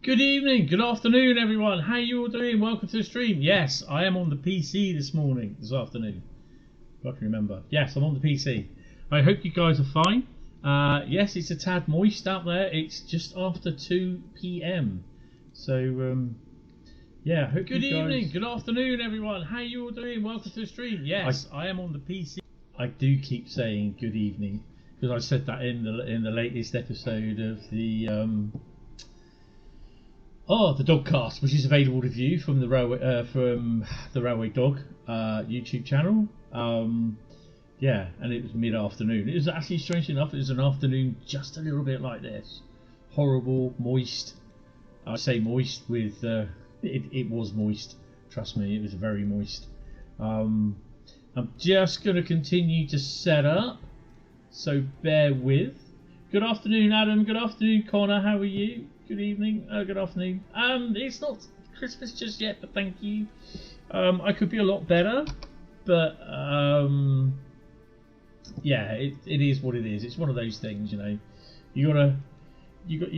Good evening, good afternoon everyone, how you all doing? Welcome to the stream. Yes, I am on the PC this afternoon. If I can remember. Yes, I'm on the PC. I hope you guys are fine. Yes, it's a tad moist out there. It's just after 2 PM. So, yeah, I hope Good evening, good afternoon everyone, how you all doing? Welcome to the stream. Yes, I am on the PC. I do keep saying good evening because I said that in the latest episode of the the Dogcast, which is available to view from the Railway Dog YouTube channel. Yeah, and it was mid-afternoon. It was actually, strange enough, it was an afternoon just a little bit like this. Horrible, moist. I say moist with it was moist. Trust me, it was very moist. I'm just going to continue to set up, so bear with. Good afternoon, Adam. Good afternoon, Connor. How are you? Good evening. Good afternoon. It's not Christmas just yet, but thank you. I could be a lot better, but yeah, it is what it is. It's one of those things, you know. You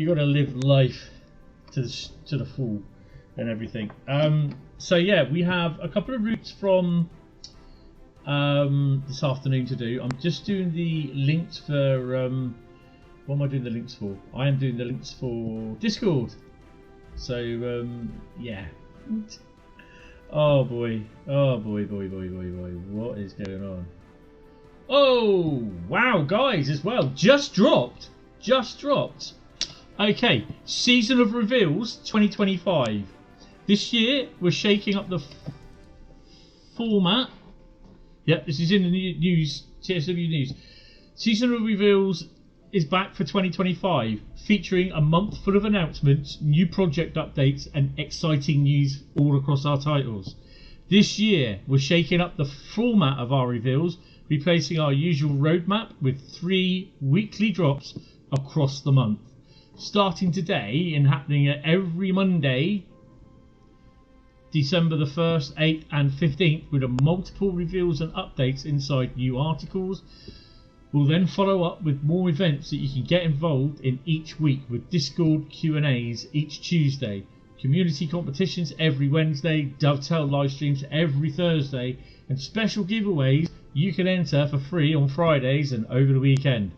gotta live life to the full and everything. So yeah, we have a couple of routes from this afternoon to do. I'm just doing the links for what am I doing the links for? I am doing the links for Discord. So yeah. Oh boy, what is going on? Oh wow, guys, as well, just dropped. Okay, season of reveals 2025. This year we're shaking up the format. Yep, this is in the news, TSW news. Season of reveals is back for 2025, featuring a month full of announcements, new project updates and exciting news all across our titles. This year we're shaking up the format of our reveals, replacing our usual roadmap with 3 weekly drops across the month, starting today and happening every Monday, December the 1st, 8th and 15th, with multiple reveals and updates inside new articles. We'll then follow up with more events that you can get involved in each week, with Discord Q&As each Tuesday, community competitions every Wednesday, Dovetail live streams every Thursday, and special giveaways you can enter for free on Fridays and over the weekend.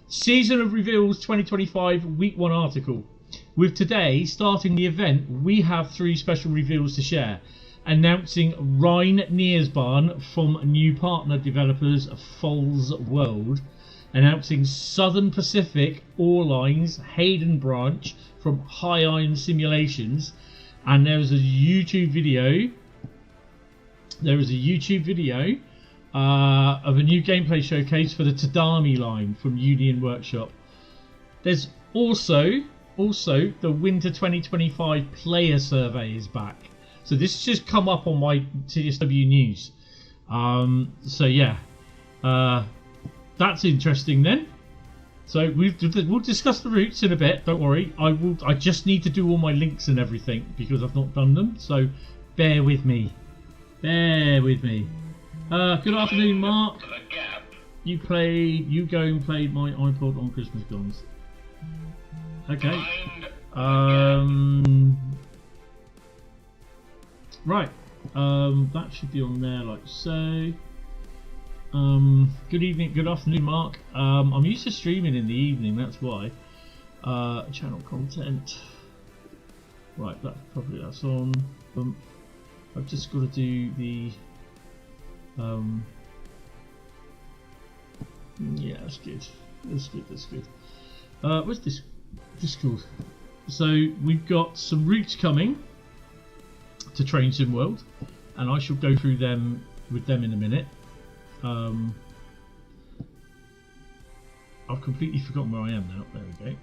Season of Reveals 2025 Week 1 article. With today starting the event, we have 3 special reveals to share. Announcing Rhein Nearsbahn from new partner developers Foals World. Announcing Southern Pacific Ore Lines Hayden branch from High Iron Simulations. And there's a YouTube video. Of a new gameplay showcase for the Tadami line from Union Workshop. There's also the Winter 2025 player survey is back. So this has just come up on my TSW news. So yeah, that's interesting then. So we'll discuss the routes in a bit. Don't worry. I just need to do all my links and everything because I've not done them. So bear with me. Good afternoon, Mark. You go and played my iPod on Christmas Guns. Okay. Right. That should be on there like so. Good evening, good afternoon, Mark. I'm used to streaming in the evening, that's why. Channel content. Right, that's on. I've just got to do the yeah, that's good. Where's this Discord? So we've got some routes coming to Train Sim World, and I shall go through them with them in a minute. I've completely forgotten where I am now. There we go.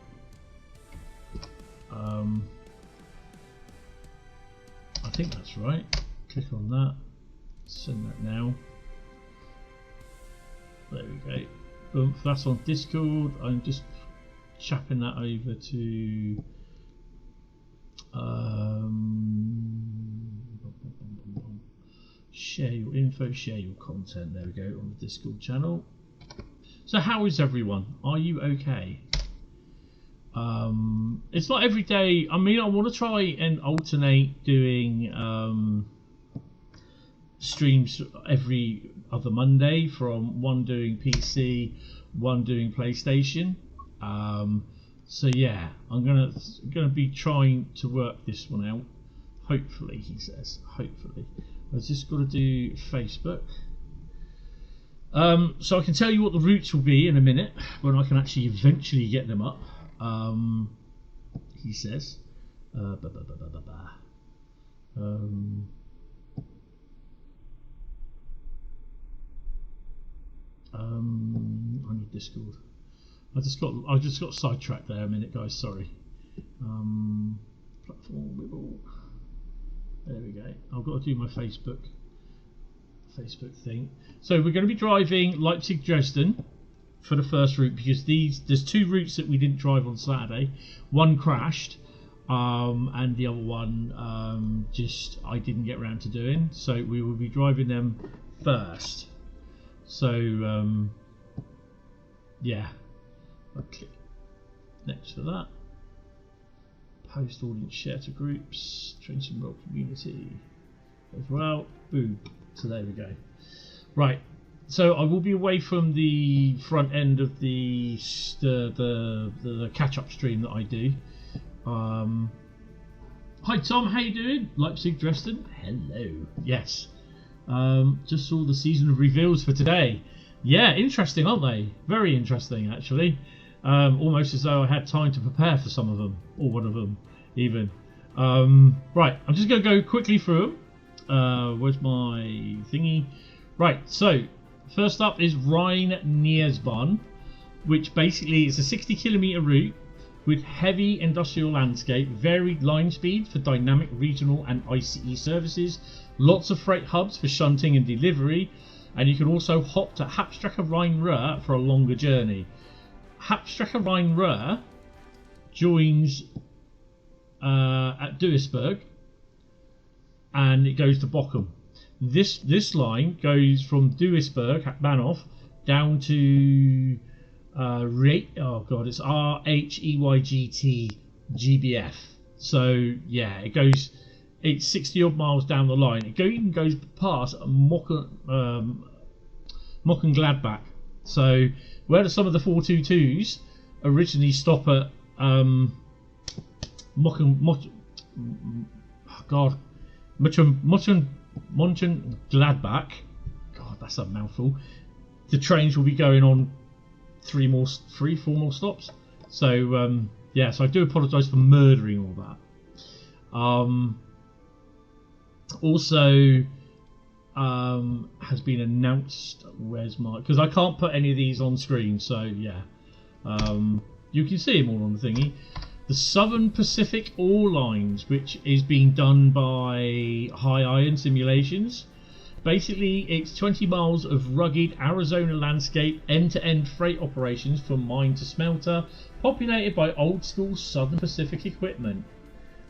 I think that's right. Click on that. Send that now. There we go. Boom. That's on Discord. I'm just chapping that over to share your info, share your content. There we go, on the Discord channel. So how is everyone? Are you okay? It's not every day. I mean, I want to try and alternate doing streams every other Monday, from one doing PC, one doing PlayStation. So yeah, I'm gonna be trying to work this one out. Hopefully, he says. Hopefully, I've just got to do Facebook. So I can tell you what the routes will be in a minute when I can actually eventually get them up. He says. I need Discord. I just got sidetracked there a minute, guys. Sorry. Platform wibble. There we go. I've got to do my Facebook thing. So we're going to be driving Leipzig Dresden for the first route, because there's two routes that we didn't drive on Saturday. One crashed, and the other one I didn't get around to doing. So we will be driving them first. So yeah, I'll click next to that. Post audience, share to groups, trains and roll community as well. Boom. So there we go. Right. So I will be away from the front end of the catch-up stream that I do. Hi Tom, how you doing? Leipzig Dresden. Hello. Yes. Just saw the season of reveals for today. Yeah, interesting, aren't they? Very interesting, actually. Almost as though I had time to prepare for some of them, or one of them, even. Right, I'm just going to go quickly through them. Where's my thingy? Right, so first up is Rhein Niersbahn, which basically is a 60-kilometre route with heavy industrial landscape, varied line speed for dynamic regional and ICE services, lots of freight hubs for shunting and delivery, and you can also hop to Hauptstrecke Rhein-Ruhr for a longer journey. Hauptstrecke Rhein-Ruhr joins at Duisburg, and it goes to Bochum. This line goes from Duisburg, Bahnhof, down to it's RHEYGT GBF. So yeah, it's 60 odd miles down the line. It even goes past Mönchengladbach. So where some of the 422s originally stop at Mönchengladbach. God, that's a mouthful. The trains will be going on 4 more stops. So yeah, so I do apologise for murdering all that. Also has been announced. Where's my? Because I can't put any of these on screen. So yeah, you can see them all on the thingy. The Southern Pacific Ore Lines, which is being done by High Iron Simulations. Basically, it's 20 miles of rugged Arizona landscape, end-to-end freight operations from mine to smelter, populated by old-school Southern Pacific equipment.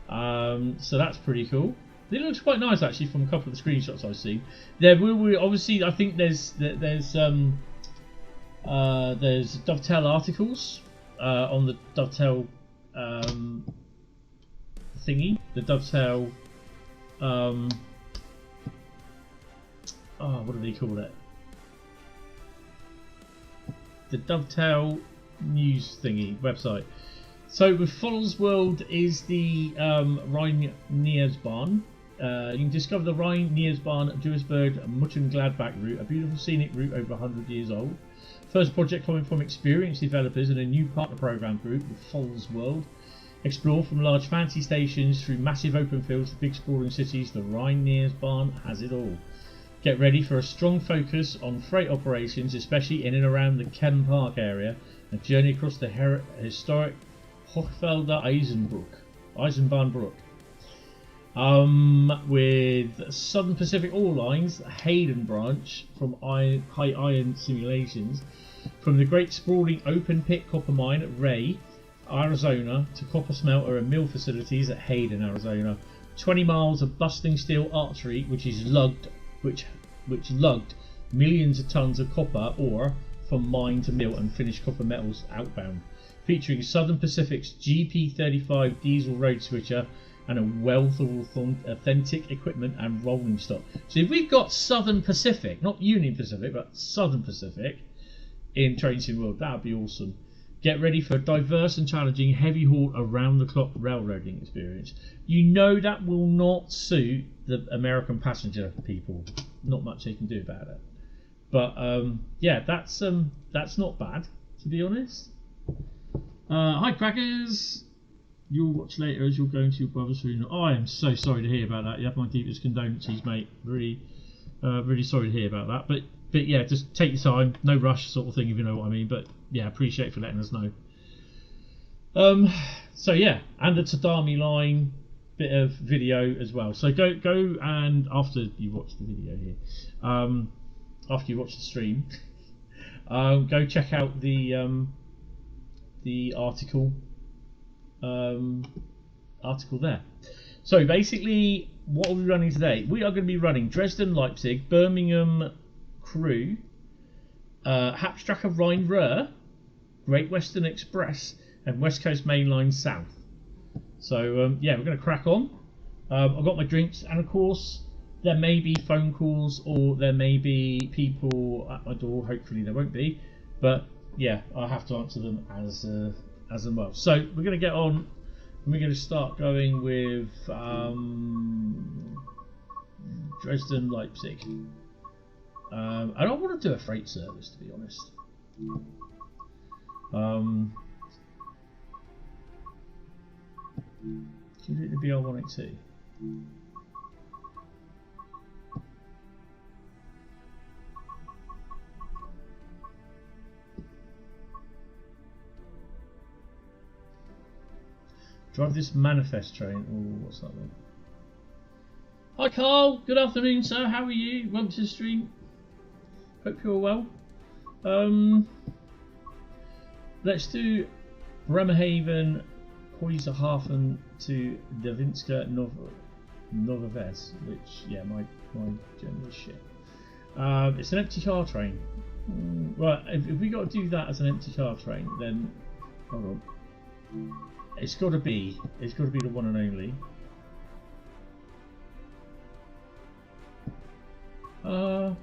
So that's pretty cool. It looks quite nice, actually, from a couple of the screenshots I've seen. There will be, obviously, I think there's Dovetail articles on the Dovetail thingy, the Dovetail. What do they call it? The Dovetail news thingy website. So with Follows World is the Rhein Niersbahn. You can discover the Rhein Niersbahn Duisburg Mönchengladbach route, a beautiful scenic route over 100 years old. First project coming from experienced developers and a new partner program group with Follows World. Explore from large fancy stations through massive open fields to big sprawling cities. The Rhein Niersbahn has it all. Get ready for a strong focus on freight operations, especially in and around the Ken Park area, and journey across the historic Hochfelder Eisenbahnbrück. With Southern Pacific Ore Lines, the Hayden branch from High Iron Simulations, from the great sprawling open pit copper mine at Rhein, Arizona, to copper smelter and mill facilities at Hayden, Arizona. 20 miles of bustling steel artery, which lugged millions of tons of copper ore from mine to mill and finished copper metals outbound. featuring Southern Pacific's GP35 diesel road switcher and a wealth of authentic equipment and rolling stock. So if we've got Southern Pacific, not Union Pacific, but Southern Pacific in Train Sim World, that would be awesome. Get ready for a diverse and challenging heavy haul around-the-clock railroading experience. You know that will not suit the American passenger people. Not much they can do about it. But yeah, that's not bad, to be honest. Hi, crackers. You'll watch later as you're going to your brother's funeral. Oh, I am so sorry to hear about that. You have my deepest condolences, mate. Really, really sorry to hear about that. But yeah, just take your time, no rush, sort of thing, if you know what I mean. But yeah, appreciate for letting us know. So yeah, and the Tadami line bit of video as well. So go and after you watch the video here, after you watch the stream, go check out the article. Article there. So basically, what are we running today? We are going to be running Dresden Leipzig, Birmingham Crewe, Hauptstrecke Rhein, Ruhr, Great Western Express, and West Coast Main Line South. So yeah, we're going to crack on. I've got my drinks, and of course there may be phone calls or there may be people at my door. Hopefully there won't be, but yeah, I'll have to answer them as and well. So we're going to get on, and we're going to start going with Dresden Leipzig. I don't want to do a freight service, to be honest. Can you do the BR182? Drive this manifest train. Oh, what's that one? Hi Carl, good afternoon sir, how are you? Welcome to the stream. Hope you're well. Let's do Bremerhaven, Keuserhafen to Davinska Novaves, which, yeah, my German is shit. It's an empty car train. Right, if we got to do that as an empty car train, then hold on. It's got to be the one and only. Are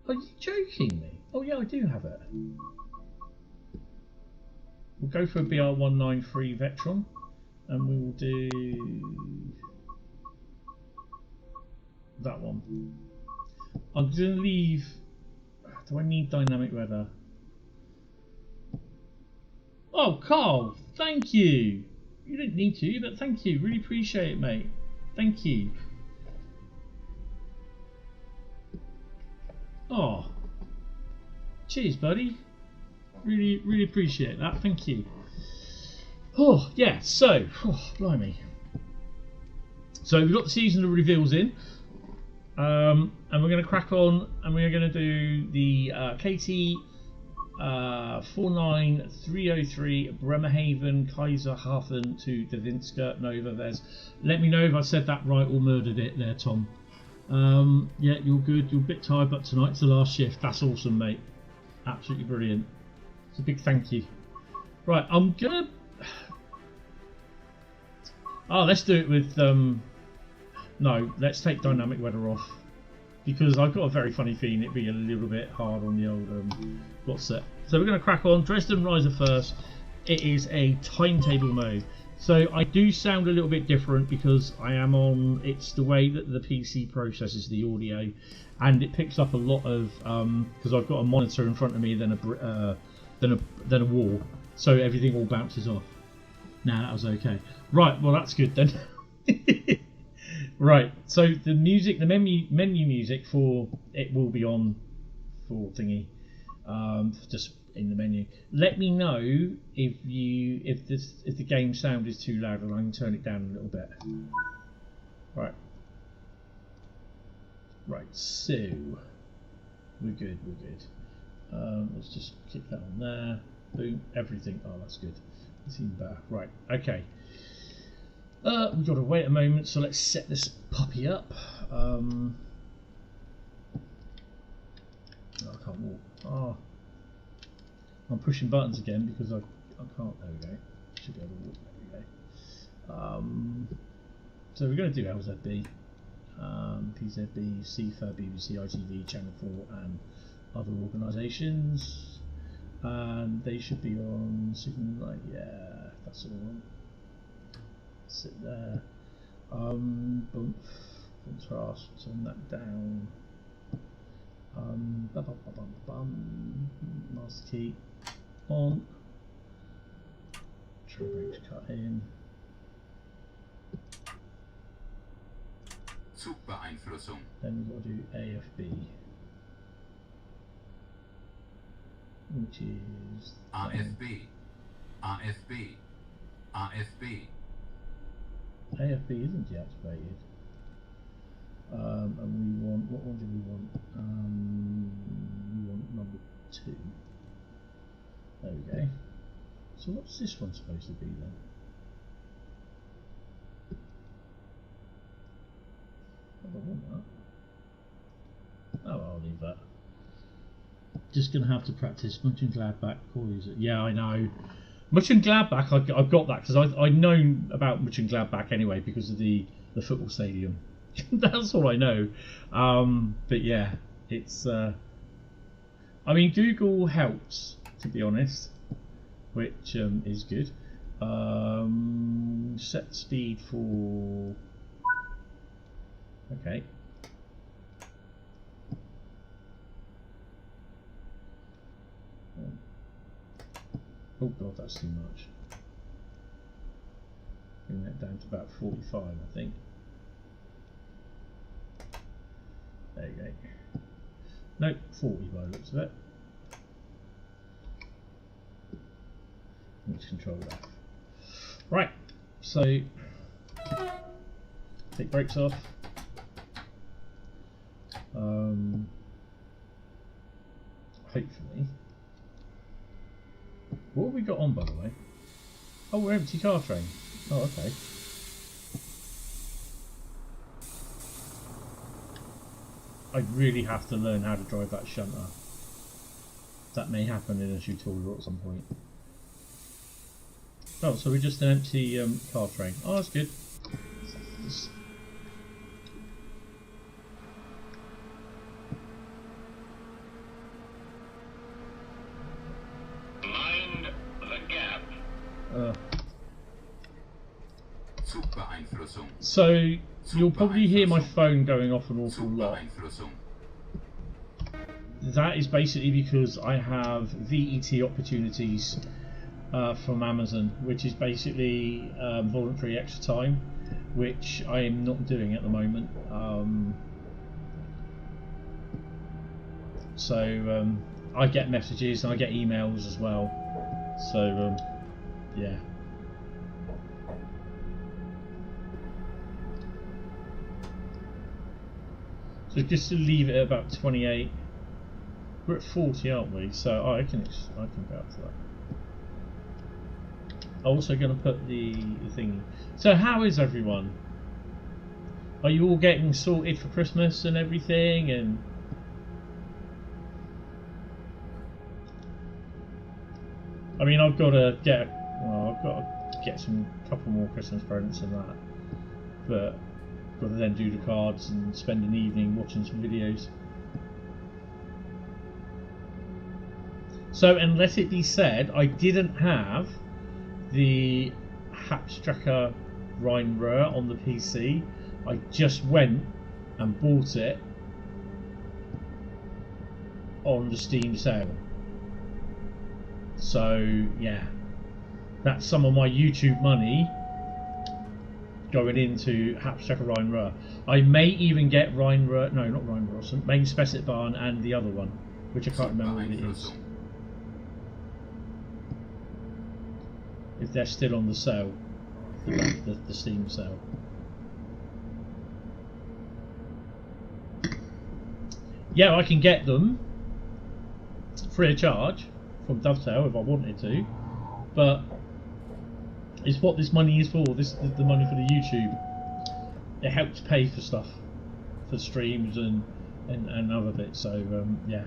you joking me? Oh yeah, I do have it. We'll go for a BR193 Vectron, and we will do that one. I'm going to leave. Do I need dynamic weather? Oh, Carl, thank you. You didn't need to, but thank you. Really appreciate it, mate. Thank you. Oh, cheers, buddy. Really appreciate that. Thank you. Oh, yeah. So, blimey. So we've got the seasonal reveals in, and we're going to crack on, and we're going to do the KT 49303 Bremerhaven Keuserhafen to Davinska Novaves. Let me know if I said that right or murdered it there, Tom. Yeah, you're good. You're a bit tired, but tonight's the last shift. That's awesome, mate. Absolutely brilliant. It's a big thank you. Right, I'm gonna. Oh, let's do it with. No, let's take dynamic weather off, because I've got a very funny feeling it'd be a little bit hard on the old what's it. So we're going to crack on. Dresden Riesa first. It is a timetable mode. So I do sound a little bit different because I am on. It's the way that the PC processes the audio, and it picks up a lot of because I've got a monitor in front of me, then a wall, so everything all bounces off. Now that was okay. Right. Well, that's good then. Right. So the music, the menu music for it will be on for thingy. Just in the menu. Let me know if the game sound is too loud, and I can turn it down a little bit. Right. Right. So we're good. Let's just kick that on there. Boom. Everything. Oh, that's good. That's even better. Right. Okay. We've got to wait a moment, so let's set this puppy up. I can't walk. Oh, I'm pushing buttons again because I can't. There we go. Should be able to walk. There we go. So we're going to do LZB, PZB, CFA, BBC, ITV, Channel 4, and other organisations. And they should be on Signal Light. Yeah, that's all on. Sit there. Bump. Contrast. Turn that down. Master key on. Trim brakes cut in. Zugbeeinflussung. Then we've got to do AFB, which is AFB. AFB. AFB. AFB isn't deactivated. And we want, what one do we want? We want number 2. There we go. So what's this one supposed to be then? I don't want that. Oh, I'll leave that. Just gonna have to practice Mönchengladbach. Yeah, I know. Mönchengladbach, I've got that because I've known about Mönchengladbach anyway because of the football stadium. That's all I know. But yeah, it's. I mean, Google helps, to be honest, which is good. Set speed for. Okay. Oh god, that's too much. Bring that down to about 45, I think. There you go. Nope, 40 by the looks of it. Let's control that. Right, so take brakes off. Hopefully. What have we got on, by the way? Oh, we're empty car train. Oh, okay. I really have to learn how to drive that shunter. That may happen in a tutorial at some point. Oh, so we're just an empty car train. Oh, that's good. Mind the gap. Zugbeeinflussung. So you'll probably hear my phone going off an awful lot. That is basically because I have VET opportunities from Amazon, which is basically voluntary extra time, which I am not doing at the moment. So I get messages and I get emails as well. So yeah. So just to leave it at about 28. We're at 40, aren't we? So I can go up to that. I'm also going to put the thingy. So how is everyone? Are you all getting sorted for Christmas and everything? And I mean, I've got to get some couple more Christmas presents and that, but got to then do the cards and spend an evening watching some videos. So, and let it be said, I didn't have the Hauptstrecke Rhein on the PC. I just went and bought it on the Steam sale. So, yeah, that's some of my YouTube money going into Hauptstrecke Rhein. I may even get Rhein, no, not Rhein, Main Spessitbahn and the other one, which I can't remember what it is. If they're still on the sale, the Steam sale. Yeah, I can get them free of charge from Dovetail if I wanted to, but it's what this money is for. This is the money for the YouTube. It helps pay for stuff, for streams and other bits. So yeah.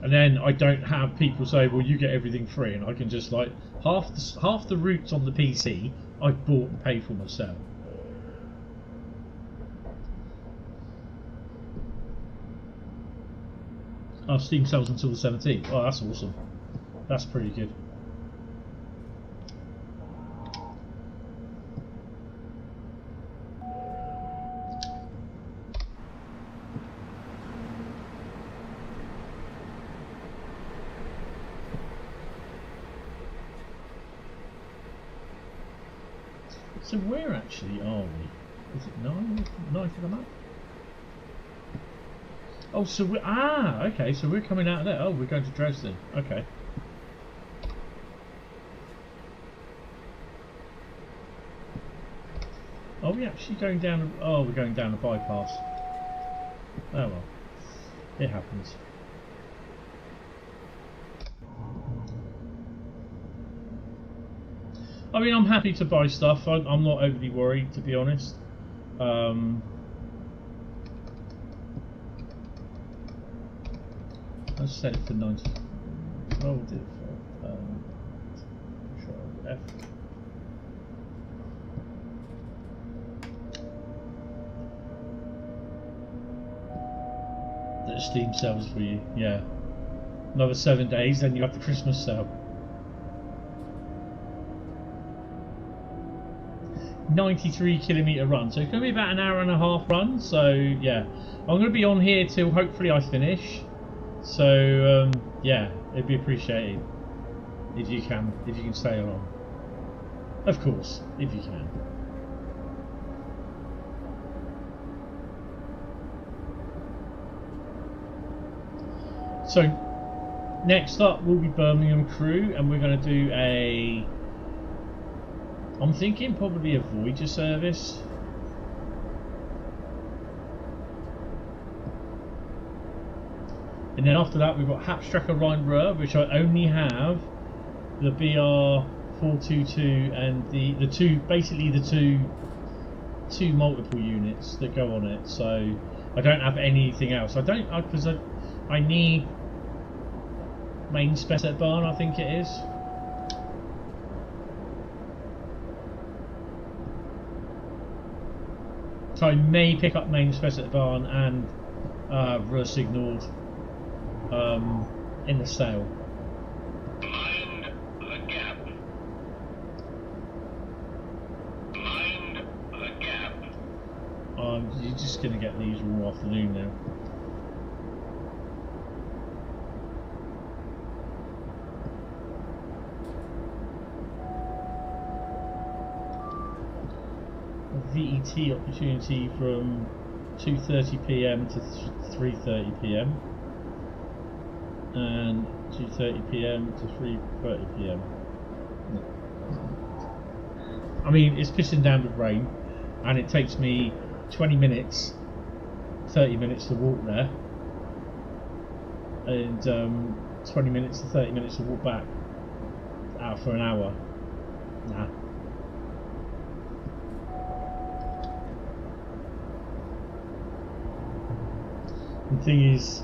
And then I don't have people say, well, you get everything free, and I can just like half the routes on the PC I've bought and paid for myself. Our Steam sells until the 17th. Oh, that's awesome. That's pretty good. So where actually are we? Is it 9th of the month? Oh, so we're, okay, so we're coming out of there. Oh, we're going to Dresden. Okay. Are we actually going down? Oh, we're going down a bypass. Oh well, it happens. I mean, I'm happy to buy stuff. I'm not overly worried, to be honest. Let's set it for 90. Oh, we'll do it for Control F. The Steam sales for you, yeah. Another 7 days, then you have the Christmas sale. 93-kilometre run, so it's going to be about an hour and a half run. So yeah, I'm going to be on here till hopefully I finish. So yeah, it'd be appreciated if you can stay along. Of course, if you can. So next up will be Birmingham Crewe, and we're going to do a, I'm thinking probably a Voyager service. And then after that we've got Hauptstrecke Rhein, Ruhr, which I only have the BR422 and the two, basically the two multiple units that go on it. So I don't have anything else. Because I need main spec at barn, I think it is. So I may pick up main spec at barn and Ruhr signalled in the sale. Mind the gap. Mind the gap. You're just going to get these all afternoon now. VET opportunity from 2:30 PM to 3:30 PM and 2:30 PM to 3:30 PM. I mean, it's pissing down with rain, and it takes me 20 minutes, 30 minutes to walk there, and 20 minutes to 30 minutes to walk back out for an hour. Nah. The thing is,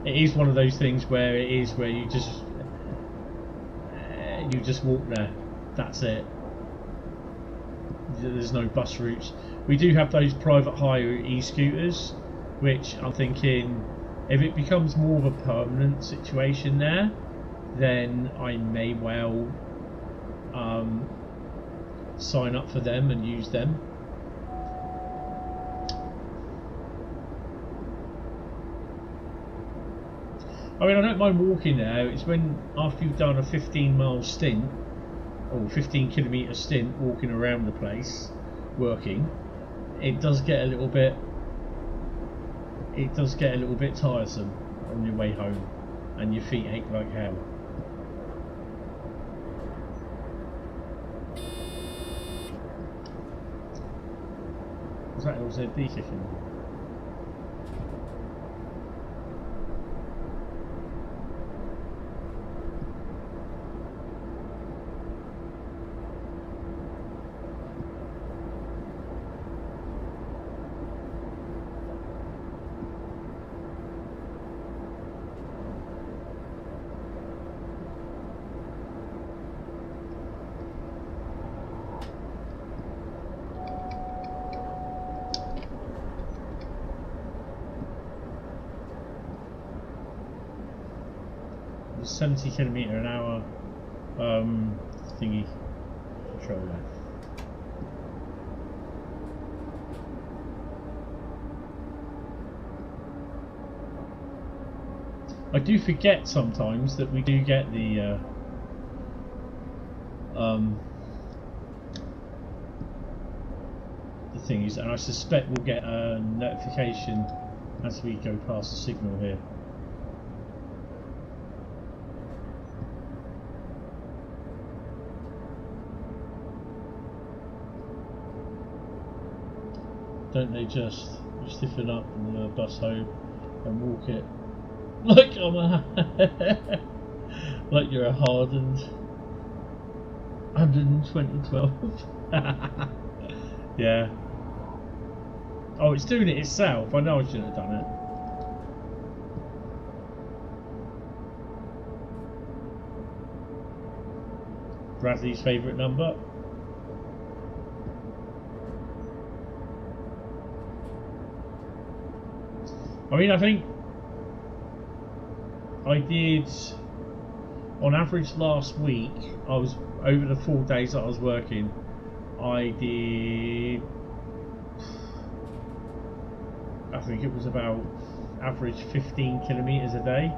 it is one of those things where you just walk there. That's it. There's no bus routes. We do have those private hire e-scooters, which I'm thinking, if it becomes more of a permanent situation there, then I may well sign up for them and use them. I mean, I don't mind walking there. It's when, after you've done a 15-mile stint, or 15-kilometre stint walking around the place, working, it does get a little bit tiresome on your way home, and your feet ache like hell. Was that LZD kicking? 70 kilometre an hour thingy controller. I do forget sometimes that we do get the thingies, and I suspect we'll get a notification as we go past the signal here. Don't they just stiffen up in the bus home and walk it like I'm a like you're a hardened 12012. Yeah. Oh, it's doing it itself. I know I shouldn't have done it. Bradley's favourite number. I mean, I think I did, on average last week, I was, over the 4 days that I was working, I did, I think it was about average 15 kilometres a day.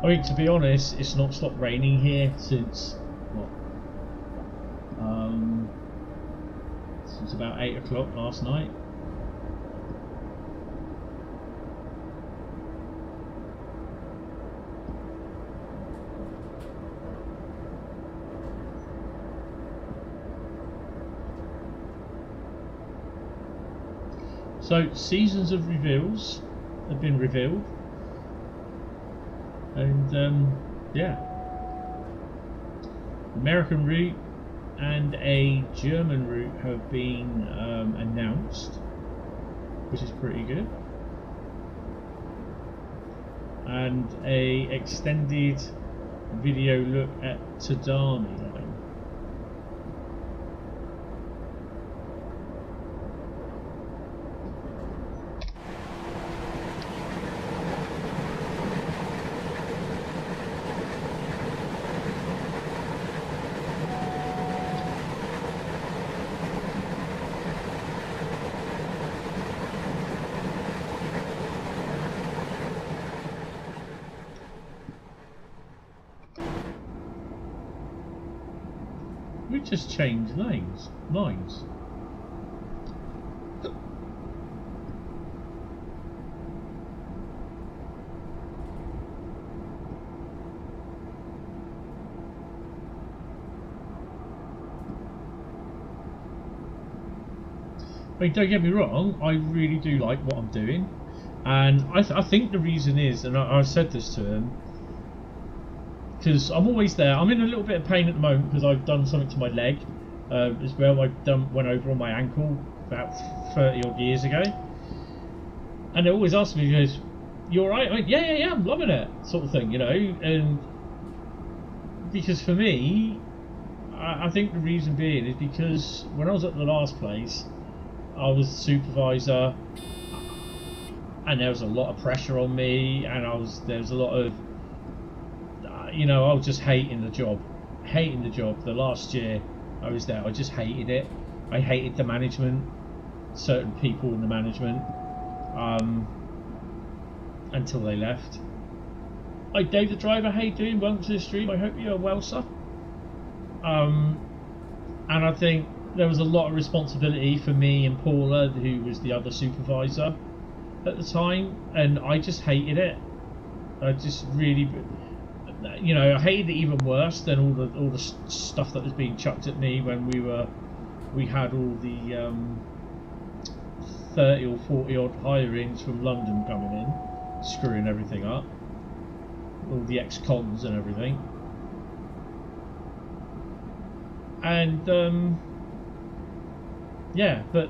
I mean, to be honest, it's not stopped raining here since, what, since about 8 o'clock last night. So, seasons of reveals have been revealed. And yeah, American route and a German route have been announced, which is pretty good, and a extended video look at Tadani line. We just changed lines. I mean, don't get me wrong, I really do like what I'm doing, and I think the reason is, and I said this to him, because I'm always there. I'm in a little bit of pain at the moment because I've done something to my leg as well. I went over on my ankle about 30 odd years ago, and they always ask me, he goes, "You alright?" I went, yeah, I'm loving it, sort of thing, you know. And because for me, I think the reason being is because when I was at the last place, I was the supervisor, and there was a lot of pressure on me, and there was a lot of, you know, I was just hating the job. The last year I was there, I just hated it. I hated the management, certain people in the management, until they left. Hi Dave the driver, how you doing? Welcome to the stream, I hope you're well, sir. And I think there was a lot of responsibility for me and Paula, who was the other supervisor at the time, and I just hated it. I just really, you know, I hated it even worse than all the stuff that was being chucked at me when we had all the 30 or 40 odd hirings from London coming in, screwing everything up. all the ex-cons and everything. And yeah, but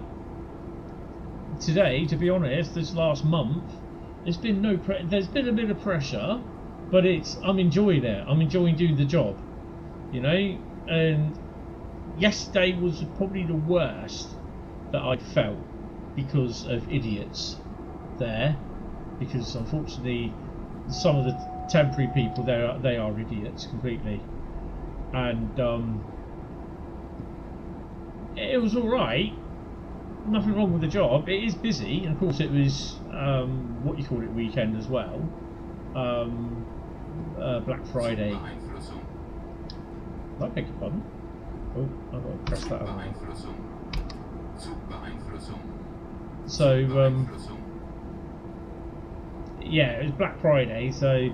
today, to be honest, this last month, there's been there's been a bit of pressure, but I'm enjoying it. I'm enjoying doing the job, you know. And yesterday was probably the worst that I'd felt because of idiots there, because unfortunately some of the temporary people there, they are idiots completely. And it was alright, nothing wrong with the job. It is busy, and of course it was what you call it, weekend as well, Black Friday. I beg your pardon. Oh, I've got to press that on. So yeah, it was Black Friday, so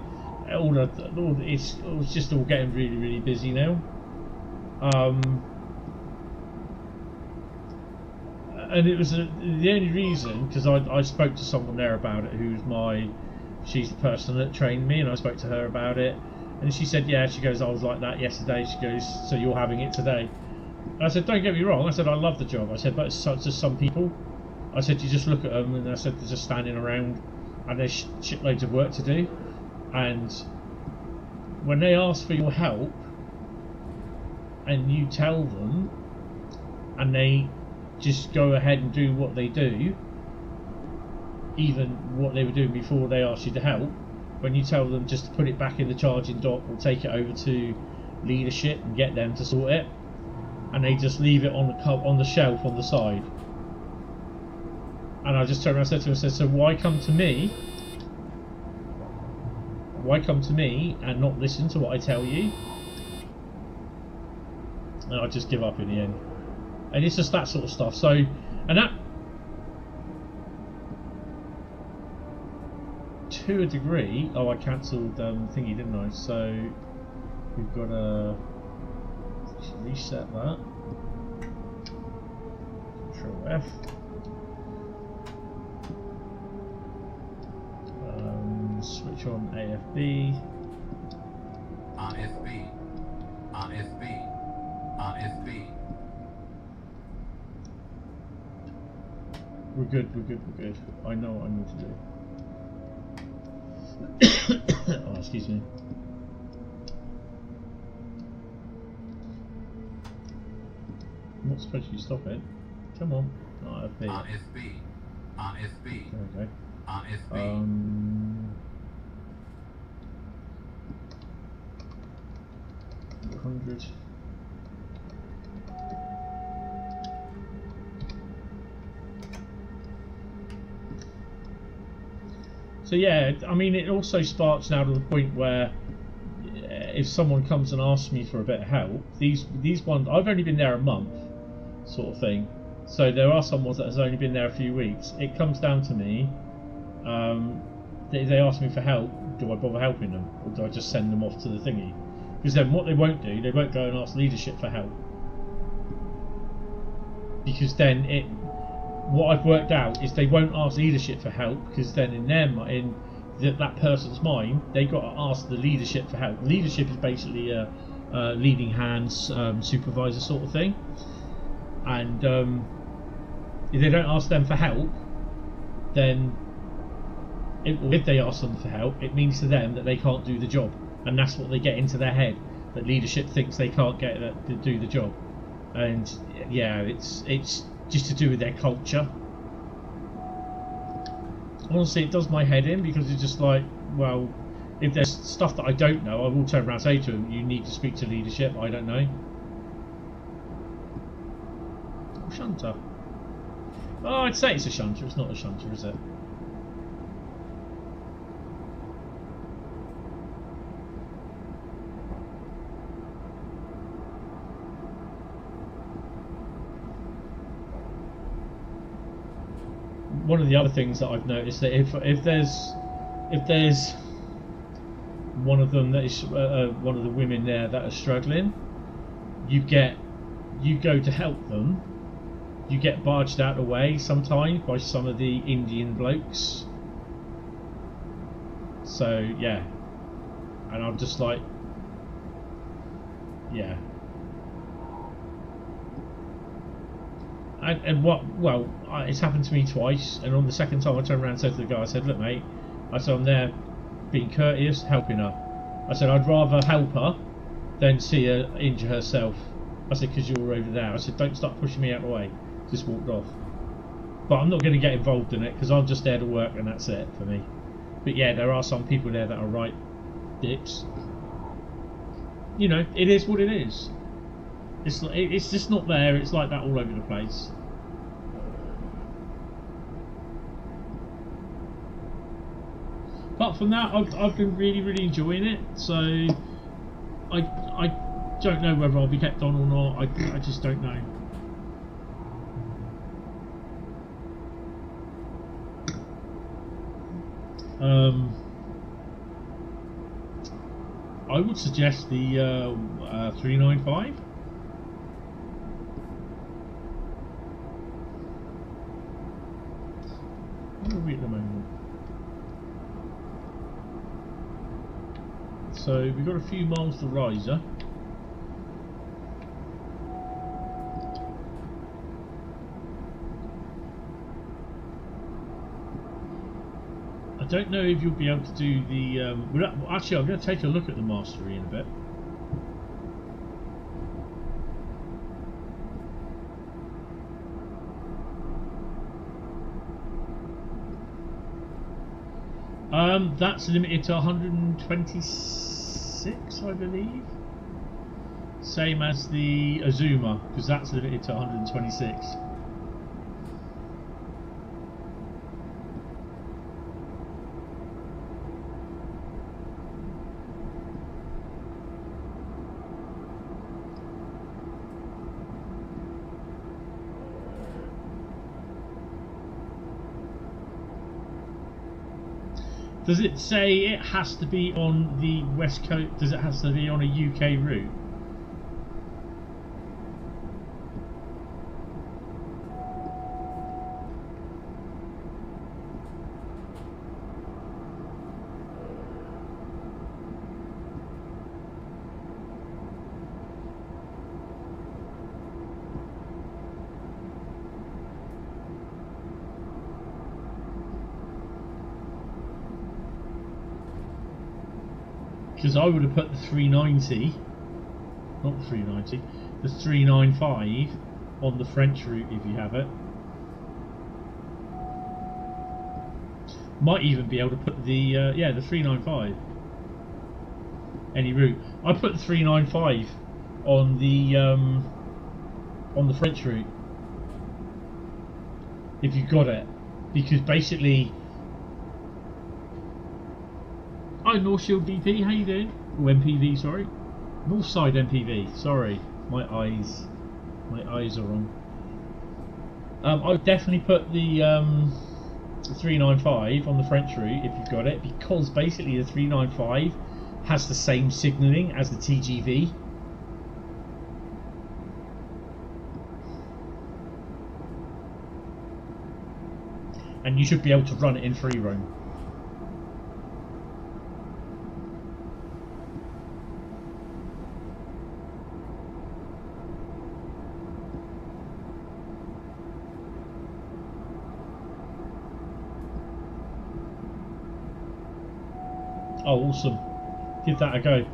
it was just all getting really, really busy now. And it was the only reason, because I spoke to someone there about it, she's the person that trained me, and I spoke to her about it, and she said, yeah, she goes, I was like that yesterday. She goes, so you're having it today? And I said, don't get me wrong, I said, I love the job. I said, but it's such as some people. I said, you just look at them, and I said, they're just standing around, and there's shitloads of work to do. And when they ask for your help, and you tell them, and they just go ahead and do what they do, even what they were doing before they asked you to help, when you tell them just to put it back in the charging dock or take it over to leadership and get them to sort it, and they just leave it on the shelf on the side. And I just turned around and said to him, I said, so why come to me? Why come to me and not listen to what I tell you? And I just give up in the end. And it's just that sort of stuff. So, and that, to a degree, oh, I cancelled thingy, didn't I? So we've got to reset that. Control F. Switch on AFB. RFB. RFB. RFB. We're good, we're good, we're good. I know what I need to do. Oh, excuse me. I'm not supposed to stop it. Come on. RFB. RFB. RFB. There we go. RFB. 100. So yeah, I mean, it also sparks now to the point where if someone comes and asks me for a bit of help, these ones, I've only been there a month, sort of thing. So there are some ones that has only been there a few weeks. It comes down to me. They ask me for help. Do I bother helping them, or do I just send them off to the thingy? Because then what they won't do, they won't go and ask leadership for help. Because then what I've worked out is they won't ask leadership for help, because then in that person's mind, they got to ask the leadership for help. Leadership is basically a leading hands supervisor sort of thing, and if they don't ask them for help, then if they ask them for help, it means to them that they can't do the job, and that's what they get into their head, that leadership thinks they can't get to do the job. And yeah, it's just to do with their culture. Honestly, it does my head in, because it's just like, well, if there's stuff that I don't know, I will turn around and say to them, you need to speak to leadership, I don't know. Oh, shunter. Oh, I'd say it's a shunter, it's not a shunter, is it? One of the other things that I've noticed, that if there's one of them that is one of the women there that are struggling, you go to help them, you get barged out of the way sometimes by some of the Indian blokes. So yeah, and I'm just like, yeah. And what? Well, it's happened to me twice, and on the second time I turned around and said to the guy, I said, look, mate, I said, I'm there being courteous, helping her. I said, I'd rather help her than see her injure herself. I said, because you're over there. I said, don't start pushing me out of the way. Just walked off. But I'm not going to get involved in it because I'm just there to work and that's it for me. But yeah, there are some people there that are right dicks. You know, it is what it is. It's just not there. It's like that all over the place. Apart from that, I've been really enjoying it. So I don't know whether I'll be kept on or not. I just don't know. I would suggest the 395. Where are we at the moment? So we've got a few miles to Riesa. I don't know if you'll be able to do the. Actually, I'm going to take a look at the mastery in a bit. That's limited to 126, I believe. Same as the Azuma, because that's limited to 126. Does it say it has to be on the west coast? Does it have to be on a UK route? Because I would have put the 390, not the 390, the 395 on the French route if you have it. Might even be able to put the yeah, the 395 any route. I put the 395 on the French route if you got it, because basically. Hi North Shield DP, how you doing? Oh, MPV, sorry. Northside MPV, sorry. My eyes are wrong. I would definitely put the 395 on the French route if you've got it, because basically the 395 has the same signalling as the TGV. And you should be able to run it in free roam. Oh, awesome. Give that a go.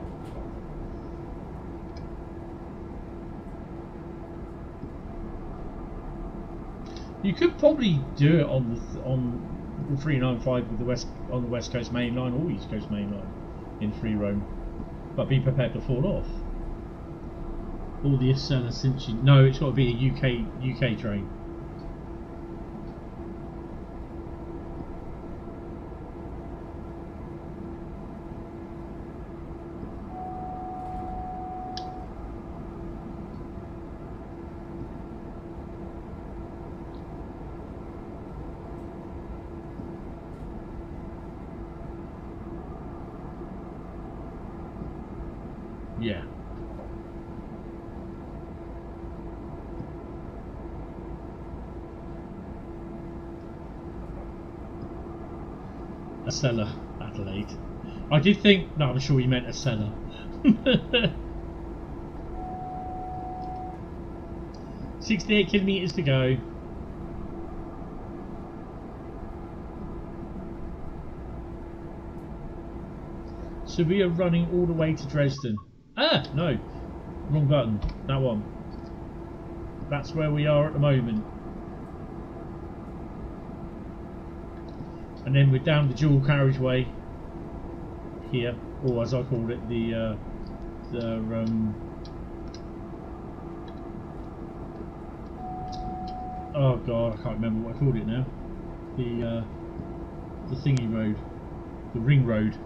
You could probably do it on the 395 with the on the West Coast main line or East Coast main line in free roam, but be prepared to fall off. All the Acela since you no, it's got to be a UK train. Yeah. Acela, Adelaide. I did think. No, I'm sure you meant a cellar. 68 kilometres to go. So we are running all the way to Dresden. Ah, no, wrong button. That one. That's where we are at the moment. And then we're down the dual carriageway here, or as I call it, oh god, I can't remember what I called it now. The thingy road, the ring road.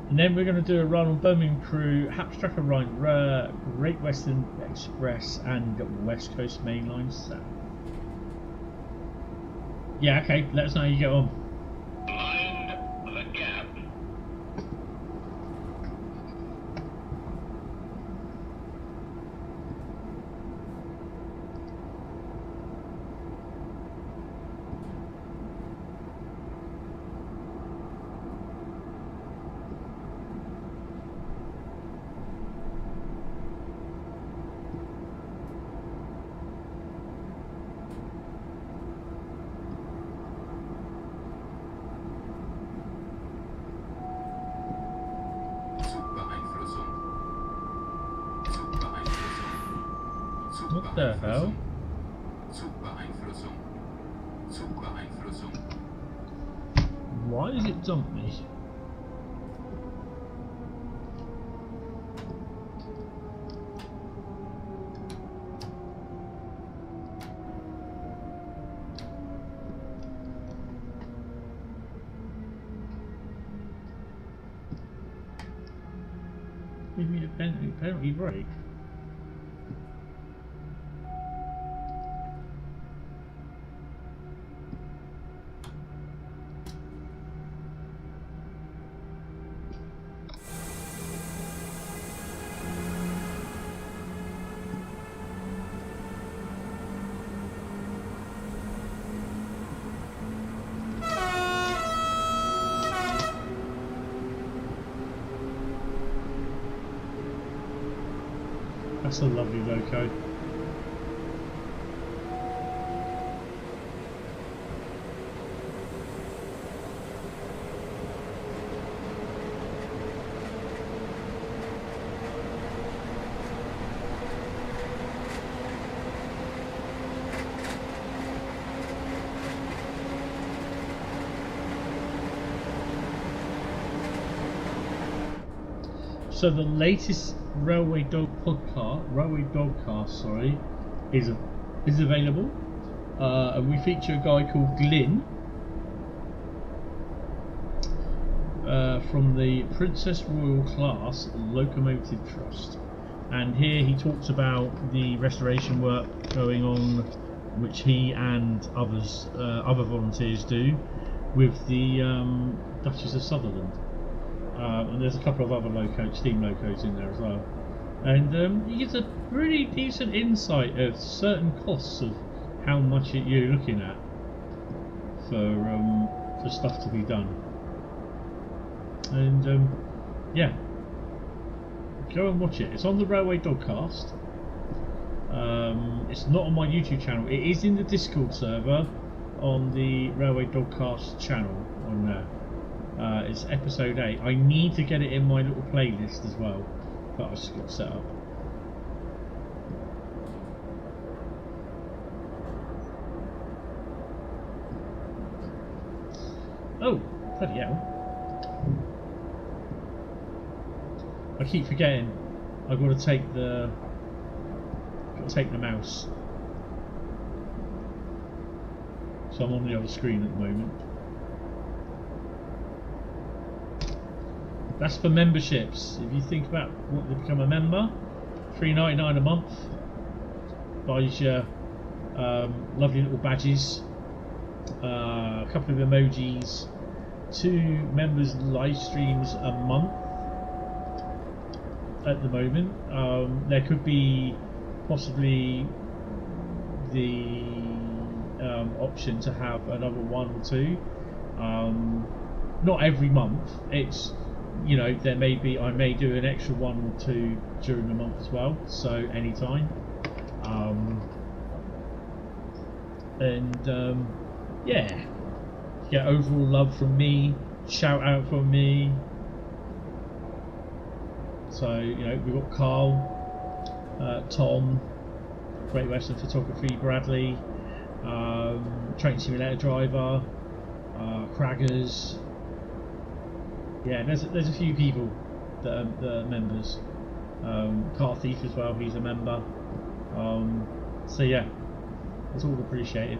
And then we're going to do a run on Birmingham, Crewe, Hauptstrecke, Rhein, Great Western Express, and West Coast Main Line South. Yeah, okay, let us know how you get on. Mind the gap. What the hell? Why does it dump me? Give me a penalty break. That's a lovely loco. So the latest Railway Dogcast, sorry, is available, and we feature a guy called Glyn from the Princess Royal Class Locomotive Trust, and here he talks about the restoration work going on, which he and other volunteers do with the Duchess of Sutherland. And there's a couple of other steam locos in there as well. And he gives a pretty decent insight of certain costs of how much you're looking at for stuff to be done. And yeah, go and watch it. It's on the Railway Dogcast. It's not on my YouTube channel. It is in the Discord server on the Railway Dogcast channel on there. It's episode 8. I need to get it in my little playlist as well that I just got set up. Oh, bloody hell. I keep forgetting I've got to take the mouse. So I'm on the other screen at the moment. That's for memberships. If you think about what to become a member, $3.99 a month buys you lovely little badges, a couple of emojis, 2 members live streams a month, at the moment. There could be possibly the option to have another 1 or 2. Not every month. It's, you know, there may be, I may do an extra 1 or 2 during the month as well. So anytime. Yeah, get overall love from me, shout out from me. So, you know, we've got Carl, Tom, Great Western Photography, Bradley, Train Simulator Driver, Craggers. Yeah, there's a few people that are members. Car Thief as well, he's a member. So yeah, it's all appreciated.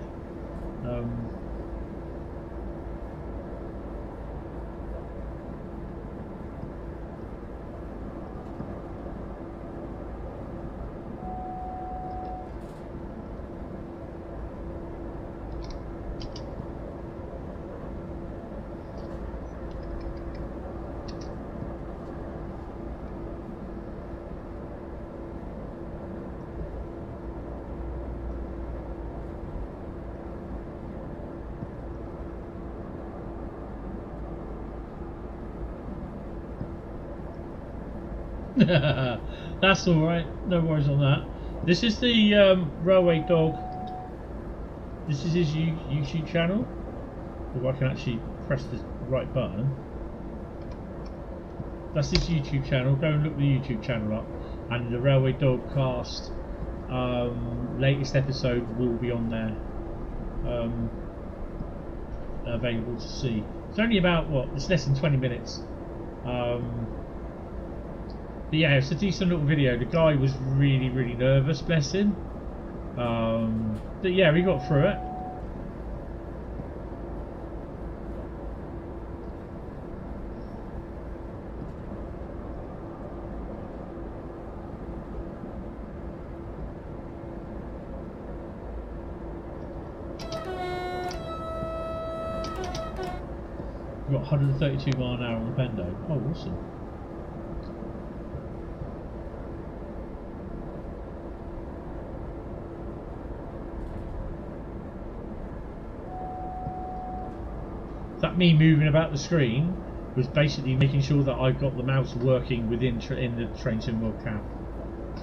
That's alright, no worries on that. This is the Railway Dog. This is his YouTube channel. If I can actually press the right button. That's his YouTube channel. Go and look the YouTube channel up. And the Railway Dog cast latest episode will be on there. Available to see. It's only about, what, it's less than 20 minutes. But yeah, it's a decent little video. The guy was really nervous, bless him. But yeah, we got through it. We got 132 mile an hour on the Pendo. Oh, awesome. That me moving about the screen was basically making sure that I got the mouse working within in the Train Sim World cab,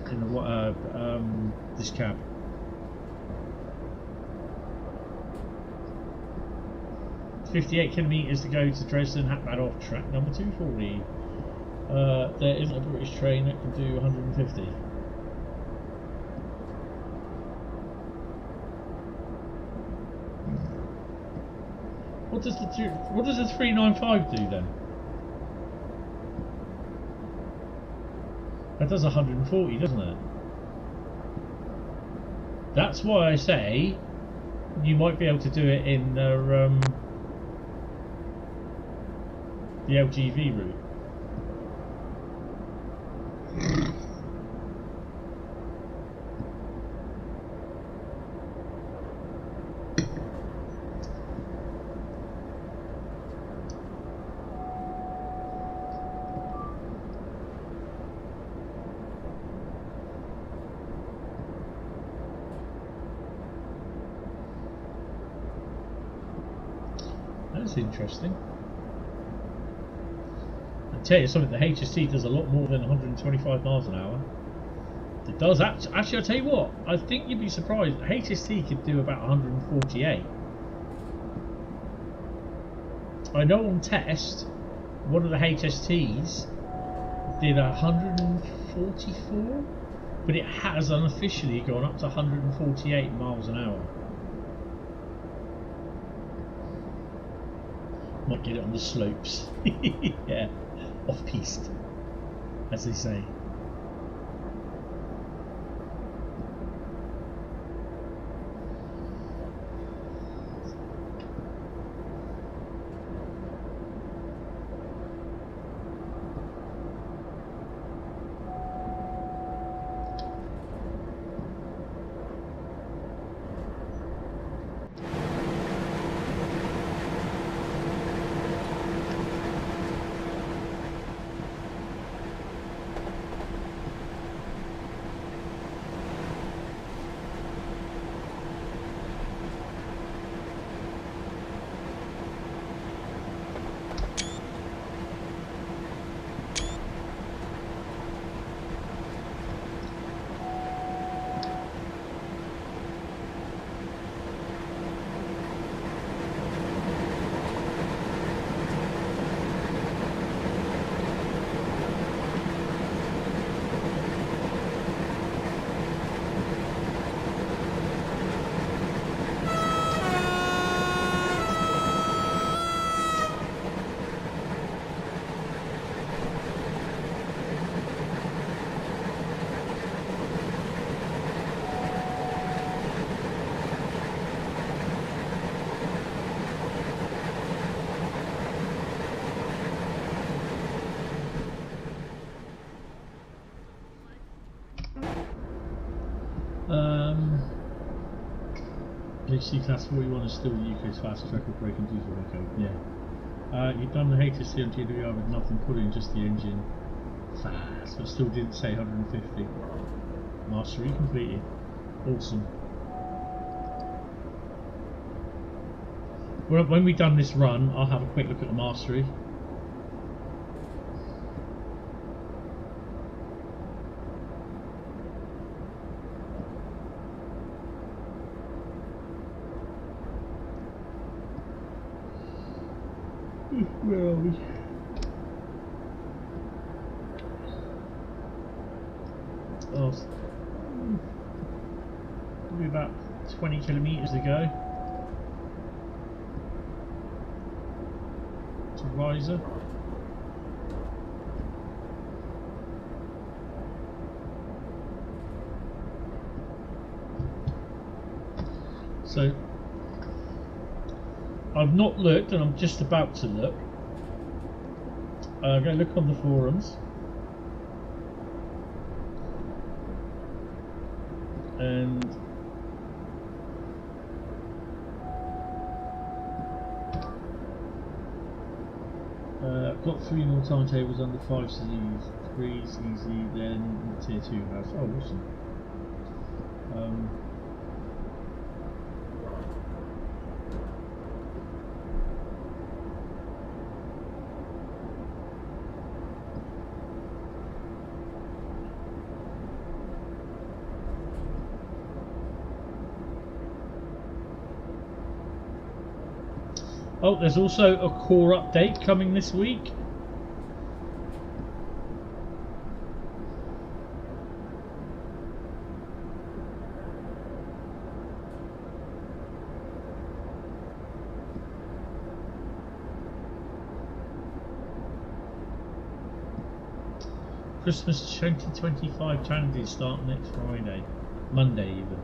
in the this cab. "58 kilometres to go to Dresden, Hatbad off track number 240. There isn't a British train that can do 150. What does the 395 do then? That does 140, doesn't it? That's why I say you might be able to do it in the LGV route. That's interesting. I'll tell you something, the HST does a lot more than 125 miles an hour. It does, actually I'll tell you what, I think you'd be surprised, the HST could do about 148. I know on test, one of the HSTs did 144, but it has unofficially gone up to 148 miles an hour. Might get it on the slopes. Yeah, off-piste, as they say. HC Class 41 is still the UK's fastest record breaking diesel record, yeah. You've done the Hentis CMGWR with nothing put in, just the engine. Fast, but still didn't say 150. Mastery completed. Awesome. Well, when we've done this run, I'll have a quick look at the mastery. Where are we? Oh, probably about 20 kilometres to go to Riesa. So I've not looked, and I'm just about to look. I'm going to look on the forums. And I've got 3 more timetables under 5 Cs. 3 is easy, then tier 2 has. Oh, awesome. Oh, there's also a core update coming this week. Christmas 2025 challenges start next Friday, Monday even.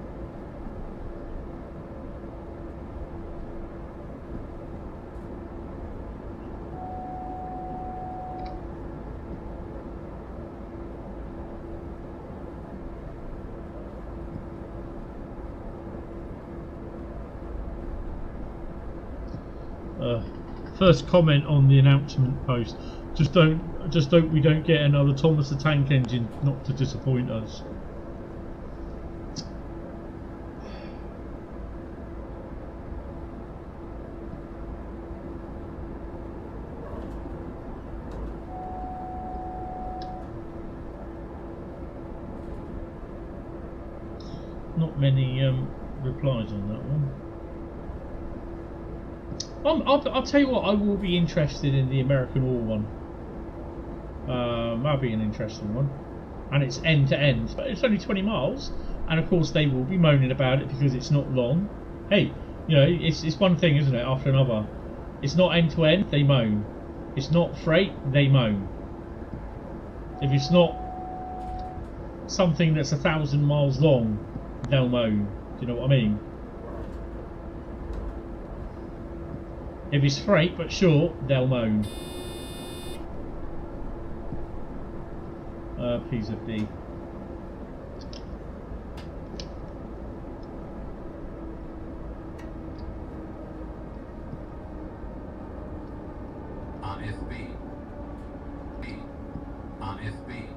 First comment on the announcement post: just hope we don't get another Thomas the Tank Engine, not to disappoint us. Not many replies on that one. I'll tell you what, I will be interested in the American War one. That'll be an interesting one. And it's end to end, but it's only 20 miles. And of course they will be moaning about it because it's not long. Hey, you know, it's one thing, isn't it, after another. It's not end to end, they moan. It's not freight, they moan. If it's not something that's 1,000 miles long, they'll moan. Do you know what I mean? If it's freight but short, they'll moan. Piece of D. RFB. B. RFB.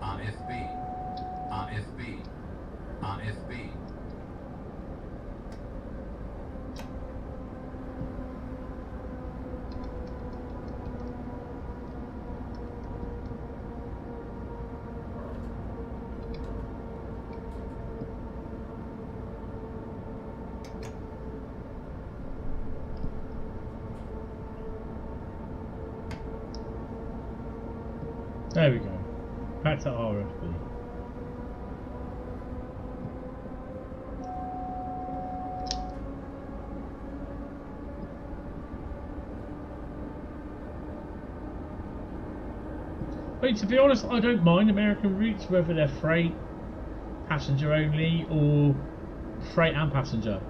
RFB. RFB. RFB. There we go. Back to RFB. I mean, to be honest, I don't mind American routes, whether they're freight, passenger only, or freight and passenger.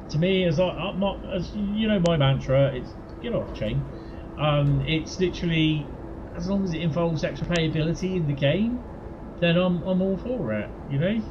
To me, as you know, my mantra, it's get off chain. It's literally, as long as it involves extra playability in the game, then I'm all for it, you know?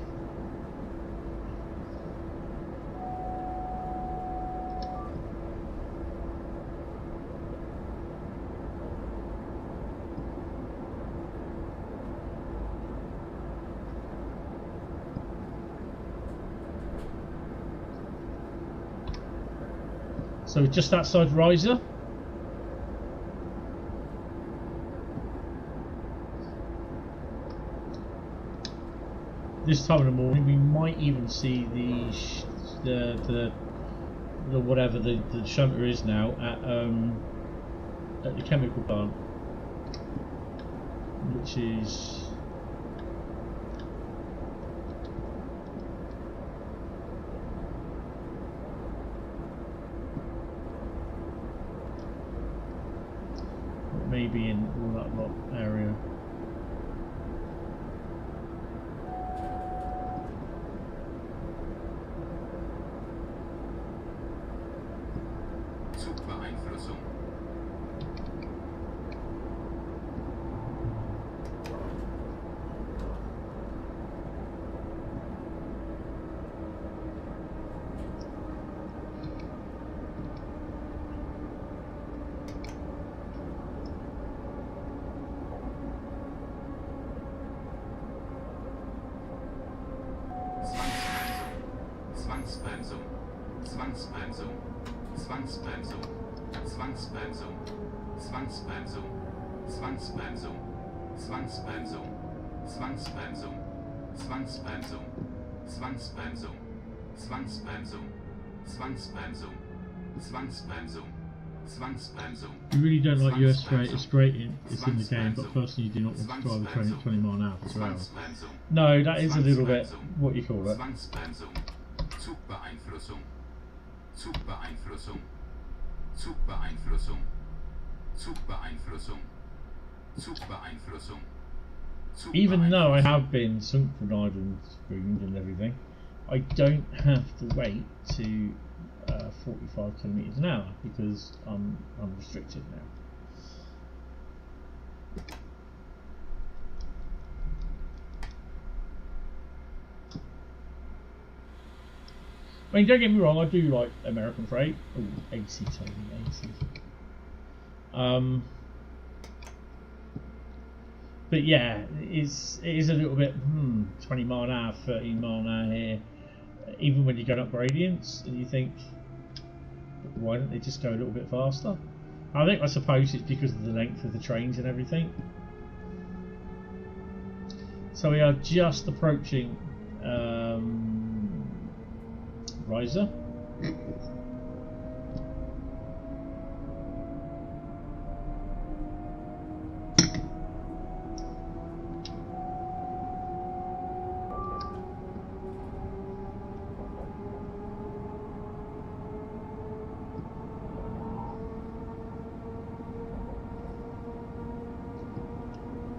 So just outside Riesa. This time of the morning, we might even see the whatever the shunter is now at the chemical plant, which is maybe in all that lot area. Zugbeeinflussung. Zwangsbremsung. Zwangsbremsung. Zwangsbremsung. Zwangsbremsung. Zwangsbremsung. Zwangsbremsung. Zwangsbremsung. Zwangsbremsung. Zwangsbremsung. Zwangsbremsung. Zwangsbremsung. Zwangsbremsung. Zwangsbremsung. Zwangsbremsung. You really don't like US rate, it's great it's in the game, but personally you do not want to drive a train at 20 mile an hour for 2 hours. No, that is a little bit, what you call it. Zwangsbremsung. Zugbeeinflussung. Zugbeeinflussung. Zugbeeinflussung. Zugbeeinflussung. Zugbeeinflussung. Even though I have been synchronized and screened and everything, I don't have to wait to 45 kilometers an hour because I'm restricted now. I mean, don't get me wrong, I do like American freight. Oh, AC, totally AC. But yeah, it is a little bit 20 mile an hour, 13 mile an hour here. Even when you go up gradients and you think, why don't they just go a little bit faster? I suppose it's because of the length of the trains and everything. So we are just approaching Riesa.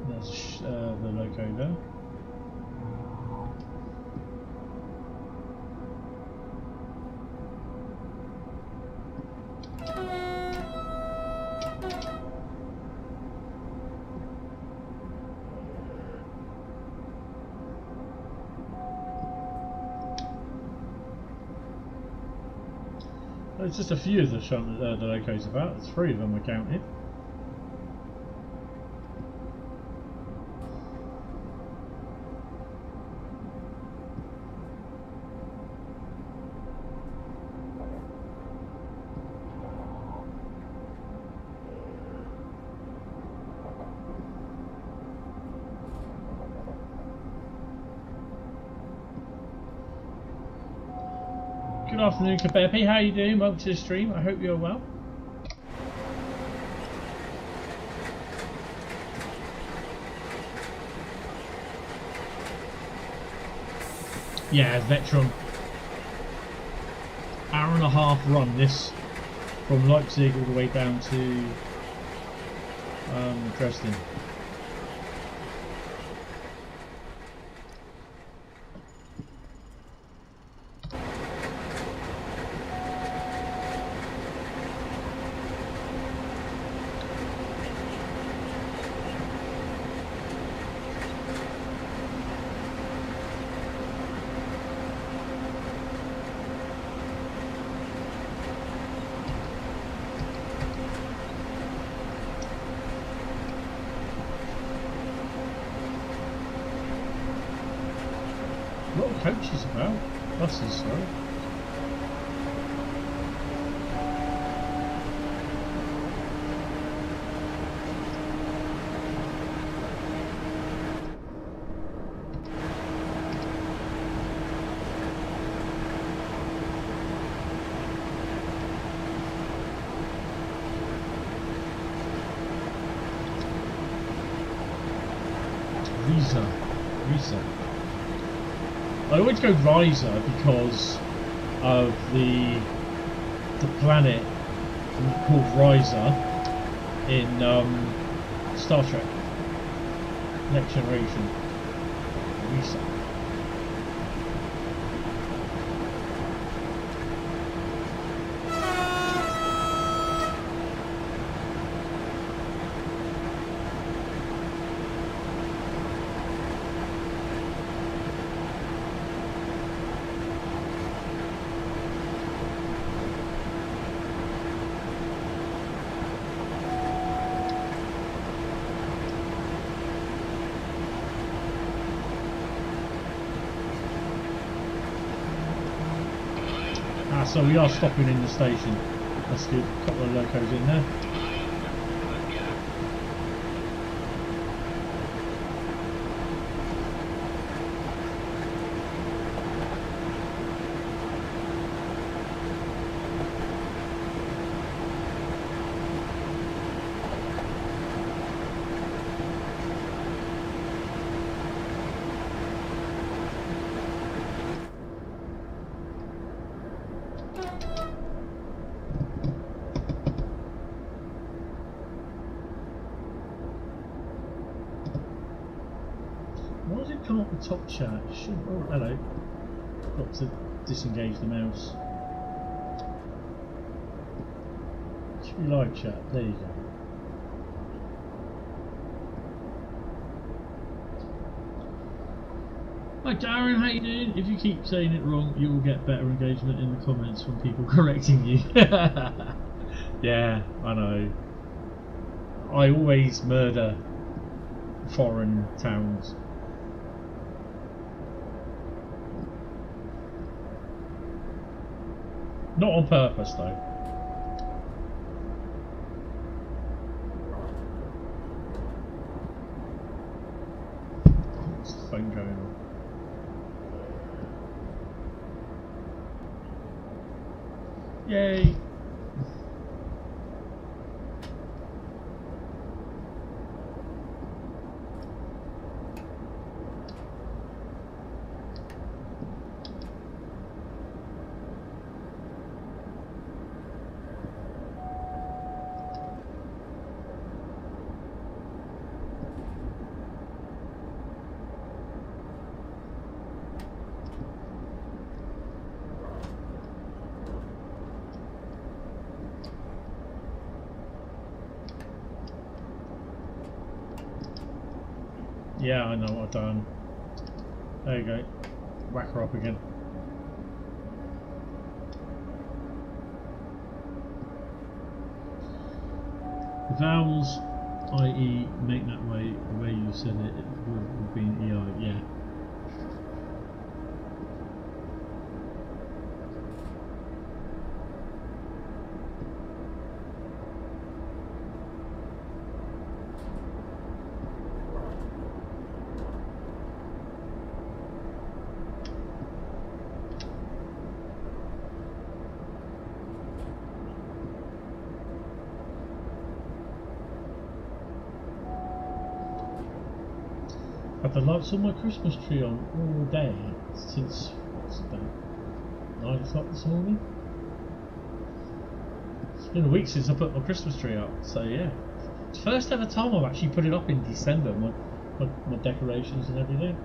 That's the loco there. There's just a few of the locos about. There's 3 of them I counted. Good afternoon, Kabepe. How are you doing? Welcome to the stream. I hope you're well. Yeah, Vectron. Hour and a half run this from Leipzig all the way down to Dresden. Coaches about buses, sorry. Riesa. I always go Riesa because of the planet called Riesa in Star Trek Next Generation. Riesa. So we are stopping in the station. Let's do a couple of locos in there. Come up the top chat. Oh, hello. Got to disengage the mouse. Should be live chat. There you go. Hi Darren, how you doing? If you keep saying it wrong, you will get better engagement in the comments from people correcting you. Yeah, I know. I always murder foreign towns. Not on purpose though. What's the phone going on? Yay! Yeah, I know what I've done. There you go. Whack her up again. The vowels, i.e. make that way, the way you said it, it would be an EI, yeah. Had the lights on my Christmas tree on all day since, what's the date? 9 o'clock this morning? It's been a week since I put my Christmas tree up, so yeah. It's the first ever time I've actually put it up in December, my decorations and everything.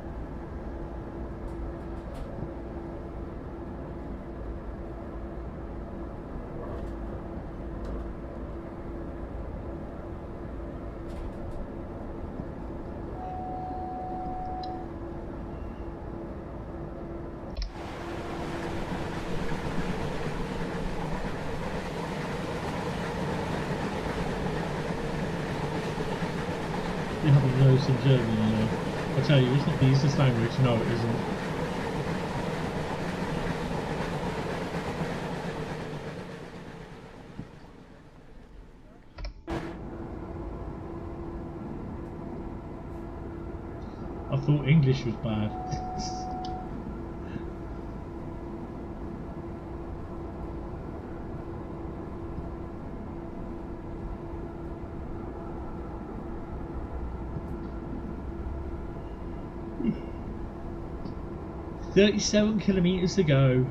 In German, you know. I tell you, it's not the easiest language. No, it isn't. I thought English was bad. 37 kilometres to go.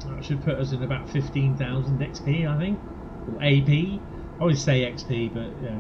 That should put us in about 15,000 XP, I think, or AP. I always say XP, but yeah.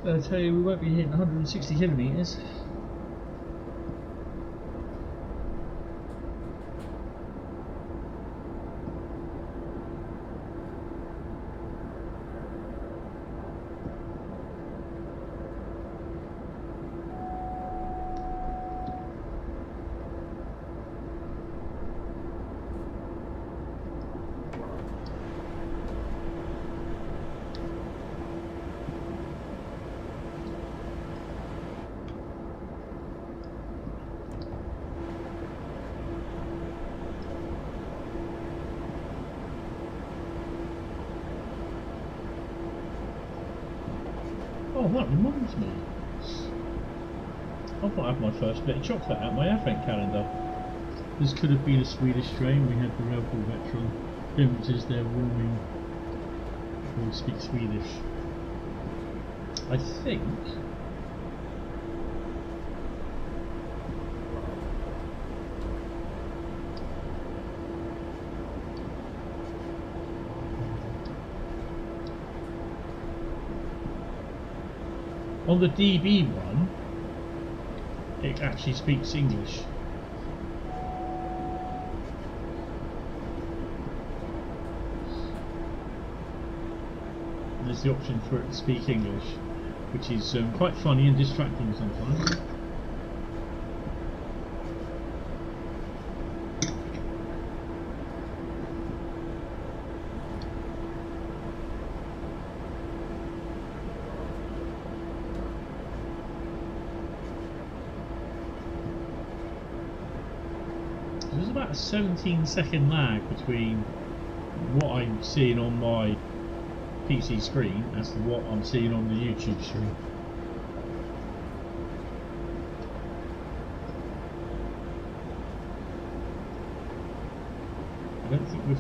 I tell you, we won't be hitting 160 kilometres. Oh, that reminds me. I've got to have my first bit of chocolate out my advent calendar. This could have been a Swedish train. We had the Railcam veteran beverages there warming before we speak Swedish. I think. On the DB one, it actually speaks English. There's the option for it to speak English, which is quite funny and distracting sometimes. There's about a 17-second lag between what I'm seeing on my PC screen as to what I'm seeing on the YouTube stream. I don't think we're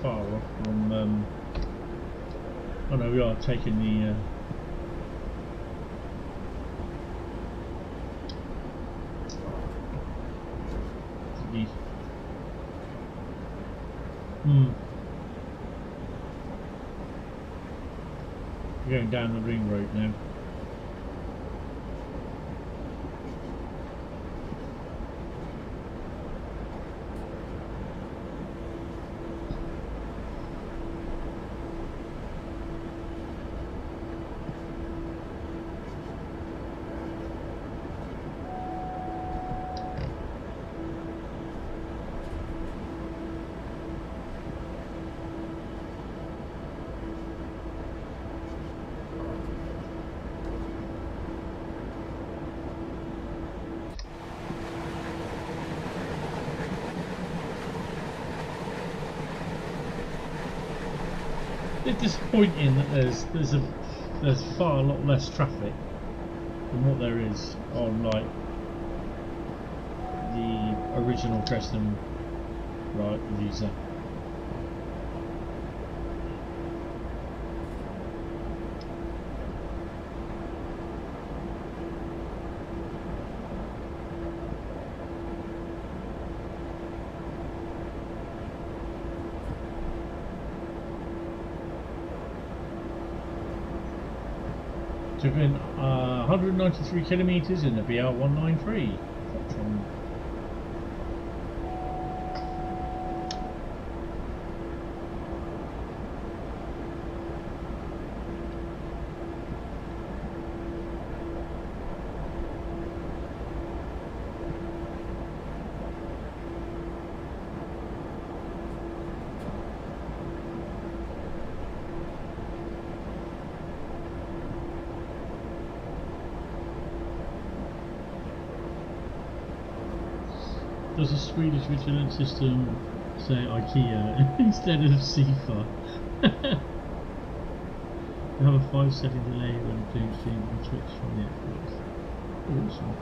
far off from. Oh no, we are taking the. We're going down the ring road now. It's disappointing that there's far a lot less traffic than what there is on like the original Dresden Riesa. Took in 193 kilometres in the BR193. Does the Swedish vigilance system say IKEA instead of SIFA? You have a 5-second delay when playing stream on Twitch from the Xbox. Awesome.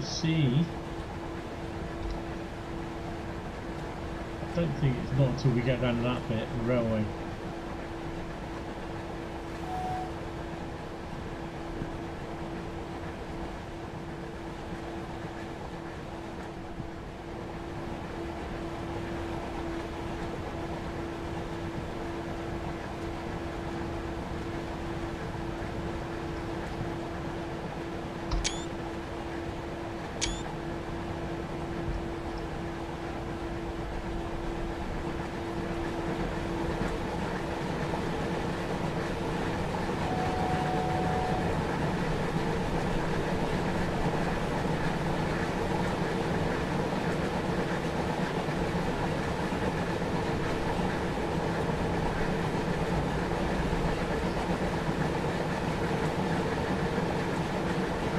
See, I don't think it's not until we get down to that bit, the railway.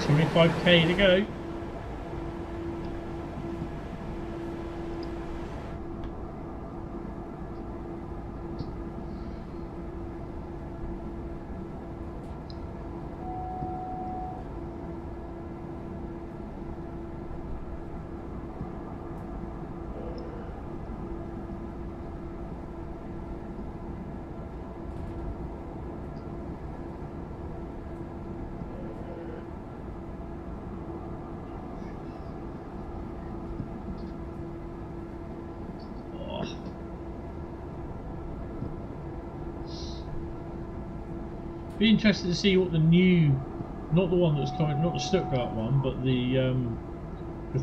$25k to go. Be interested to see what the new, not the one that's coming, not the Stuttgart one, but the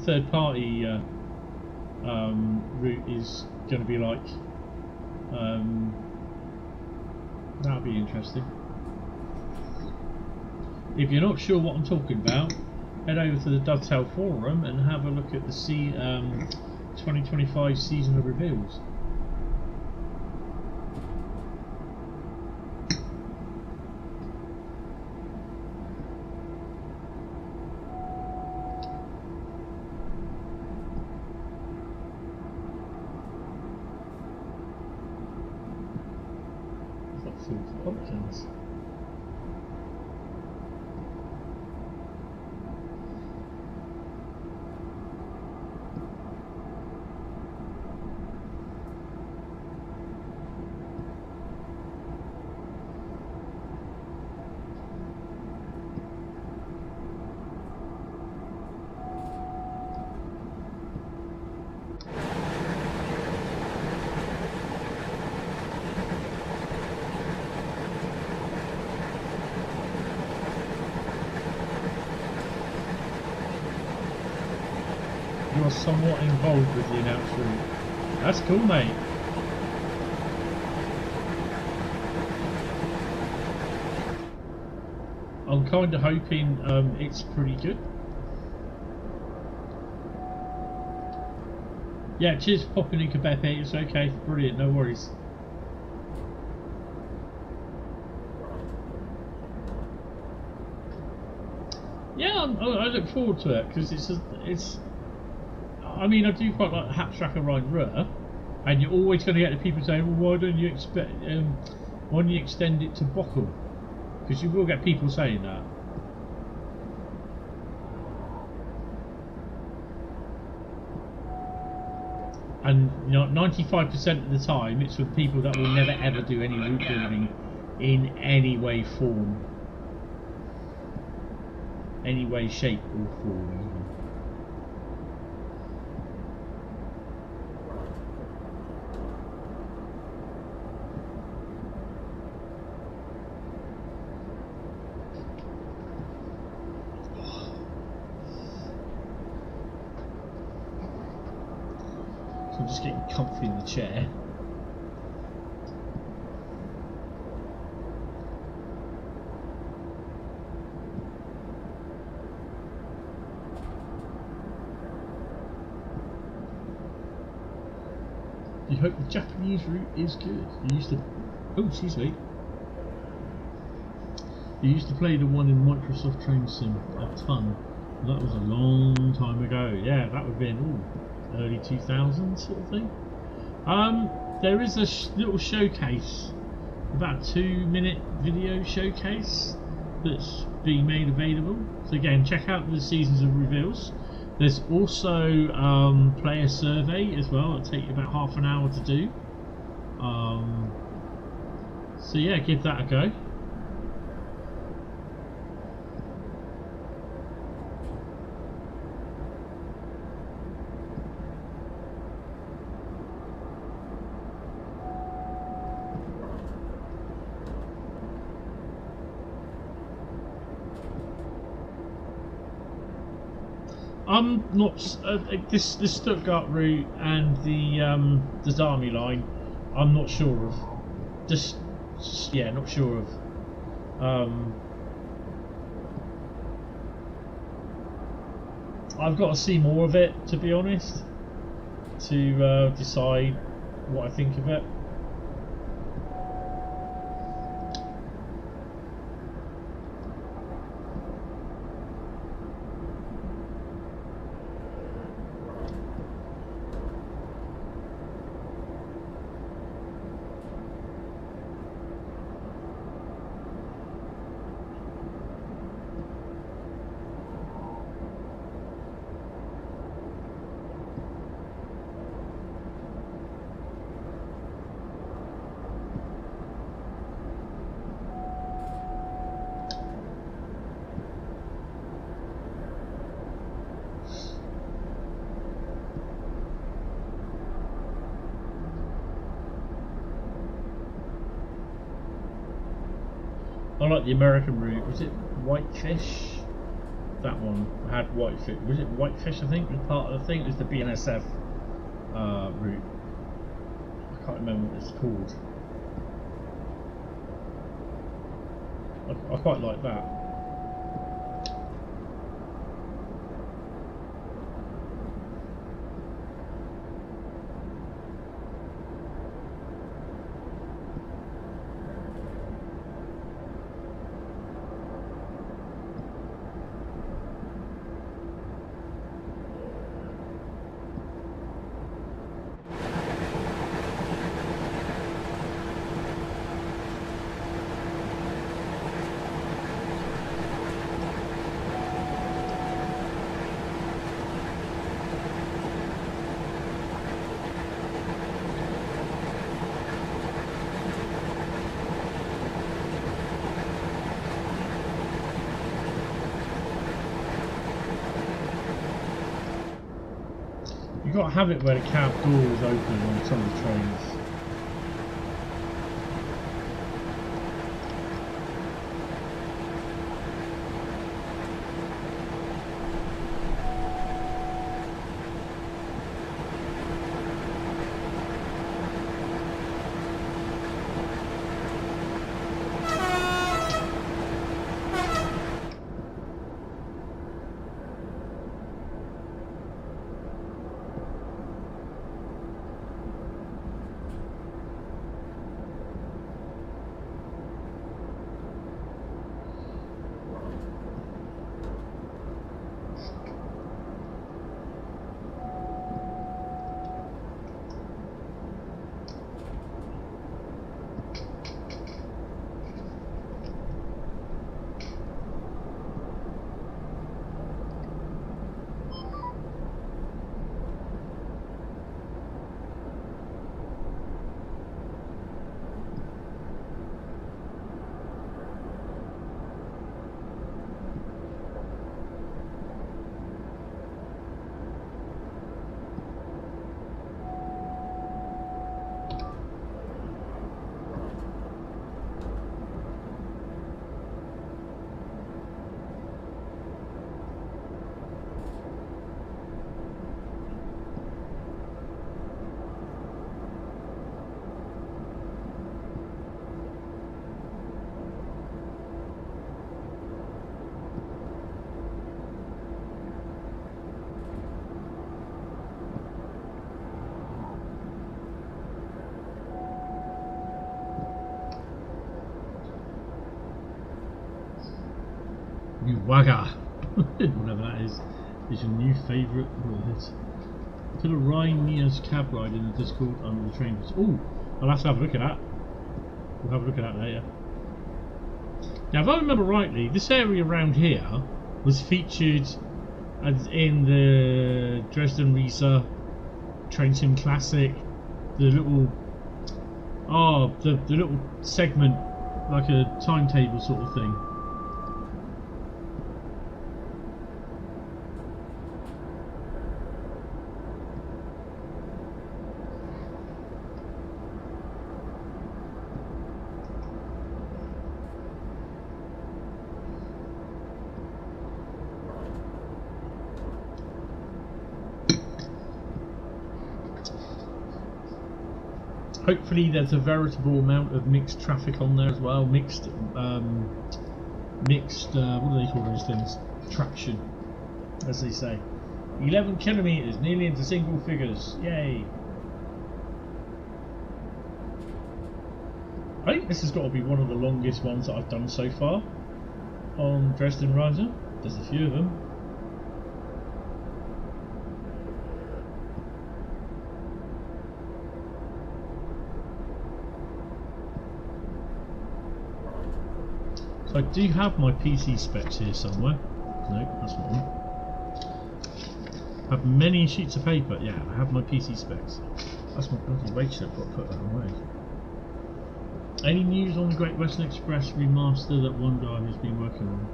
third party route is going to be like. That'll be interesting. If you're not sure what I'm talking about, head over to the Dovetail forum and have a look at the 2025 season of reveals. Options. are somewhat involved with the announced route. That's cool, mate. I'm kind of hoping it's pretty good. Yeah, cheers for popping in, Kabepe. It's okay, brilliant, no worries. Yeah, I look forward to it because it's. I mean, I do quite like Hauptstrecke Rhein Ruhr, and you're always going to get the people saying, "Well, why don't you why don't you extend it to Bochum?" Because you will get people saying that. And you know, 95% of the time, it's for people that will never ever do any route building in any way, form, any way, shape, or form. So I'm just getting comfy in the chair. You hope the Japanese route is good. You used to... Oh, excuse me. You used to play the one in Microsoft Train Sim a ton. That was a long time ago. Yeah, that would have been early 2000s sort of thing. There is a little showcase, about a 2-minute video showcase that's being made available. So again, check out the Seasons of Reveals. There's also player survey as well. It'll take you about half an hour to do. So yeah, give that a go. I'm not this Stuttgart route and the Darmy line. I'm not sure of. Just yeah, not sure of. I've got to see more of it, to be honest, to decide what I think of it. I like the American route. Was it Whitefish? That one had Whitefish. Was it Whitefish? I think was part of the thing. It was the BNSF route. I can't remember what it's called. I quite like that. You've got to have it where the cab door is open on some of the trains. Uwaga, whatever that is your new favourite word. Put a Rhein Neo's cab ride in the Discord under the train. Oh, I'll have to have a look at that. We'll have a look at that later. Now, if I remember rightly, this area around here was featured as in the Dresden Riesa Train Sim Classic. The little, the little segment, like a timetable sort of thing. Hopefully there's a veritable amount of mixed traffic on there as well, mixed, what do they call those things? Traction, as they say. 11 kilometres, nearly into single figures, yay! I think this has got to be one of the longest ones that I've done so far on Dresden Riesa. There's a few of them. I do have my PC specs here somewhere. No, that's not one. I have many sheets of paper. Yeah, I have my PC specs. That's my bloody weight slip. I've got to put that away. Any news on the Great Western Express remaster that one guy has been working on?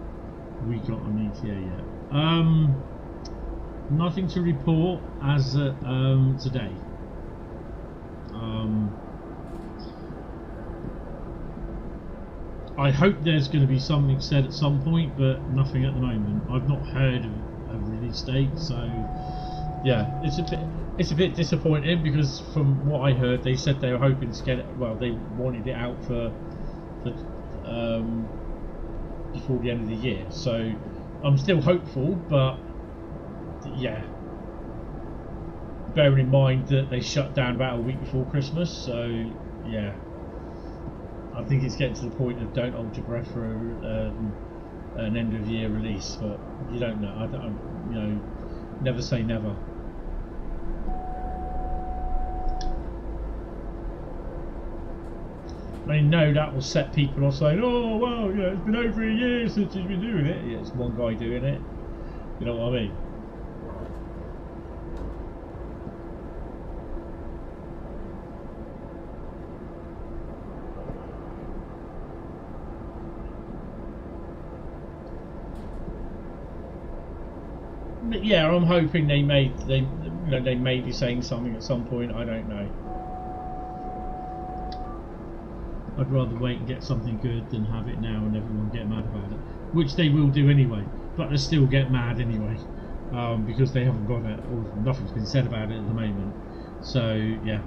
We got an ETA yet? Nothing to report as today. I hope there's going to be something said at some point, but nothing at the moment. I've not heard of a release date, so yeah, it's a bit disappointing because from what I heard, they said they were hoping to get it. Well, they wanted it out for before the end of the year. So I'm still hopeful, but yeah, bearing in mind that they shut down about a week before Christmas. So yeah. I think it's getting to the point of don't hold your breath for an end of year release, but you don't know. I don't, you know, never say never. I know that will set people off saying, "Oh well, you know, it's been over a year since he's been doing it." Yeah, it's one guy doing it. You know what I mean? But yeah, I'm hoping they may be saying something at some point. I don't know. I'd rather wait and get something good than have it now and everyone get mad about it, which they will do anyway. But they still get mad anyway because they haven't got it, or nothing's been said about it at the moment. So yeah.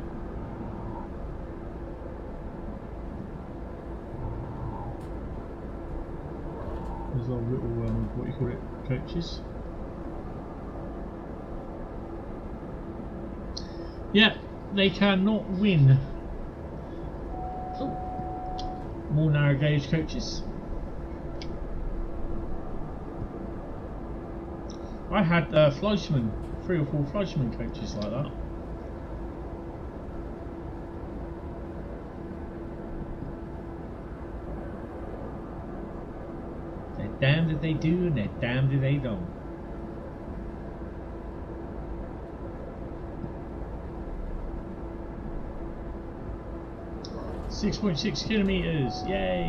There's our little what do you call it, coaches. Yeah, they cannot win. Oh. More narrow gauge coaches. I had Fleischmann, 3 or 4 Fleischmann coaches like that. They're damned if they do and they're damned if they don't. 6.6 kilometers, yay!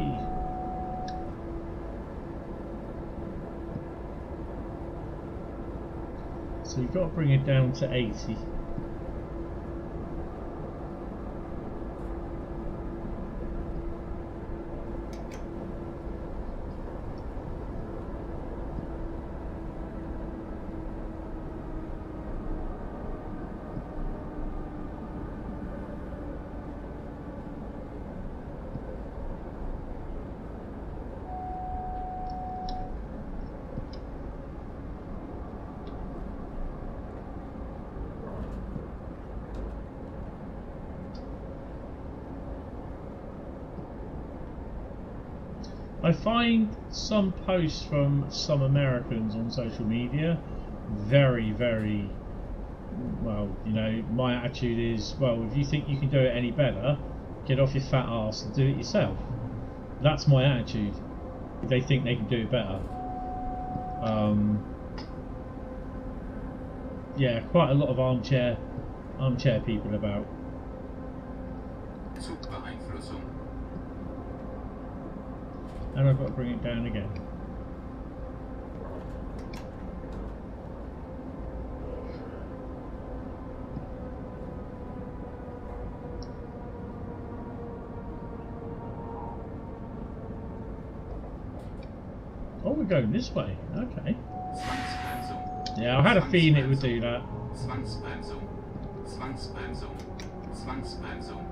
So you've got to bring it down to 80. I find some posts from some Americans on social media very, very, well, you know, my attitude is, well, if you think you can do it any better, get off your fat ass and do it yourself. That's my attitude. If they think they can do it better. Yeah, quite a lot of armchair people about. Zugbeeinflussung. And I've got to bring it down again. Oh, we're going this way. Okay. Zwangsbremsung. Yeah, I had a feeling it would do that. Zwangsbremsung. Zwangsbremsung. Zwangsbremsung.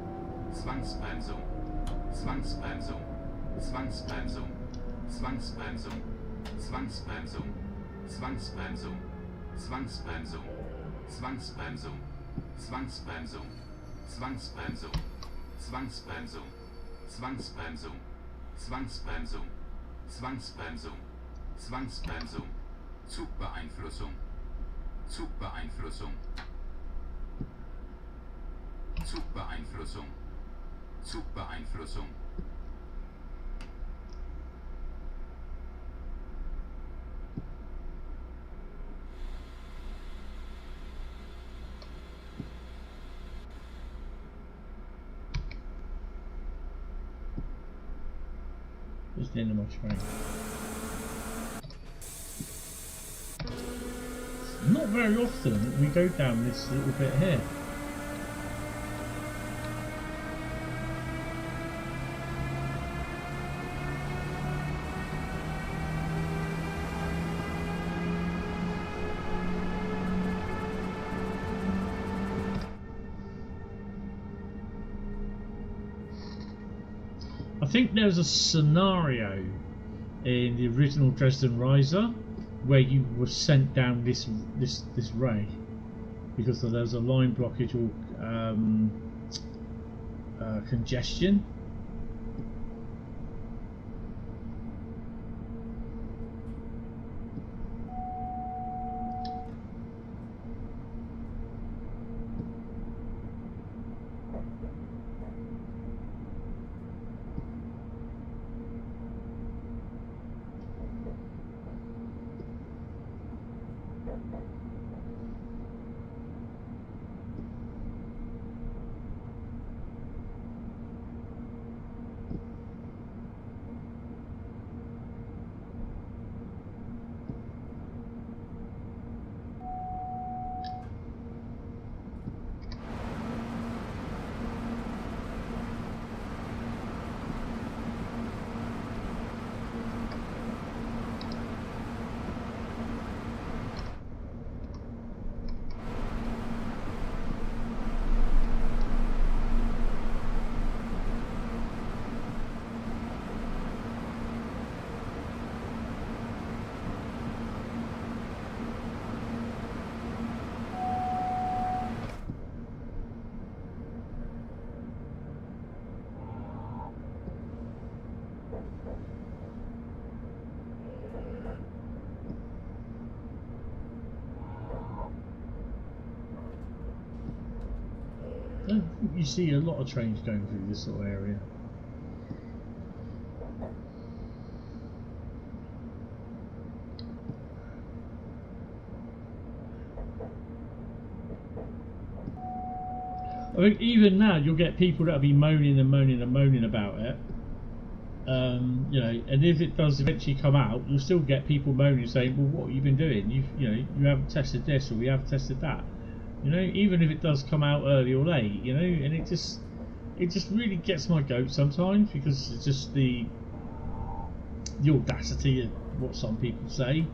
Zwangsbremsung. Zwangsbremsung. Zwangsbremsung. Zwangsbremsung. Zwangsbremsung. Zwangsbremsung. Zwangsbremsung. Zwangsbremsung. Zwangsbremsung. Zwangsbremsung. Zwangsbremsung. Zwangsbremsung. Zwangsbremsung. Zwangsbremsung. Zwangsbremsung. Zugbeeinflussung. Zugbeeinflussung. Zugbeeinflussung. Zugbeeinflussung. Just the end of my train. Not very often we go down this little bit here. I think there's a scenario in the original Dresden Riesa where you were sent down this ray because there was a line blockage or congestion. I don't think you see a lot of trains going through this sort of area. I think even now you'll get people that'll be moaning and moaning and moaning about it. You know, and if it does eventually come out, you'll still get people moaning saying, "Well, what have you been doing? You haven't tested this or we haven't tested that." You know, even if it does come out early or late, you know, and it just really gets my goat sometimes because it's just the audacity of what some people say.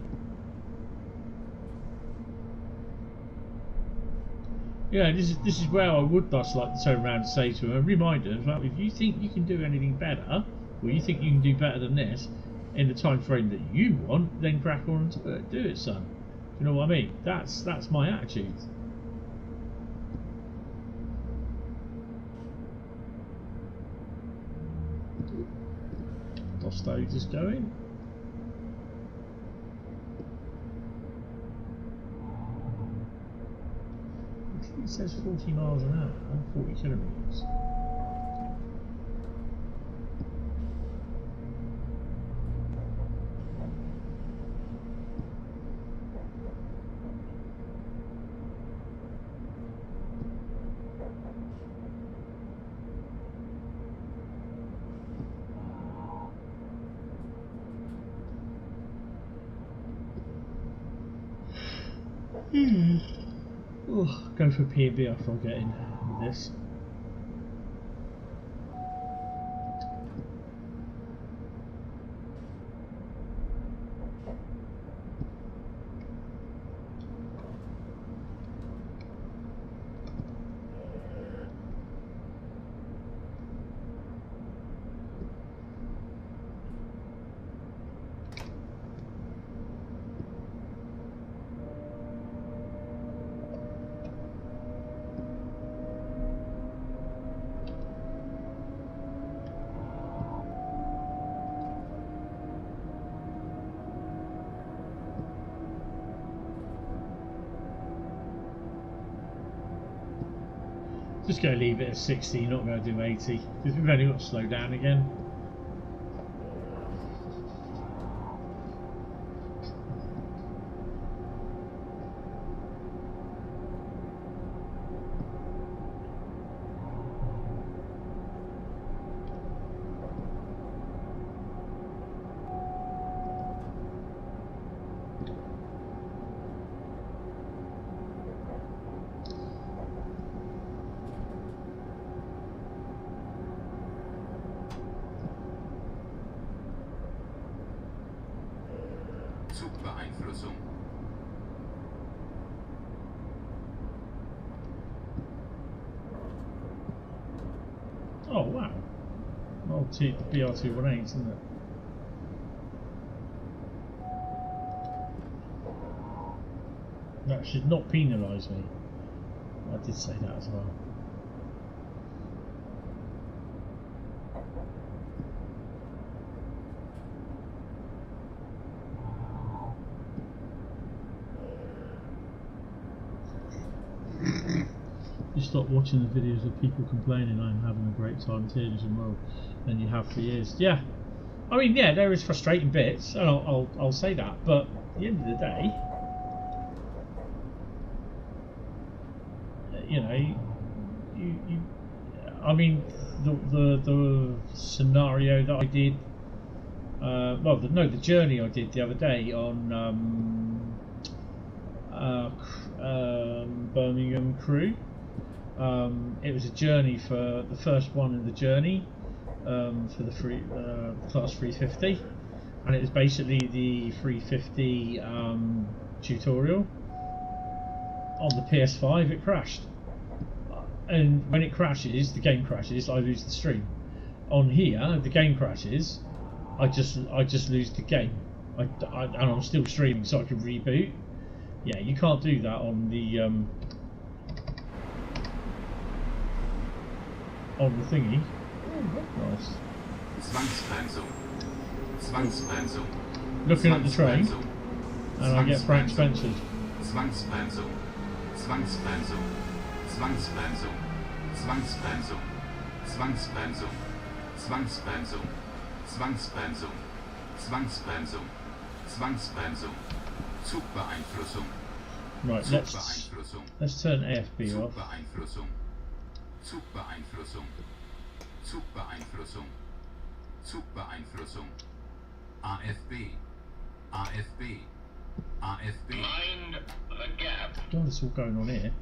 Yeah, this is where I would just like to turn around and say to them and remind them, well, if you think you can do anything better, or you think you can do better than this in the time frame that you want, then crack on and do it, son. You know what I mean? That's my attitude. Crossroads is going. It says 40 miles an hour, 40 kilometres. Oh, go for P&B after I get in with this. Just going to leave it at 60, not going to do 80, because we've only got to slow down again. Zugbeeinflussung. Oh wow. Well, BR218, isn't it? That should not penalise me. I did say that as well. You stop watching the videos of people complaining I'm having a great time tears and well, than you have for years. Yeah, I mean, yeah, there is frustrating bits, and I'll say that. But at the end of the day, you know, I mean, the scenario that I did, the journey I did the other day on Birmingham Crewe. It was a journey for the first one in the journey for the class 350, and it was basically the 350 tutorial. On the PS5 it crashed, and when it crashes, the game crashes, I lose the stream. On here, the game crashes, I just lose the game, and I'm still streaming, so I can reboot. Yeah, you can't do that on the thingy. Oh, nice. Zwangsbremsung. Looking at the train, and I get Frank Spencer's. Zwangsbremsung. Zwangsbremsung. Zwangsbremsung. Zwangsbremsung. Zwangsbremsung. Zwangsbremsung. Zwangsbremsung. Zwangsbremsung. Zwangsbremsung. Zugbeeinflussung. Right, let's turn AFB off. Zugbeeinflussung. Zugbeeinflussung. Zugbeeinflussung. Zugbeeinflussung. AFB. AFB. AFB. Mind the gap. God, it's all going on here.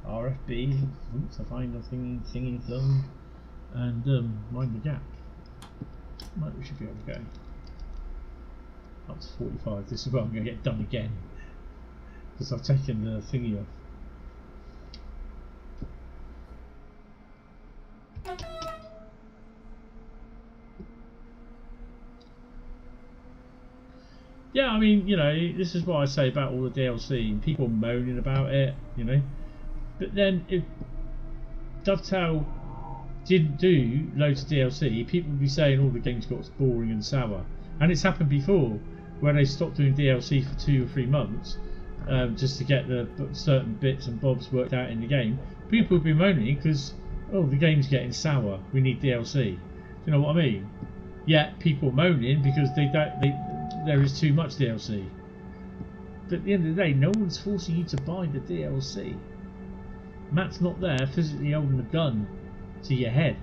RFB. Oops, I find a thingy zone. And mind the gap. Right, we should be able to go up to 45. This is where I'm going to get done again, because I've taken the thingy off. Yeah, I mean, you know, this is what I say about all the DLC. People moaning about it, you know. But then, if Dovetail didn't do loads of DLC, people would be saying all the games got boring and sour. And it's happened before, where they stopped doing DLC for 2 or 3 months, just to get the certain bits and bobs worked out in the game. People would be moaning because, oh, the game's getting sour, we need DLC. Do you know what I mean? Yet people are moaning because there is too much DLC. But at the end of the day, no one's forcing you to buy the DLC. Matt's not there physically holding a gun to your head.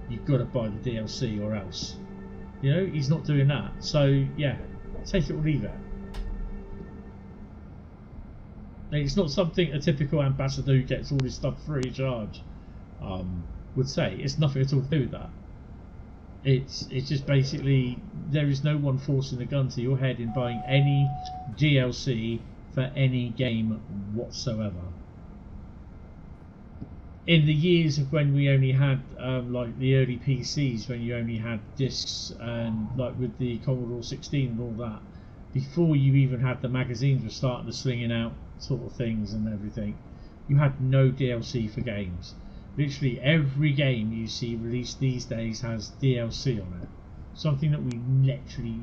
You've got to buy the DLC or else. You know, he's not doing that. So yeah, take it or leave it. It's not something a typical ambassador who gets all this stuff free of charge would say. It's nothing at all to do with that. It's just basically there is no one forcing a gun to your head in buying any DLC for any game whatsoever. In the years of when we only had like the early PCs, when you only had discs and like with the Commodore 16 and all that, before you even had the magazines were starting to slinging out sort of things and everything, you had no DLC for games. Literally every game you see released these days has DLC on it. Something that we literally,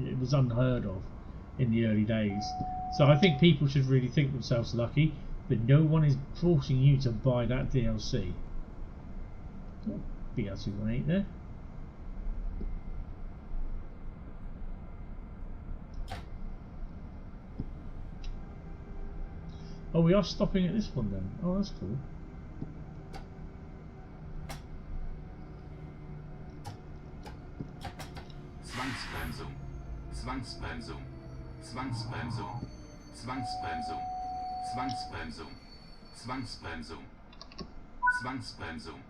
it was unheard of in the early days. So I think people should really think themselves lucky that no one is forcing you to buy that DLC. Oh, BR218 there. Oh, we are stopping at this one then. Oh, that's cool. Zwangsbremsung, Zwangsbremsung, Zwangsbremsung, Zwangsbremsung, Zwangsbremsung, Zwangsbremsung, Zwangsbremsung.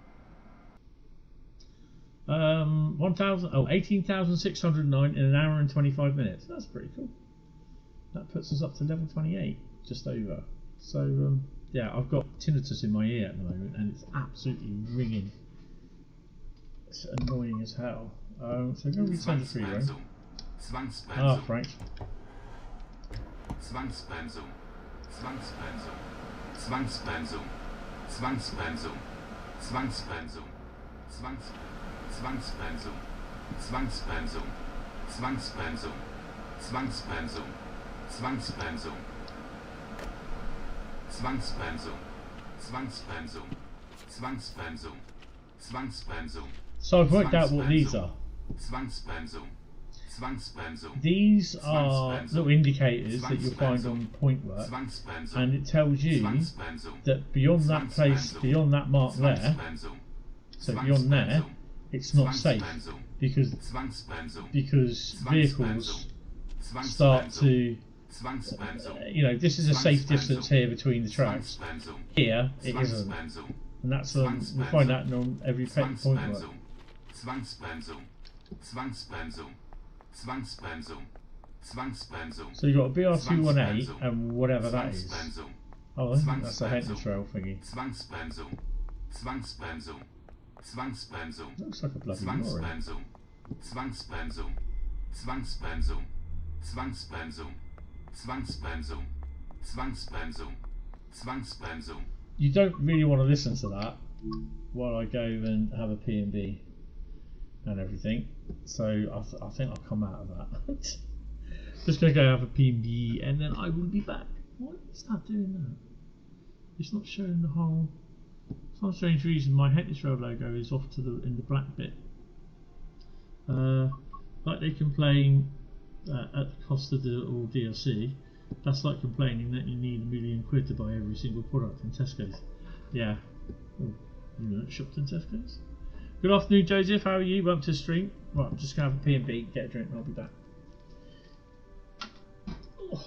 18,609 in an hour and 25 minutes. That's pretty cool. That puts us up to level 28, just over. So yeah, I've got tinnitus in my ear at the moment, and it's absolutely ringing. It's annoying as hell. So we're going to return to free roam. Ah, Frank. Zwangsbremsung, Zwangsbremsung, Zwangsbremsung, Zwangsbremsung, Zwangsbremsung, Zwangsbremsung, Zwangsbremsung, Zwangsbremsung, Zwangsbremsung, Zwangsbremsung, Zwangsbremsung, Zwangsbremsung, Zwangsbremsung, Zwangsbremsung. So I've worked out what these are. Zwangsbremsung, Zwangsbremsung. These are little indicators that you'll find on point work, and it tells you that beyond that place, beyond that mark there, so beyond there, it's not safe because vehicles start to, you know, this is a safe distance here between the tracks. Here it isn't, and that's we'll find that on every point work. Zwangsbremsung, Zwangsbremsung, Zwangsbremsung, Zwangsbremsung. So you've got a BR218 and whatever that is. Oh, I think that's a Hentis rail thingy. Zwangsbremsung, Zwangsbremsung, Zwangsbremsung. Looks like a bloody lorry. Zwangsbremsung, Zwangsbremsung, Zwangsbremsung, Zwangsbremsung, Zwangsbremsung, Zwangsbremsung, Zwangsbremsung. You don't really want to listen to that while I go and have a P&B and everything, so I think I'll come out of that. Just gonna go have a P&B and then I will be back. Why is that doing that? It's not showing the whole. For some strange reason, my Hentis Rail logo is off to the in the black bit. Like they complain at the cost of the all DLC. That's like complaining that you need £1 million to buy every single product in Tesco's. Yeah. Oh, you know, shopped in Tesco's. Good afternoon, Joseph. How are you? Welcome to the stream. Right, I'm just going to have a P&B, get a drink, and I'll be back. Oh.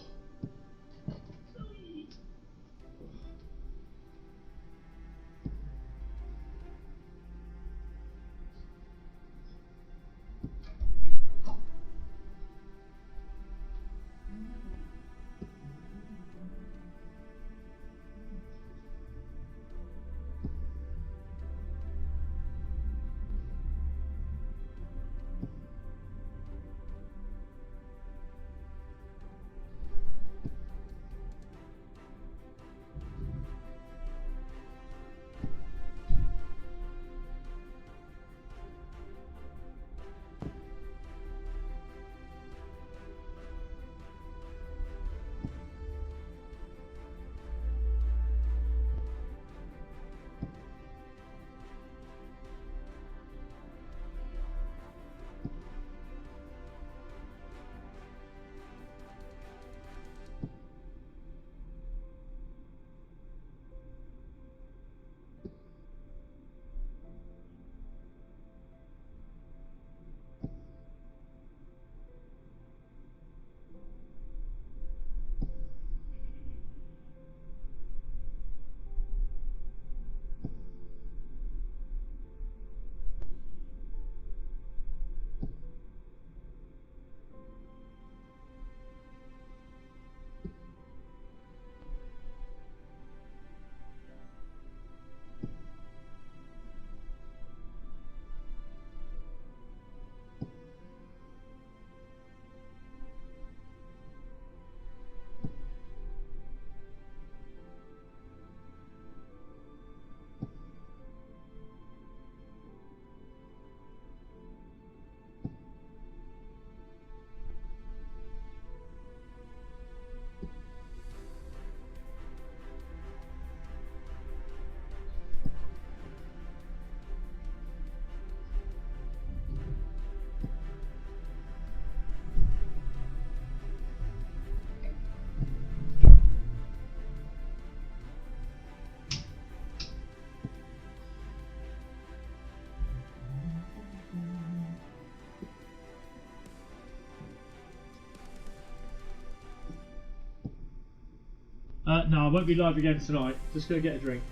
No, I won't be live again tonight. Just go get a drink.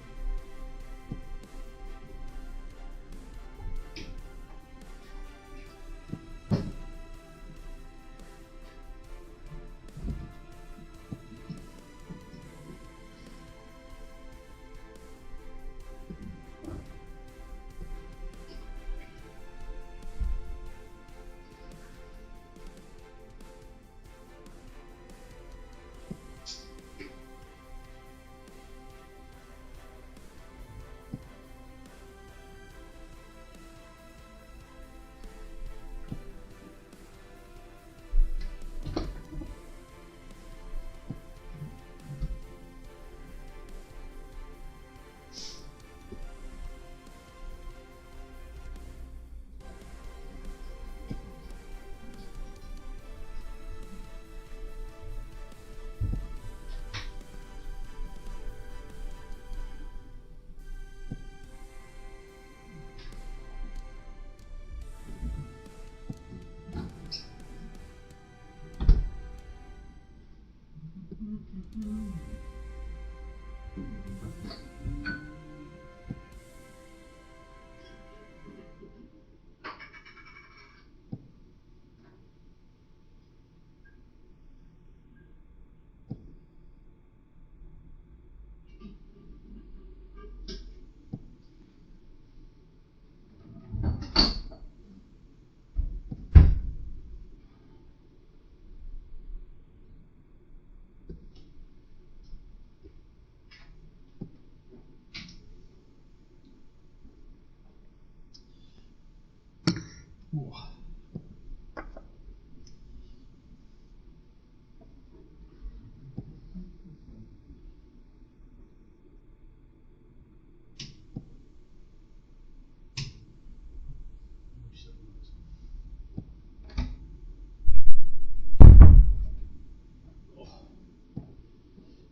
Ooh.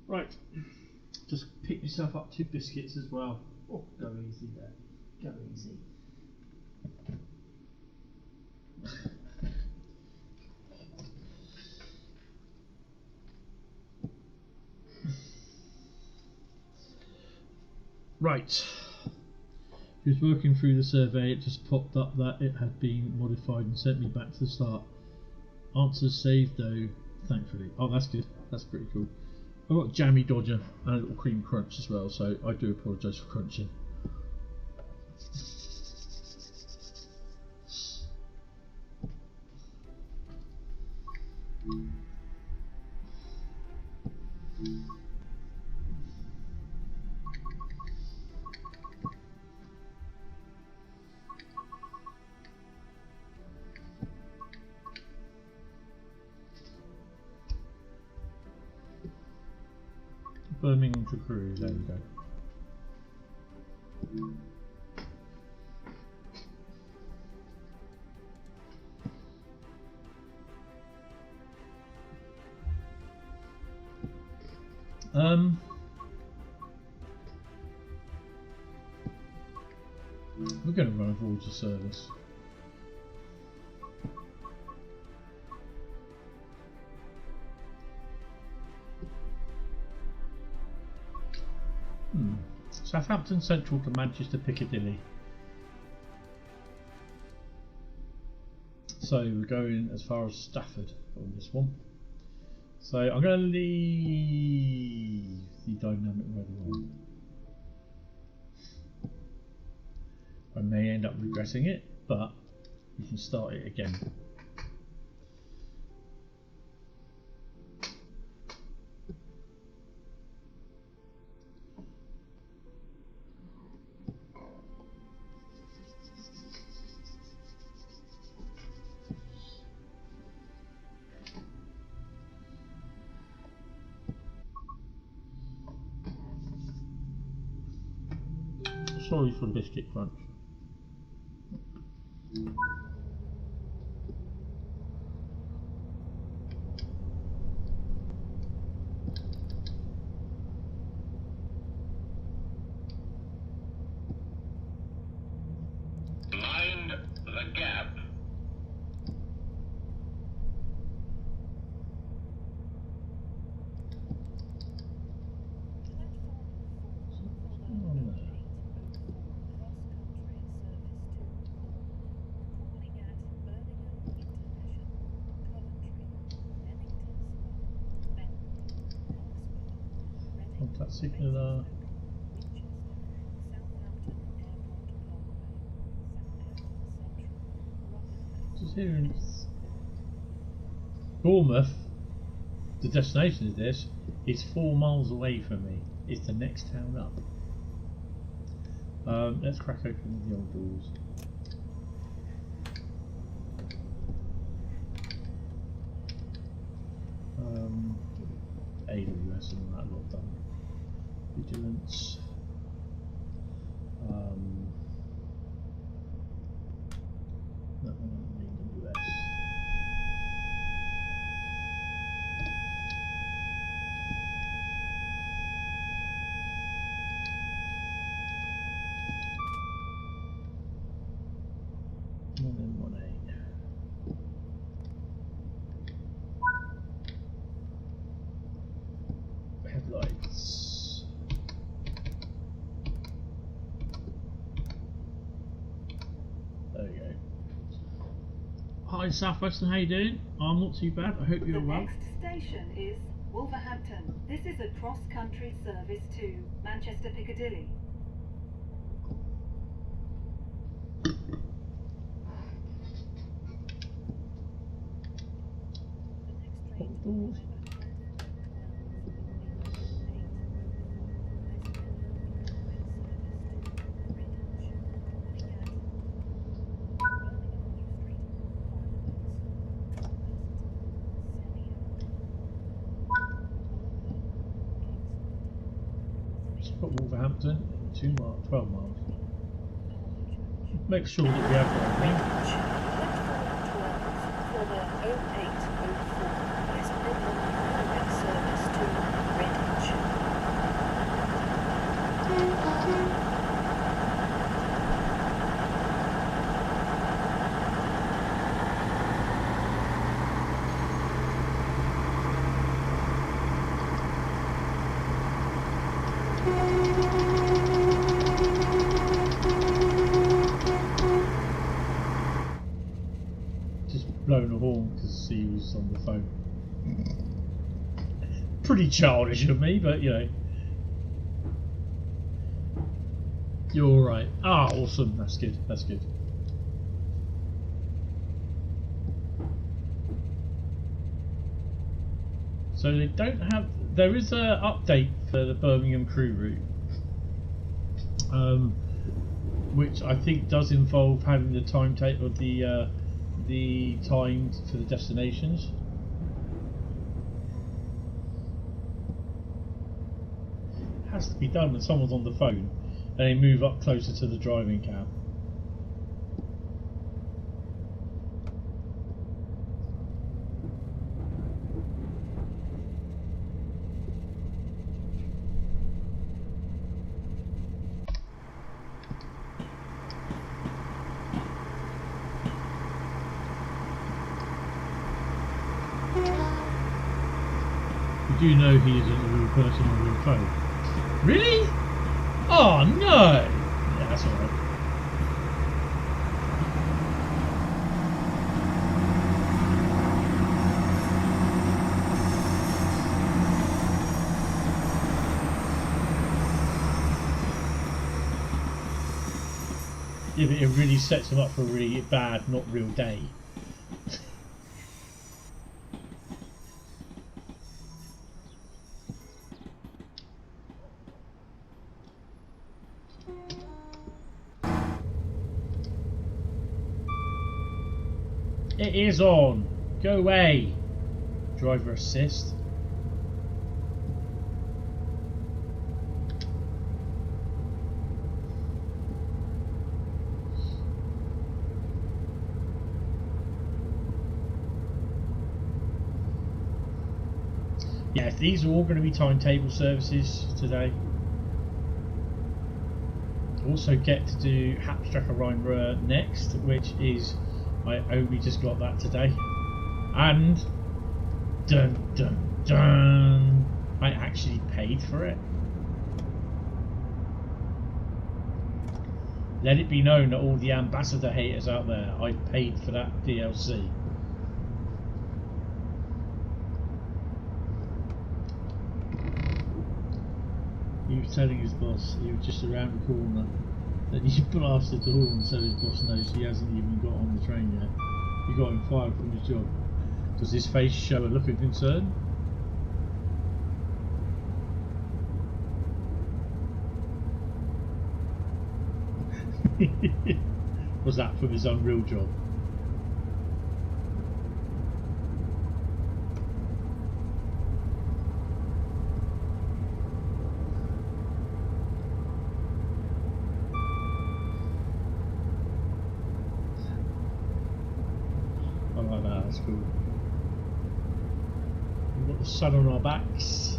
Right, just pick yourself up 2 biscuits as well. Oh, go easy there, go easy. Right, he was working through the survey. It just popped up that it had been modified and sent me back to the start. Answers saved though, thankfully. Oh, that's good, that's pretty cool. I've got Jammy Dodger and a little cream crunch as well, so I do apologise for crunching. Birmingham to Crewe, there we go. We're going to run a Voyager service. Southampton Central to Manchester Piccadilly. So we're going as far as Stafford on this one. So I'm going to leave the dynamic weather on. I may end up regretting it, but you can start it again. Sorry for the biscuit crunch. Mind the gap. That signaler. Just here in Bournemouth, the destination of this is 4 miles away from me. It's the next town up. Let's crack open the old doors. AWS and all that lot done. Vigilance. That one AWS. And then 1A. Headlights. There we go. Hi Southwestern, how you doing? I'm not too bad, I hope you're well. The next station is Wolverhampton. This is a cross-country service to Manchester Piccadilly. Doors. Wolverhampton, 2 miles, 12 miles. Make sure that we have got everything. For the 0804 West Midland direct service to Greenwich. Blowing a horn because he was on the phone. Pretty childish of me, but you know. You're alright. Ah, awesome. That's good. That's good. So they don't have. There is an update for the Birmingham Crewe route, which I think does involve having the timetable of the time for the destinations. It has to be done when someone's on the phone and they move up closer to the driving cab. You do know he isn't a real person on a real phone. Really? Oh no! Yeah, that's alright. Yeah, but it really sets him up for a really bad, not real day. It is on. Go away. Driver assist. Yeah, these are all going to be timetable services today. Also get to do Hauptstrecke Rhein next, which is, I only just got that today. And dun dun dun, I actually paid for it. Let it be known that all the ambassador haters out there, I paid for that DLC. He was telling his boss he was just around the corner. Then he blasted the horn so his boss knows he hasn't even got on the train yet. He got him fired from his job. Does his face show a look of concern? Was that from his unreal job? I like that, that's cool. We've got the sun on our backs.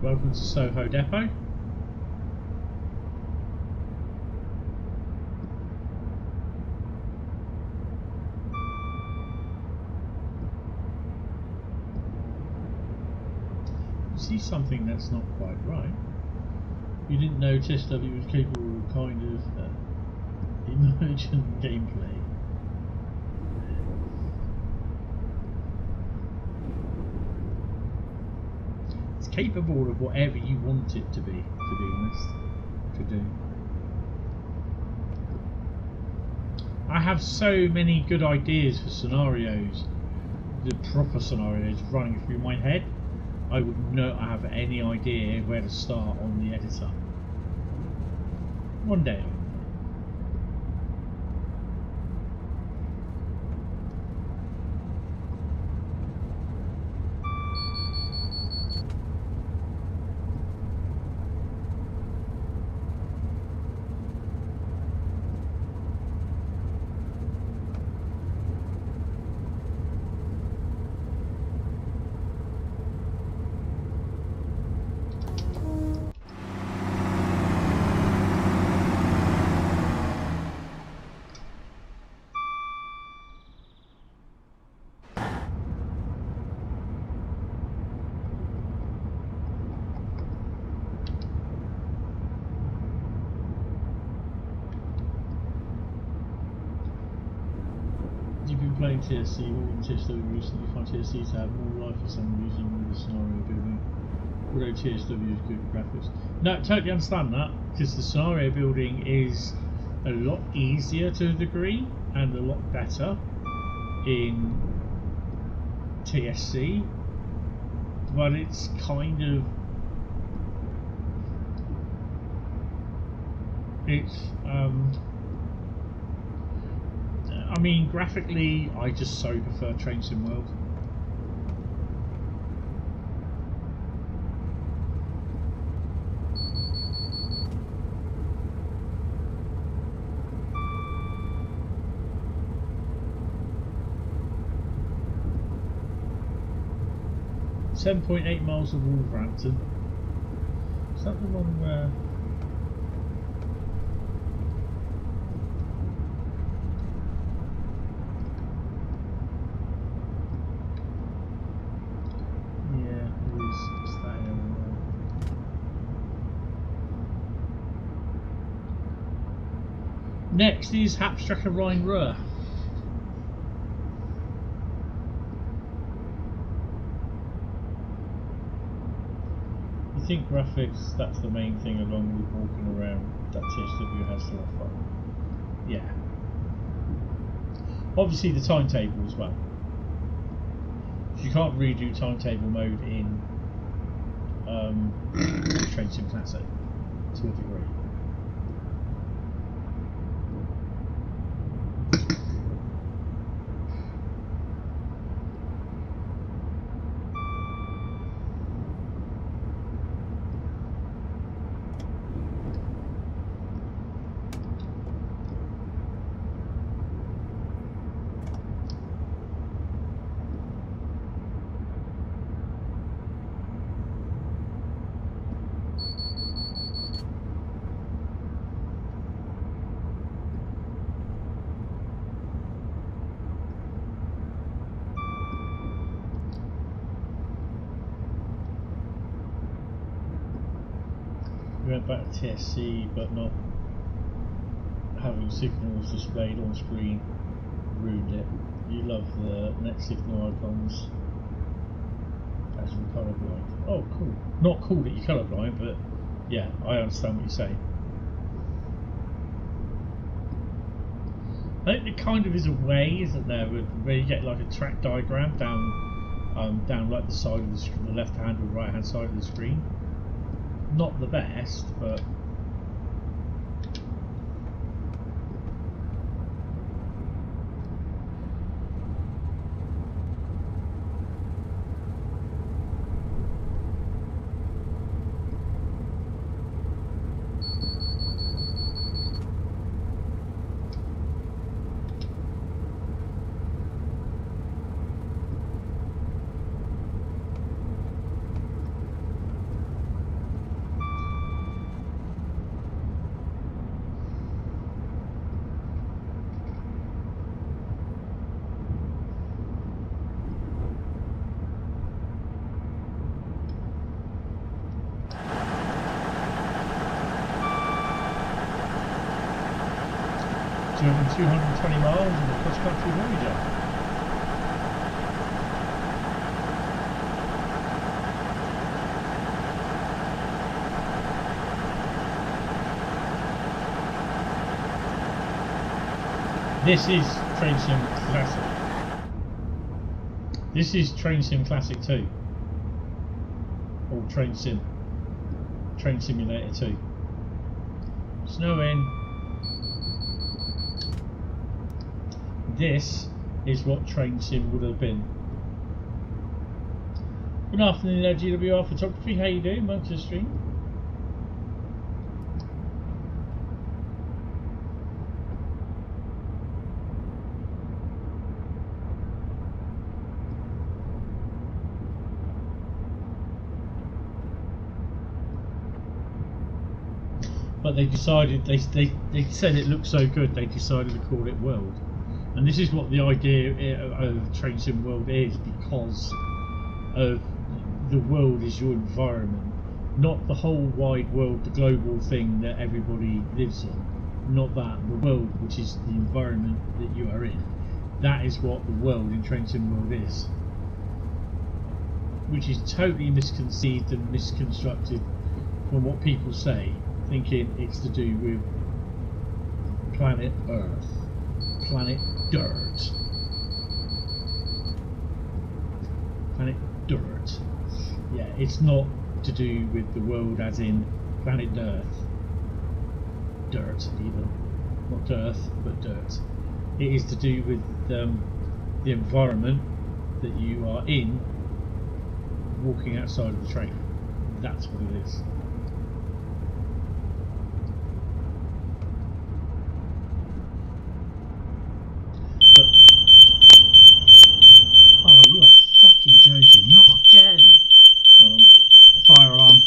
Welcome to Soho Depot. See something that's not quite right. You didn't know TSW was capable of kind of emergent gameplay. Capable of whatever you want it to be honest, to do. I have so many good ideas for scenarios, the proper scenarios running through my head. I would not have any idea where to start on the editor. One day. 'You've been playing TSC more than TSW recently. You find TSC to have more life for some reason with the scenario building. Although TSW is good at graphics. No, totally understand that, because the scenario building is a lot easier to a degree and a lot better in TSC, but it's kind of I mean, graphically, I just so prefer Train Sim World. .8 miles of Wolverhampton. Is that the one where? Yeah, it is. It's that area. Next is Hauptstrecke Rhein Ruhr. I think graphics, that's the main thing along with walking around that TSW has to offer. Yeah. Obviously the timetable as well. You can't really do timetable mode in Train Sim Classic to a degree. went back to TSC, but not having signals displayed on screen ruined it. You love the next signal icons as you're colourblind. Oh, cool. Not cool that you're colourblind, but yeah, I understand what you're saying. I think there kind of is a way, isn't there, where you get like a track diagram down like the side of the screen, the left hand or right hand side of the screen. Not the best, but doing 220 miles in the cross-country Voyager. This is Train Sim Classic. This is Train Sim Classic 2. Or Train Simulator 2. Snowing. This is what Train Sim would have been. Good afternoon, GWR Photography. How you doing? Welcome to the stream. But they decided, they said it looked so good, they decided to call it World. And this is what the idea of Train Sim World is, because of the world is your environment, not the whole wide world, the global thing that everybody lives in. Not that, the world, which is the environment that you are in. That is what the world in Train Sim World is. Which is totally misconceived and misconstructed from what people say, thinking it's to do with planet Earth, planet Dirt, planet Dirt. Yeah, it's not to do with the world as in planet Earth, dirt even, not Earth but dirt. It is to do with the environment that you are in walking outside of the train. That's what it is. Oh, you are fucking joking. Not again. Hold on. Fire alarm.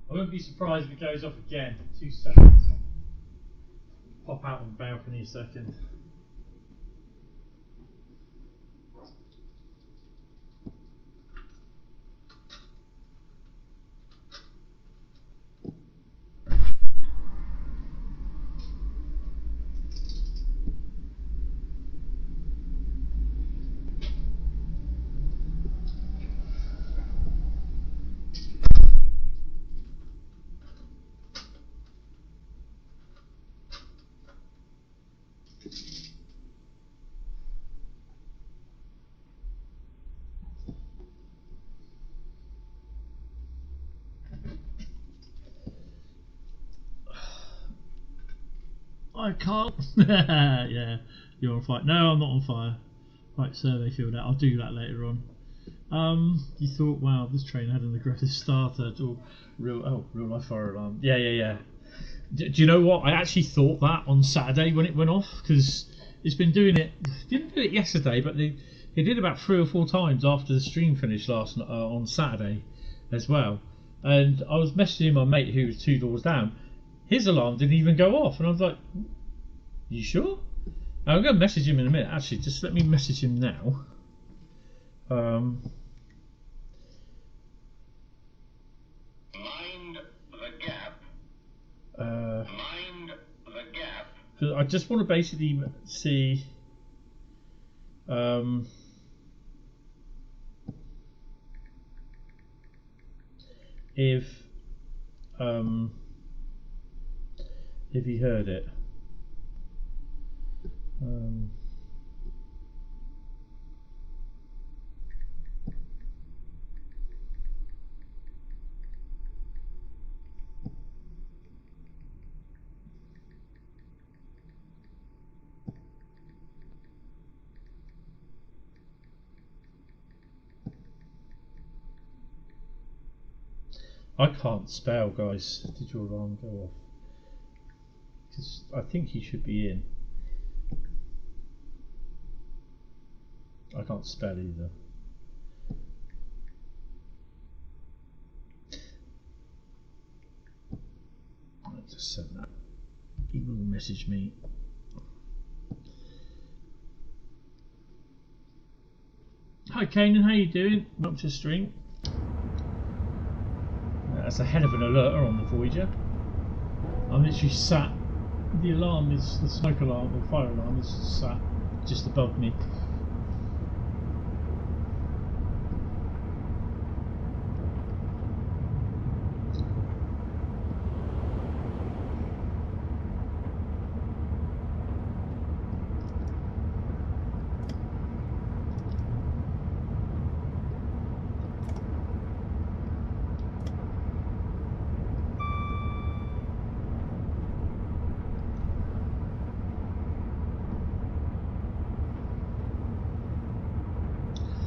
I wouldn't be surprised if it goes off again. 2 seconds. Pop out on the balcony a second. fire, Carl. Yeah, you're on fire. No, I'm not on fire. Right, survey filled out. I'll do that later on. You thought, wow, this train had an aggressive starter. Or real life fire alarm. Yeah. Do you know what? I actually thought that on Saturday when it went off, because it's been doing it. Didn't do it yesterday, but they did about 3 or 4 times after the stream finished last on Saturday as well. And I was messaging my mate who was 2 doors down. His alarm didn't even go off, and I was like, "You sure?" I'm going to message him in a minute. Actually, just let me message him now. Mind the gap. Mind the gap. Because I just want to basically see. If he heard it. I can't spell, guys. Did your alarm go off? Because I think he should be in. I can't spell either. I'll just send that. He will message me. Hi Kanan, how you doing? Welcome to the stream. That's a hell of an alerter on the Voyager. I'm literally sat. The alarm is the smoke alarm or fire alarm is sat just above me.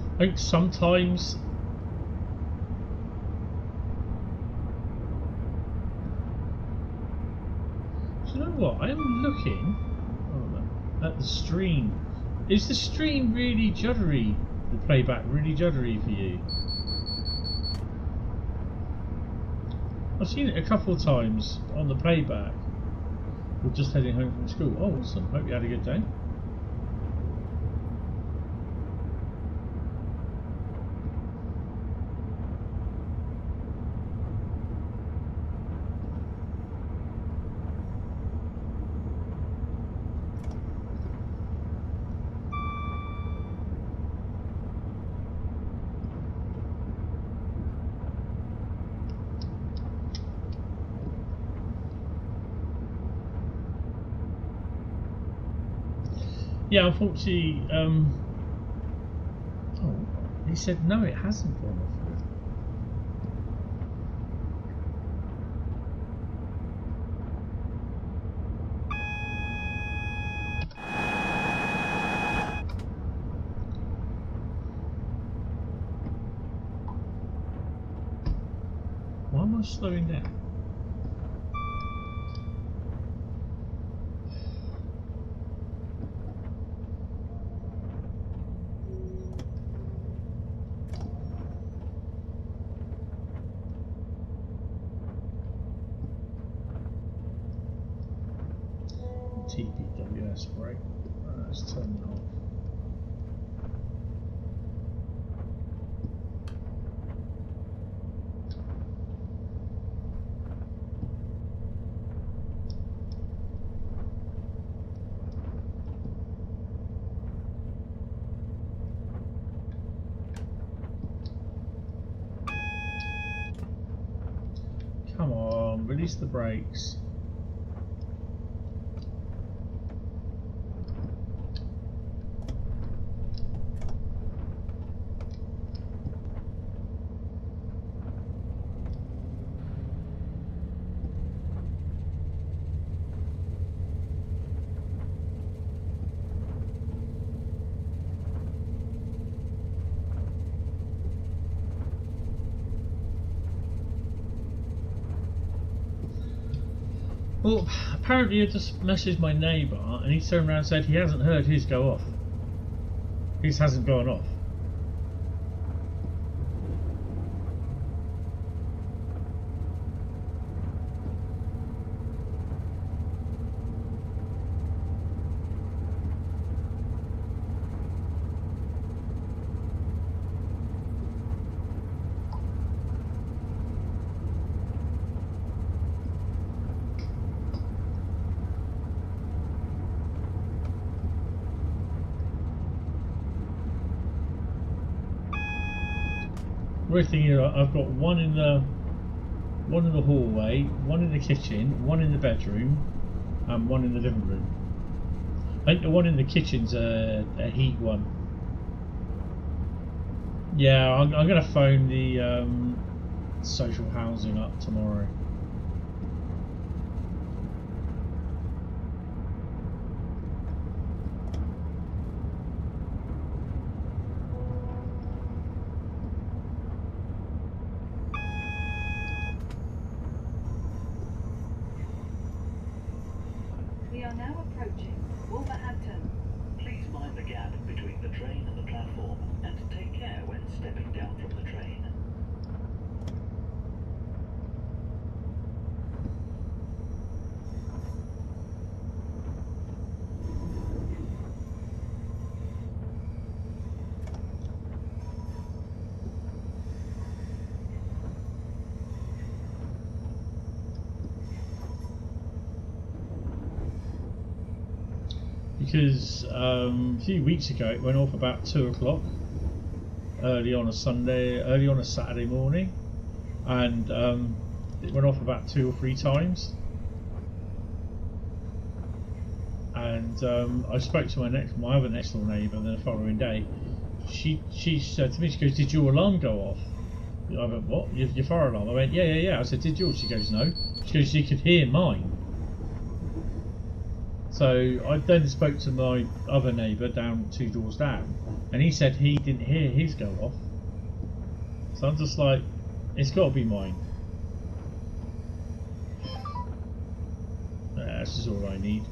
I think sometimes do you know what? I am looking at the stream. Is the stream really juddery? The playback really juddery for you? I've seen it a couple of times on the playback. We're just heading home from school. Oh, awesome. Hope you had a good day. Yeah, unfortunately, oh, he said no, it hasn't gone off. Why am I slowing down? TPWS brake. Let's turn that off. Come on, release the brakes. Well, apparently I just messaged my neighbour and he turned around and said he hasn't heard his go off. His hasn't gone off. Weird thing is, I've got one in the hallway, one in the kitchen, one in the bedroom, and one in the living room. I think the one in the kitchen's a heat one. Yeah, I'm going to phone the social housing up tomorrow. We are now approaching Wolverhampton. Please mind the gap between the train and the platform, and take care when stepping down from the train. Because a few weeks ago it went off about 2 o'clock early on a Saturday morning, and it went off about 2 or 3 times. And I spoke to my other next door neighbour the following day. She said to me, she goes, "Did your alarm go off?" I went, "What? Your fire alarm?" I went, yeah. I said, "Did yours?" She goes, "No." She goes, "You could hear mine." So I then spoke to my other neighbour down 2 doors down, and he said he didn't hear his go off. So I'm just like, it's got to be mine. This is all I need.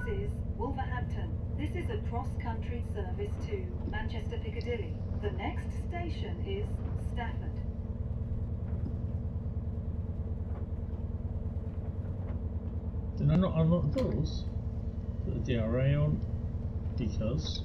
This is Wolverhampton. This is a cross-country service to Manchester Piccadilly. The next station is Stafford. Did I not unlock the doors? Put the DRA on because.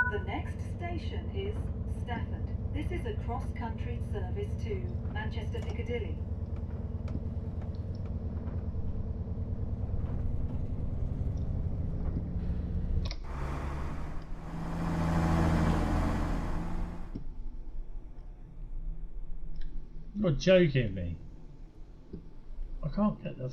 The next station is Stafford. This is a cross-country service to Manchester Piccadilly. You're joking me. I can't get the.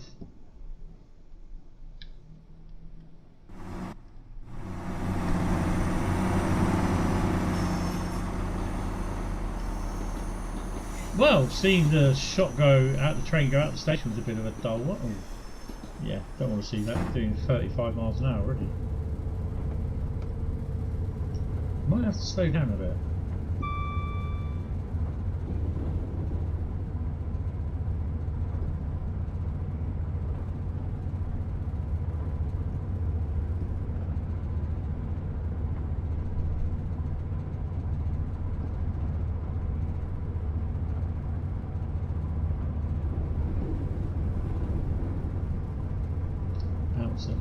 Well, seeing the shot go out, the train go out the station was a bit of a dull one. Oh, yeah, don't want to see that doing 35 miles an hour already. Might have to slow down a bit.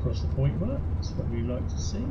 across the point work. That's what we like to see.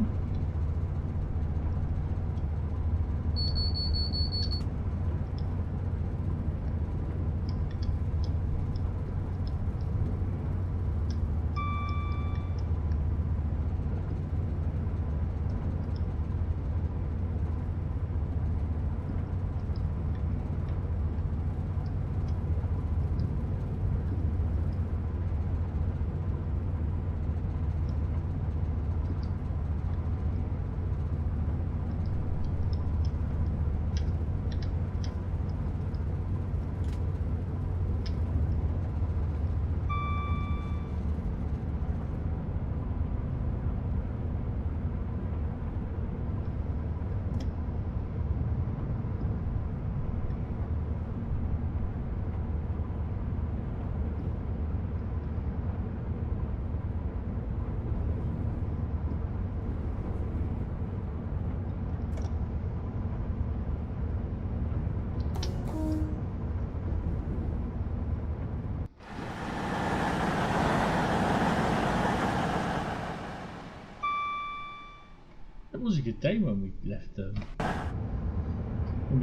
It was a good day when we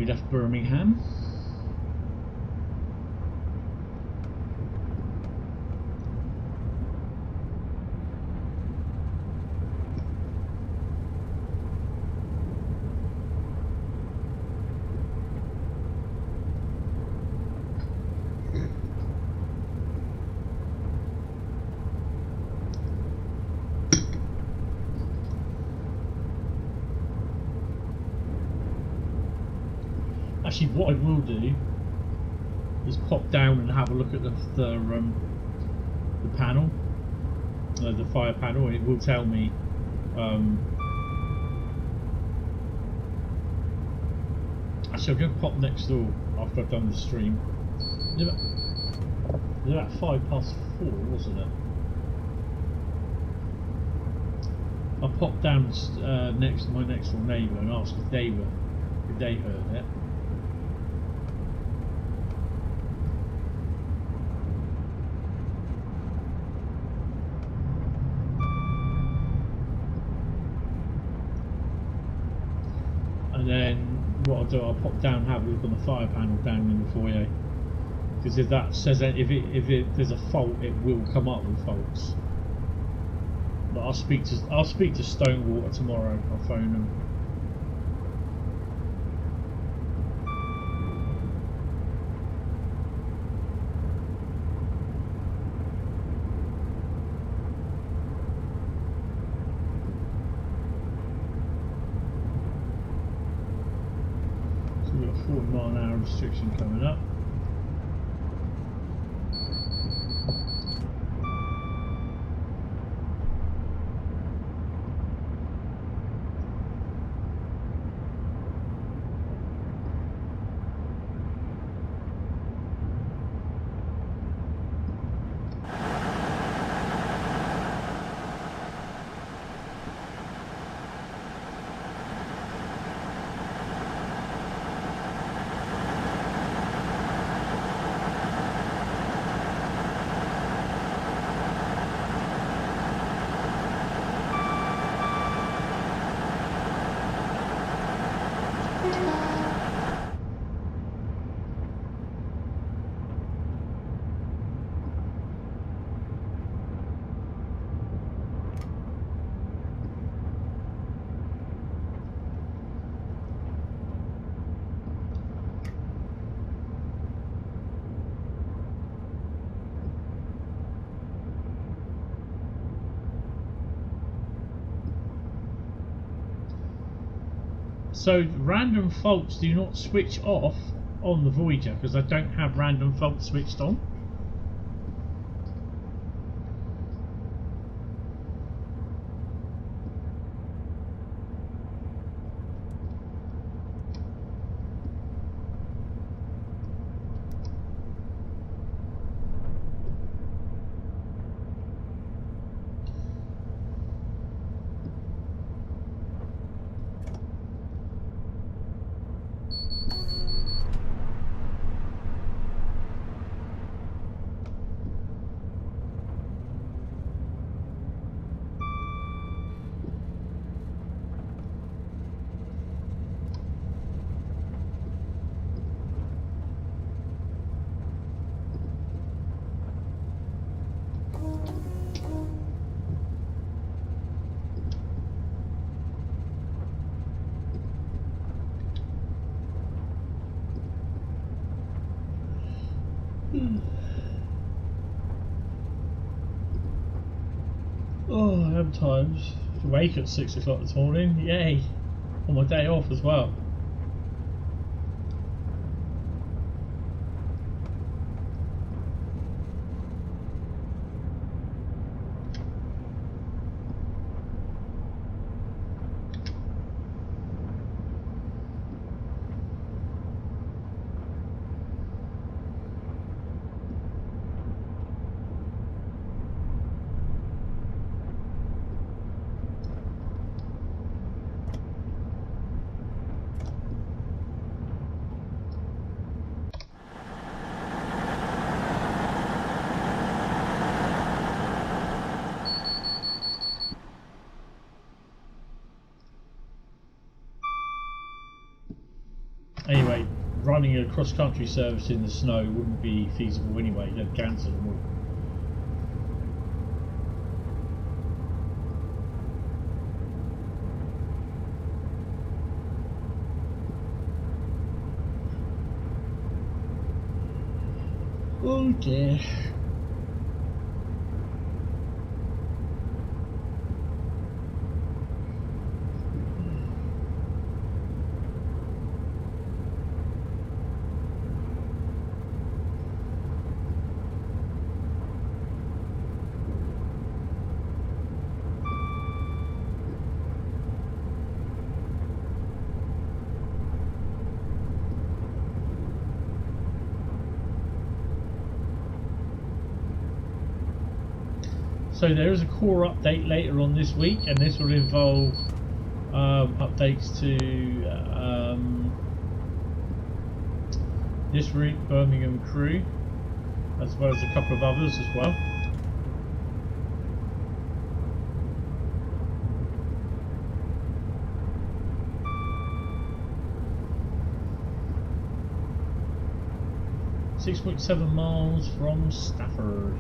left Birmingham. Actually, what I will do is pop down and have a look at the panel, the fire panel, and it will tell me. Actually, I'm going to pop next door after I've done the stream. It's about 4:05, wasn't it? I'll pop down next to my next door neighbour and ask if they heard it. And then what I'll do, I'll pop down and have a look on the fire panel down in the foyer. Because if that says that, if there's a fault, it will come up with faults. But I'll speak to Stonewater tomorrow. I'll phone them. So we've got a 40-mile-an-hour restriction coming up. So random faults do not switch off on the Voyager because I don't have random faults switched on. Oh, I have times to wake at 6 o'clock this morning. Yay! On my day off as well. Anyway, running a cross-country service in the snow wouldn't be feasible anyway. They'd cancel them all. Oh dear. So there is a core update later on this week, and this will involve updates to this route, Birmingham, Crewe, as well as a couple of others as well. .7 miles from Stafford.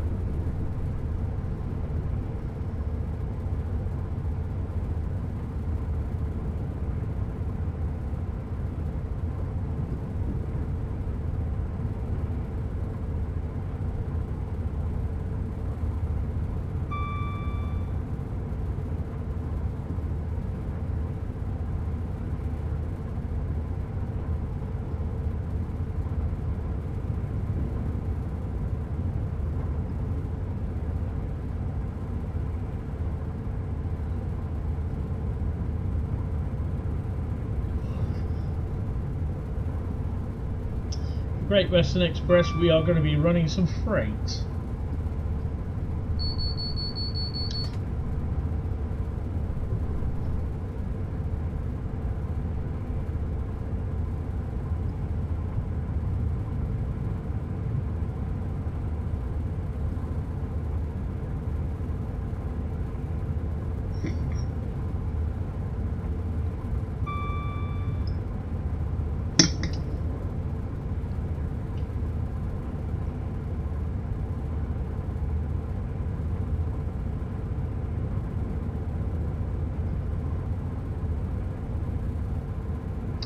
Great Western Express, we are going to be running some freight.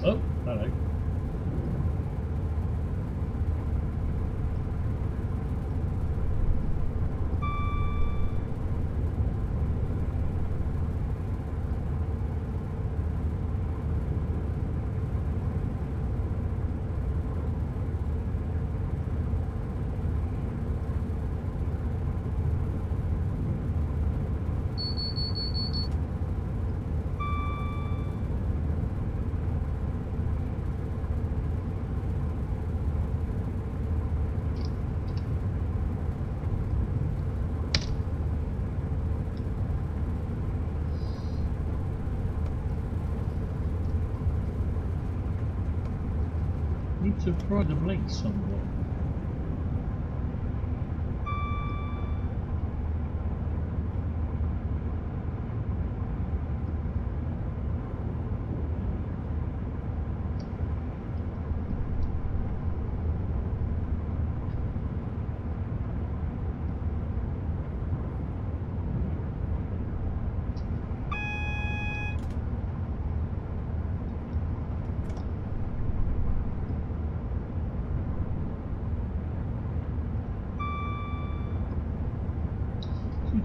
Oh, hello. Need to pry the blade somewhere.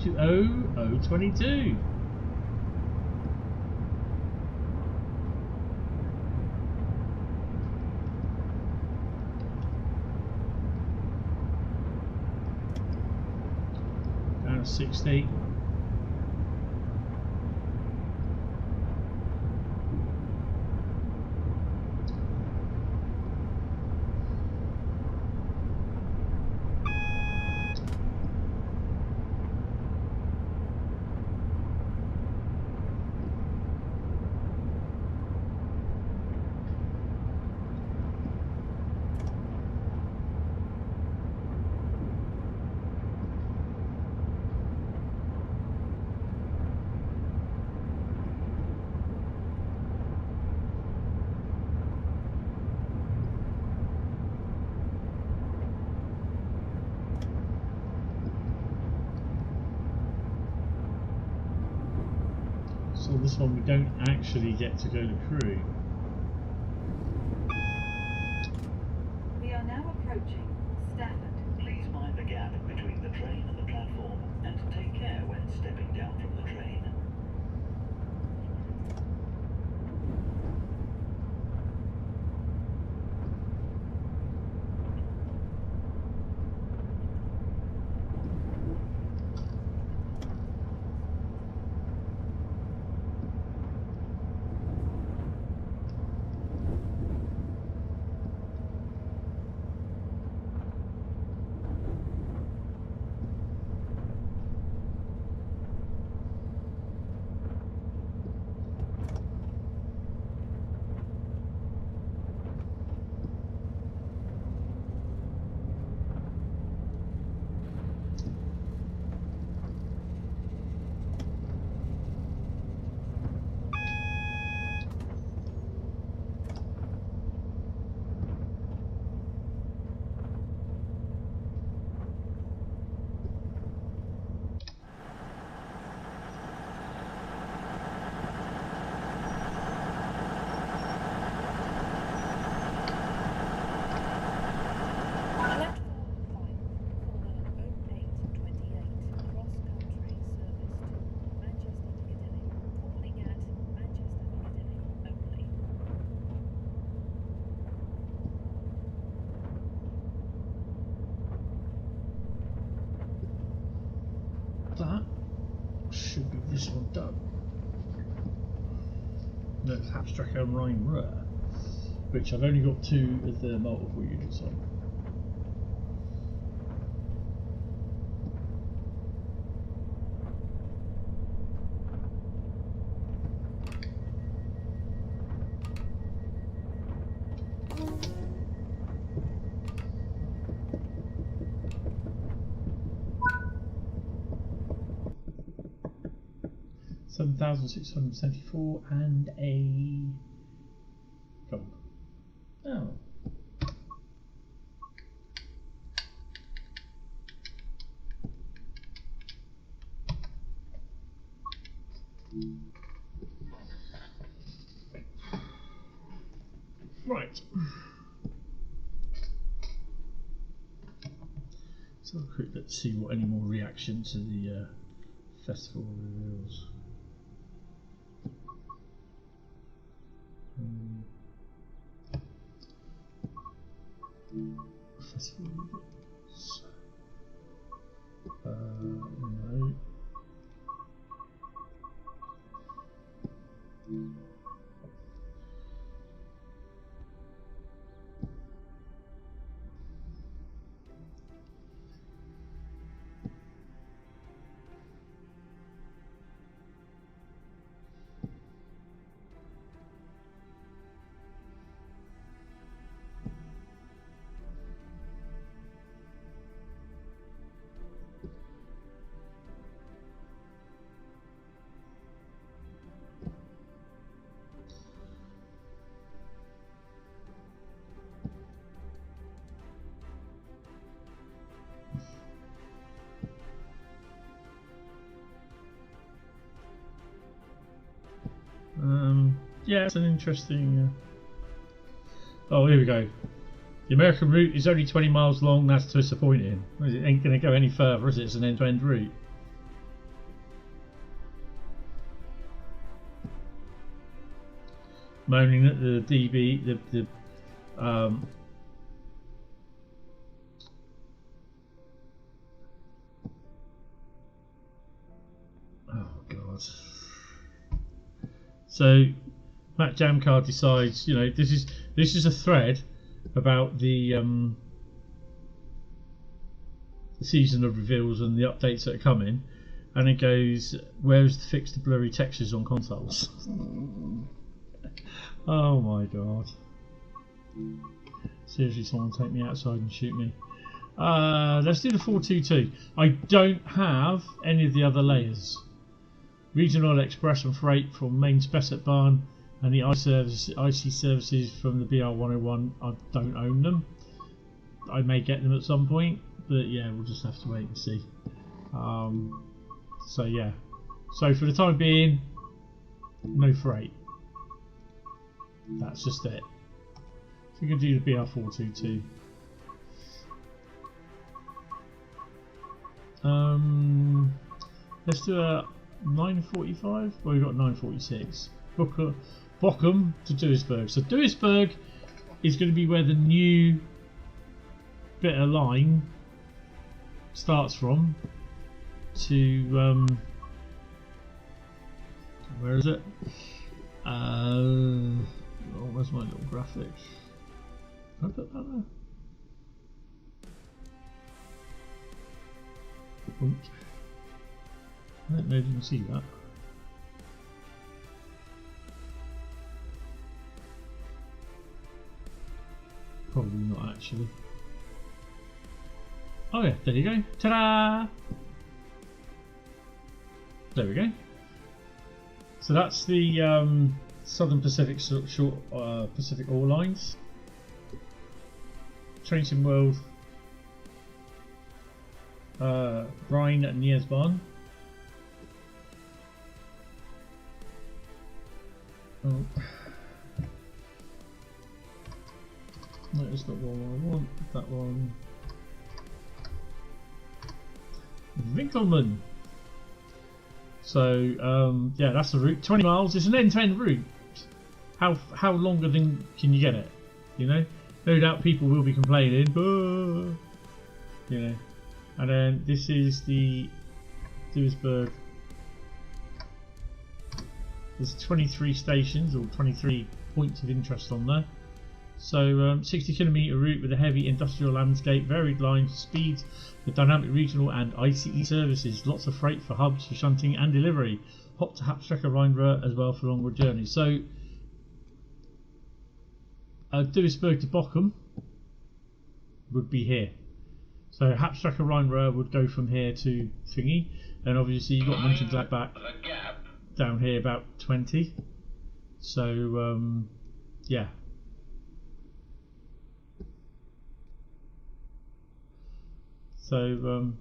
to 0022. Down to 60. So this one we don't actually get to go to Crewe. We are now approaching Stafford. Please mind the gap between the train and the platform, and take care when stepping down from the train. That should be this one done. No, it's Hauptstrecke and Rhein, Ruhr, which I've only got 2 of the multiple units on. $7,674 and a gold. Oh. Right. So quick, let's see what any more reaction to the festival reveals. Festival reveals. No. Yeah, it's an interesting. Oh, here we go. The American route is only 20 miles long. That's disappointing. It ain't going to go any further, is it? It's an end-to-end route. moaning that the DB, oh god. So Matt Jamcard decides, you know, this is a thread about the season of reveals and the updates that are coming, and it goes, where's the fix the blurry textures on consoles? Oh my god. Seriously, someone take me outside and shoot me. Let's do the 422. I don't have any of the other layers. Regional Express and Freight from main spec at barn, and the IC services from the BR101. I don't own them. I may get them at some point, but yeah, we'll just have to wait and see. So yeah, so for the time being, no freight. That's just it. So we can do the BR422. Let's do a 945. Well, we've got 946. Bochum to Duisburg. So Duisburg is going to be where the new bit of line starts from. To where is it? Oh, where's my little graphics? Can I put that there? Oops. I don't know if you can see that. Probably not actually. Oh yeah, there you go. Ta-da! There we go. So that's the Southern Pacific short Pacific Ore lines. Trainsim World, Rhein and Niesbahn. Oh. No, it's not one I want. That one. Winkelmann. So yeah, that's the route. 20 miles. It's an end-to-end route. How longer than can you get it? You know, no doubt people will be complaining. You know, and then this is the Duisburg. There's 23 stations or 23 points of interest on there. So 60 kilometre route with a heavy industrial landscape, varied lines, speeds, with dynamic regional and ICE services, lots of freight for hubs for shunting and delivery, hop to Hauptstrecke Rhein as well for longer journeys. So Duisburg to Bochum would be here. So Hauptstrecke Rhein would go from here to Thingy, and obviously you've got Mönchengladbach down here about 20. So yeah. So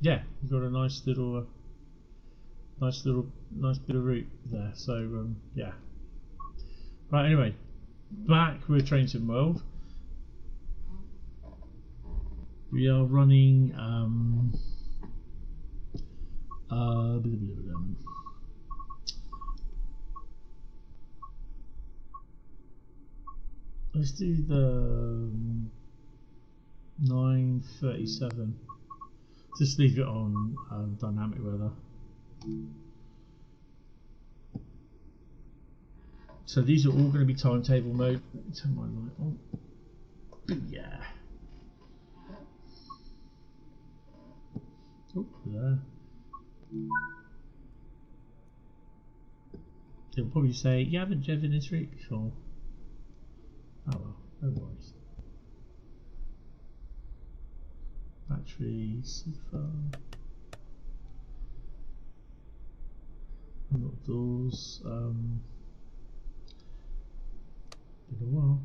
yeah, you've got a nice bit of route there. So yeah. Right. Anyway, back with Trainsim World. We are running let's do the 937. Just leave it on dynamic weather. So these are all going to be timetable mode. Let me turn my light on. Yeah. Oh, there. They'll probably say, you haven't driven this route before. Oh well, no worries. Battery, sofa. Unlock doors. Been a while.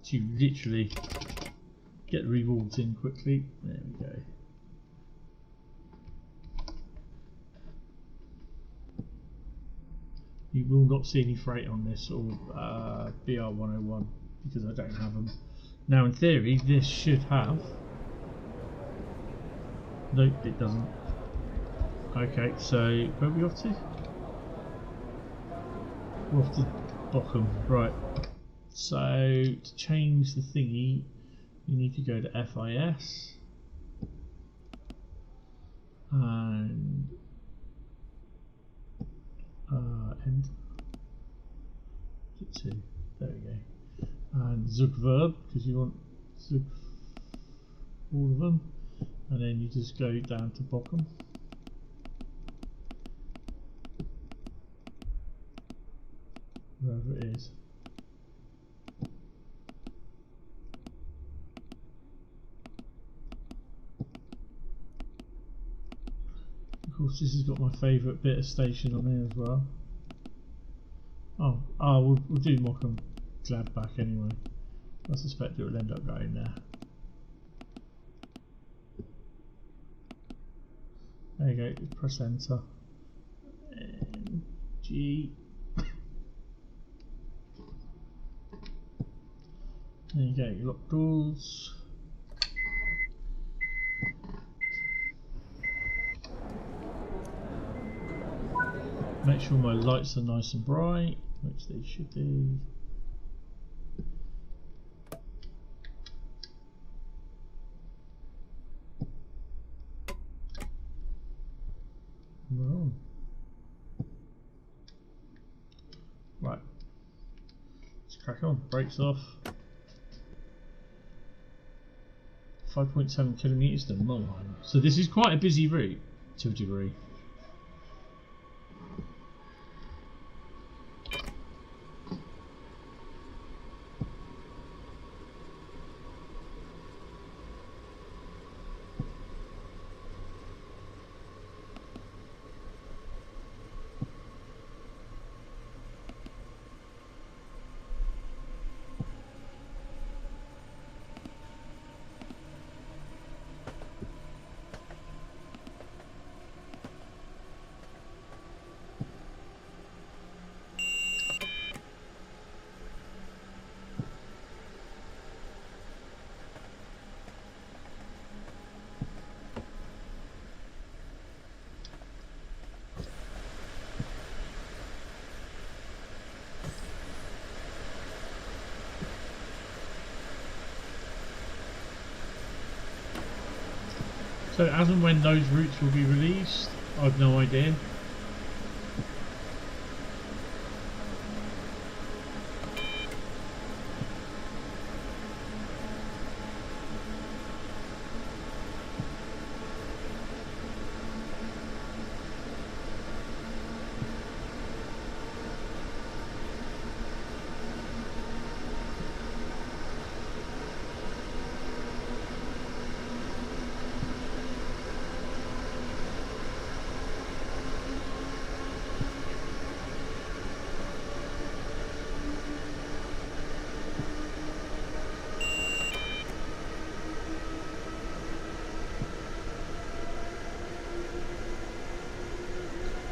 To literally get the rewards in quickly. There we go. You will not see any freight on this or BR101 because I don't have them. Now in theory this should have... Nope, it doesn't. Okay, so where are we off to? We're off to Bochum, right. So to change the thingy you need to go to FIS and end to 2. There we go. And Zug verb, because you want Zug all of them, and then you just go down to Bochum. Wherever it is. Of course, this has got my favourite bit of station on here as well. We'll do Morecambe Gladbach anyway. I suspect it will end up going there. There you go, press enter. And G. There you go, you lock doors. Make sure my lights are nice and bright, which they should be. Right, let's crack on. Brakes off. 5.7 kilometres to Milton. So this is quite a busy route to a degree. So as and when those routes will be released, I've no idea.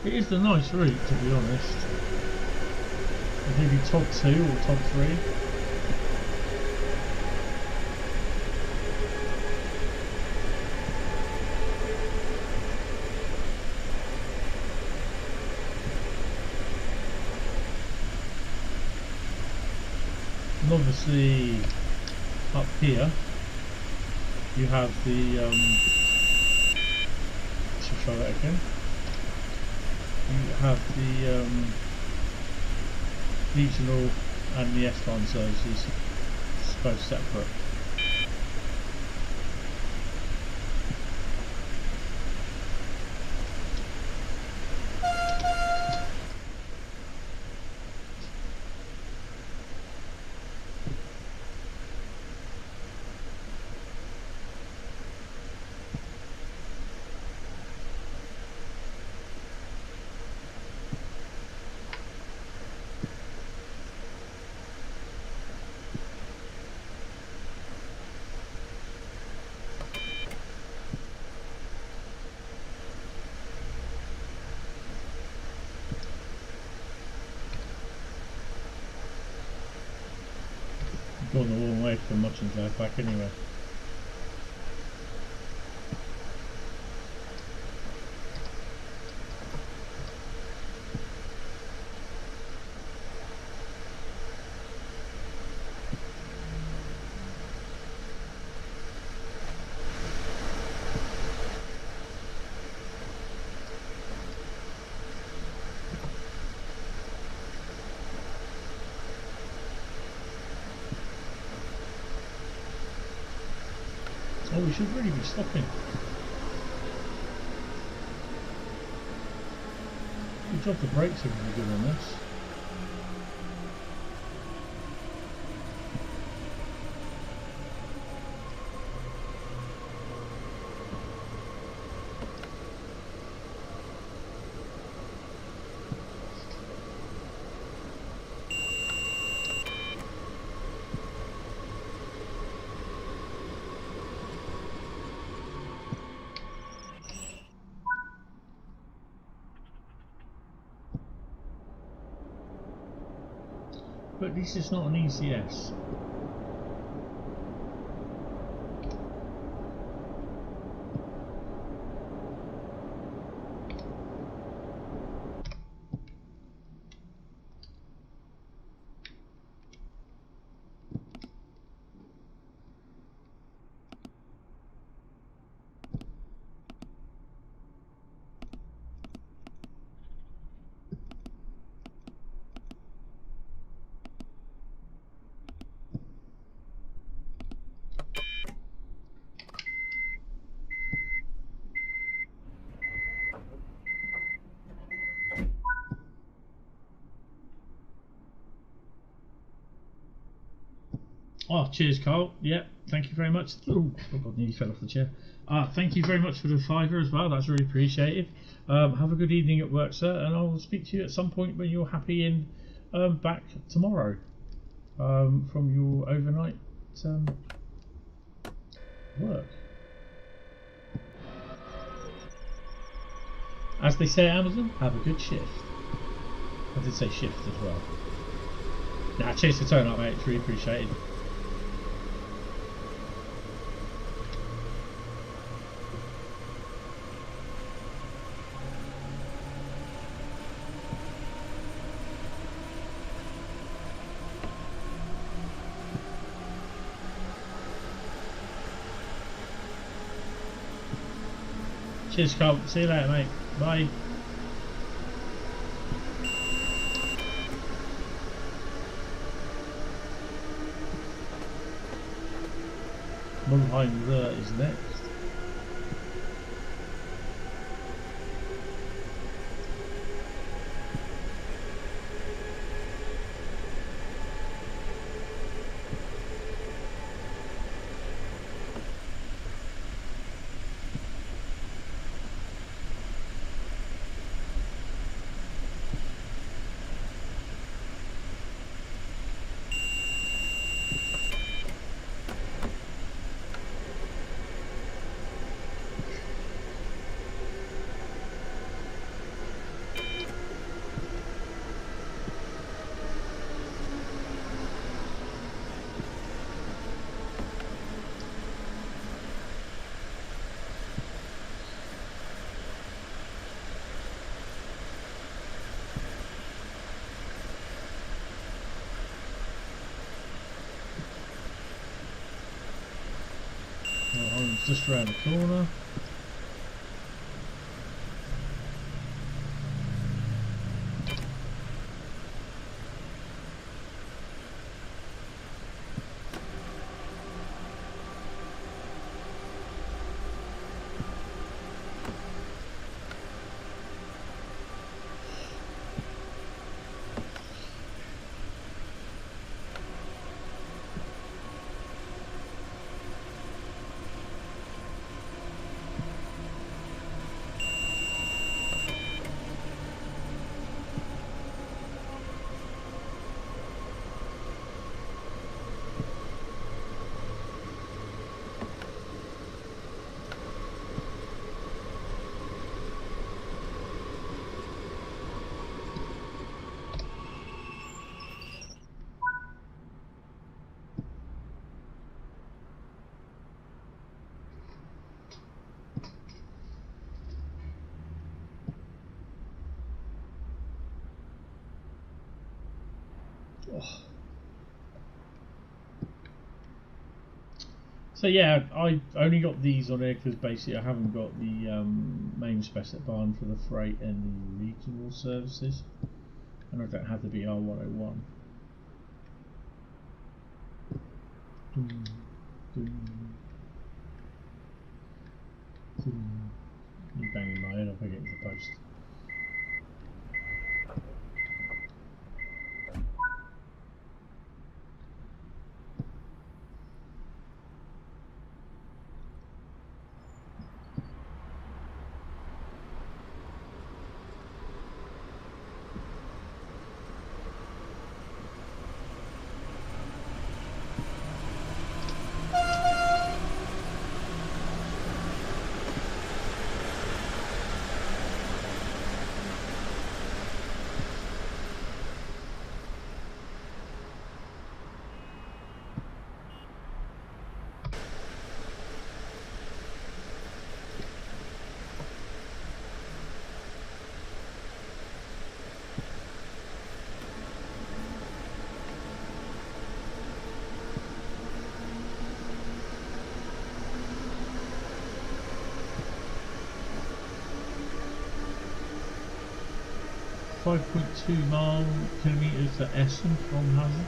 It is the nice route, to be honest. Maybe top 2 or top 3. And obviously up here you have the let's try that again. You have the regional and the S-line services, both separate. Going the wrong way from Muchins there back anyway. Oh, we should really be stopping. Good job the brakes are really good on this. But at least it's not an ECS. Oh, cheers, Carl. Yep, thank you very much. Oh, God, nearly fell off the chair. Thank you very much for the £5 as well. That's really appreciated. Have a good evening at work, sir, and I will speak to you at some point when you're happy and back tomorrow from your overnight work. As they say at Amazon, have a good shift. I did say shift as well. Nah, cheers for turning up, mate. It's really appreciated. Cheers, Carl. See you later, mate. Bye. Mulheim is next. Just around the corner. Oh. So yeah, I only got these on here because basically I haven't got the main specific barn for the freight and the regional services, and I don't have the BR101. You banging my head up against the post. 5.2 kilometres to Euston from Hazen.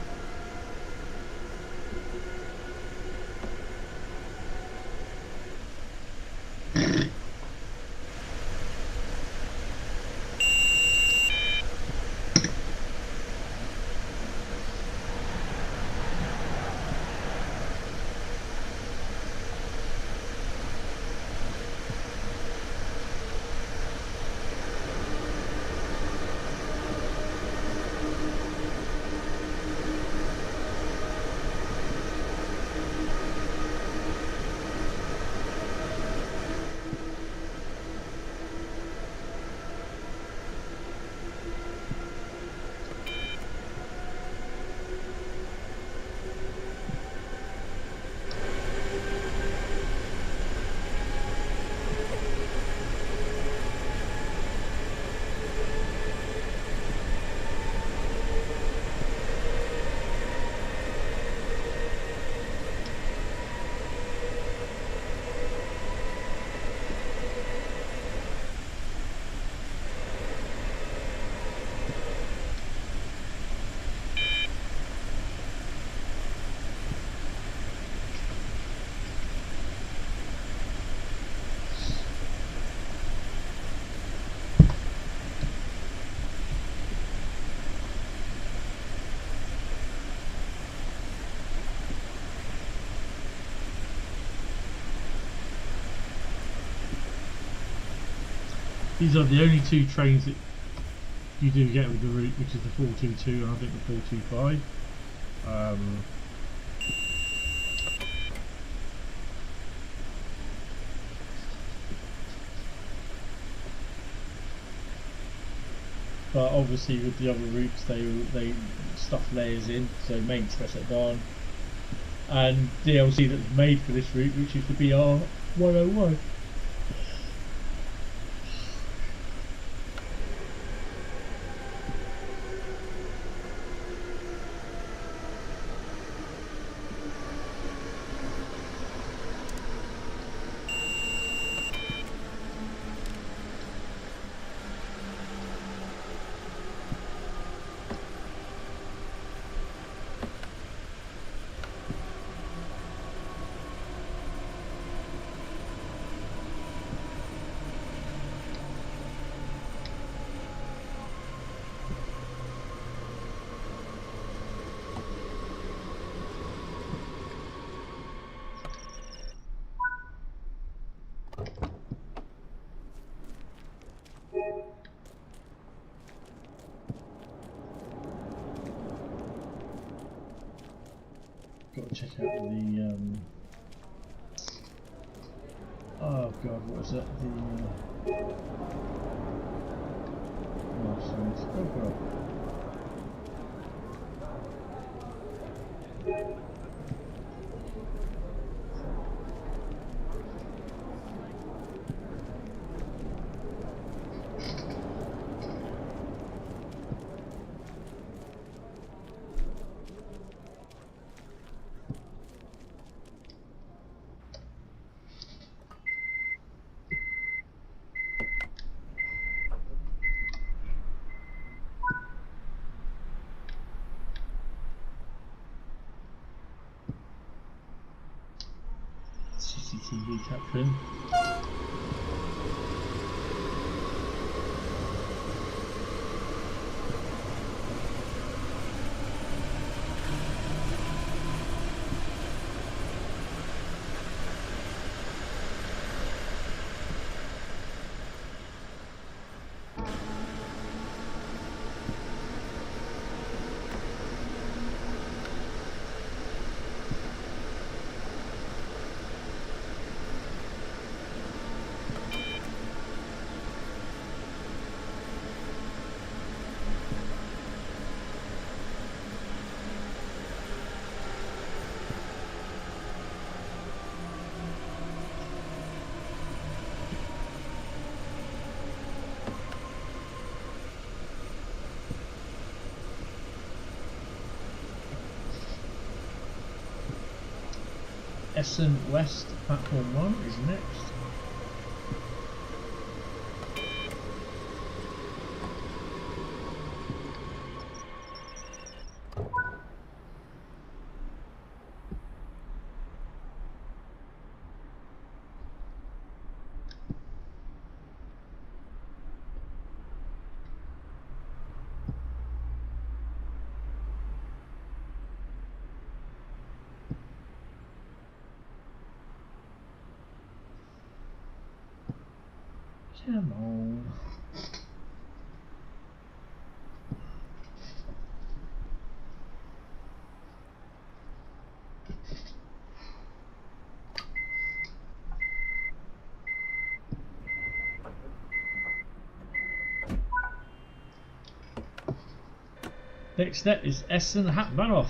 These are the only two trains that you do get with the route, which is the 422 and I think the 425. But obviously with the other routes they stuff layers in, so main express at Barn and DLC that was made for this route, which is the BR101. Got to check out the oh god, what was that? The milestones. Oh god. TV capturing. Euston West platform 1 is next. Come on. Next step is Euston Hauptbahnhof.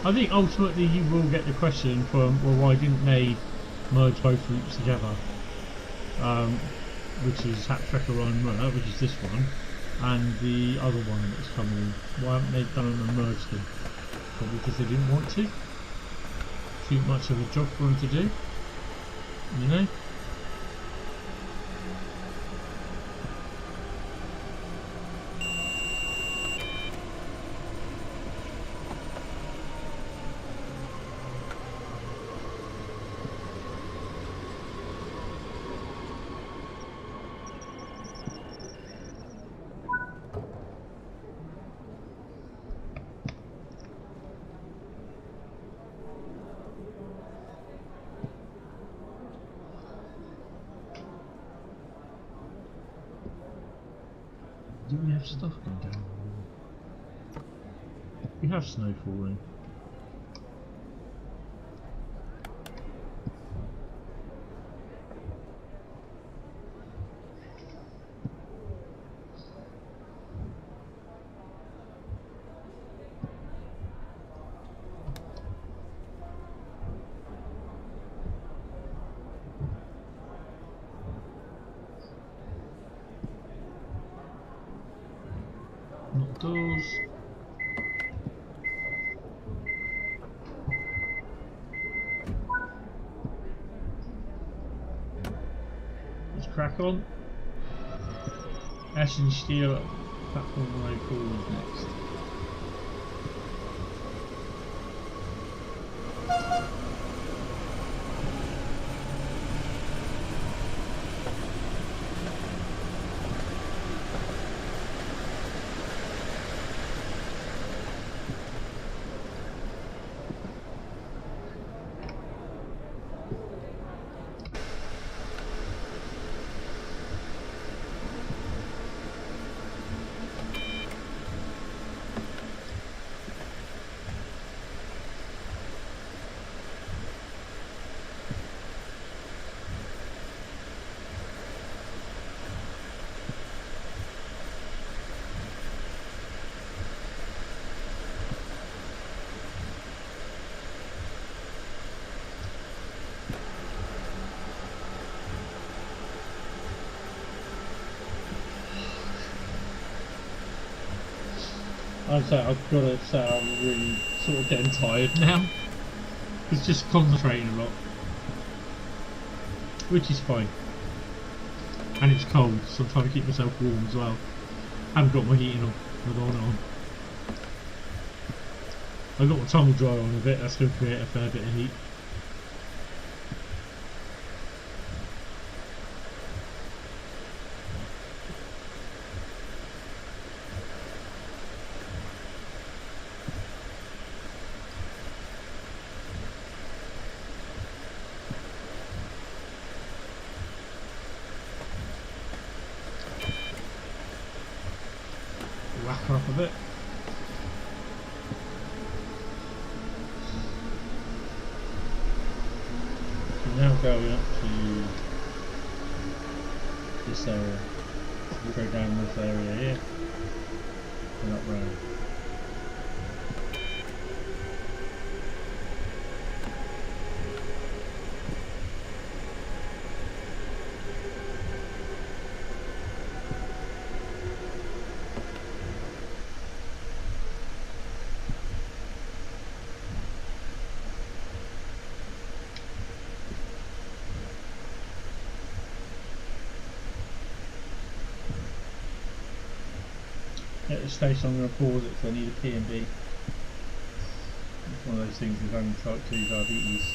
I think ultimately you will get the question from, well, why didn't they merge both routes together? Which is Hauptstrecke Rhein, which is this one, and the other one that's coming. Why haven't they done them and merged them? Probably because they didn't want to. Too much of a job for them to do, you know? Do we have stuff going down? We have snow falling. Doors. Let's crack on. Ash and Steel platform 104 is next. I've got to say I'm really sort of getting tired now. It's just concentrating a lot, which is fine. And it's cold, so I'm trying to keep myself warm as well. I haven't got my heating on, I've got my tumble dryer on a bit, that's going to create a fair bit of heat. Whack her up a bit. We're now going up to this area. We'll go down this area here and up round. At this station I'm going to pause it because I need a P&B. It's one of those things with having type 2 diabetes.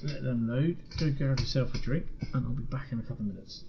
Let them load, go grab yourself a drink, and I'll be back in a couple of minutes.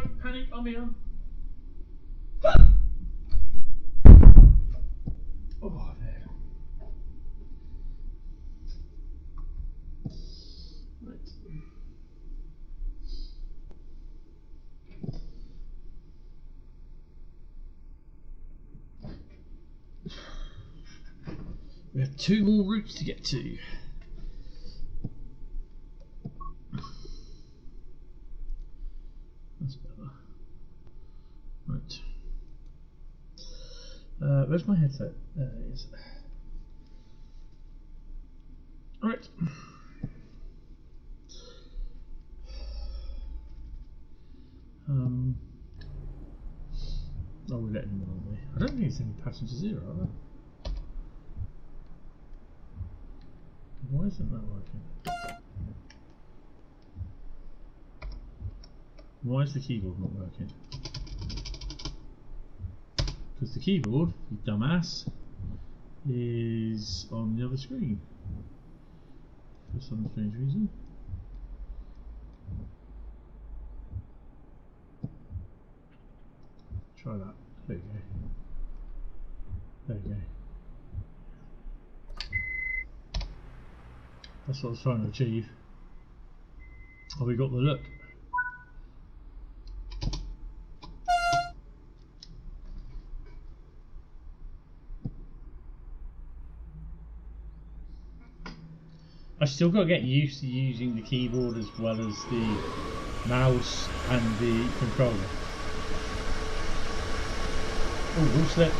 Don't panic, I'm here. Oh, there. Right. We have 2 more routes to get to. That's better. Right. Where's my headset? There it is. Right. Oh, we're letting them on, aren't we? I don't think it's any passenger zero, are there? Why isn't that working? Why is the keyboard not working? Because the keyboard, you dumbass, is on the other screen for some strange reason. Try that. There you go. There you go. That's what I was trying to achieve. Oh, we got the look. I still got to get used to using the keyboard as well as the mouse and the controller. Oh, wheel slip.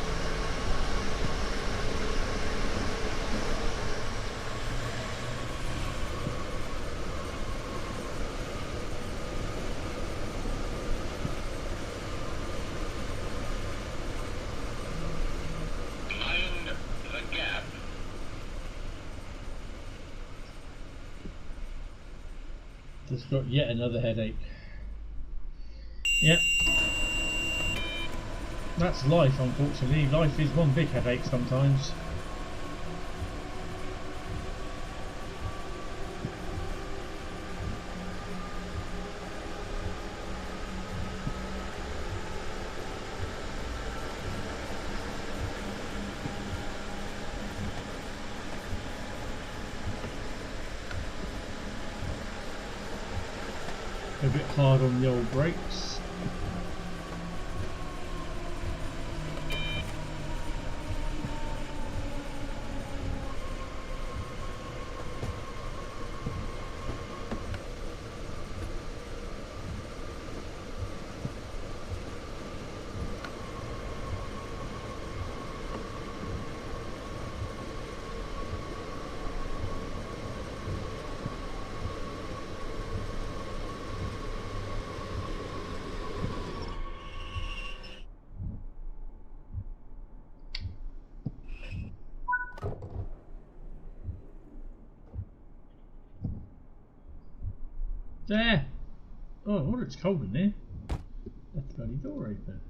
Mind the gap. Just got yet another headache. Yep. That's life, unfortunately. Life is one big headache sometimes. A bit hard on the old brakes. There! Oh, it's cold in there. Left the bloody door open.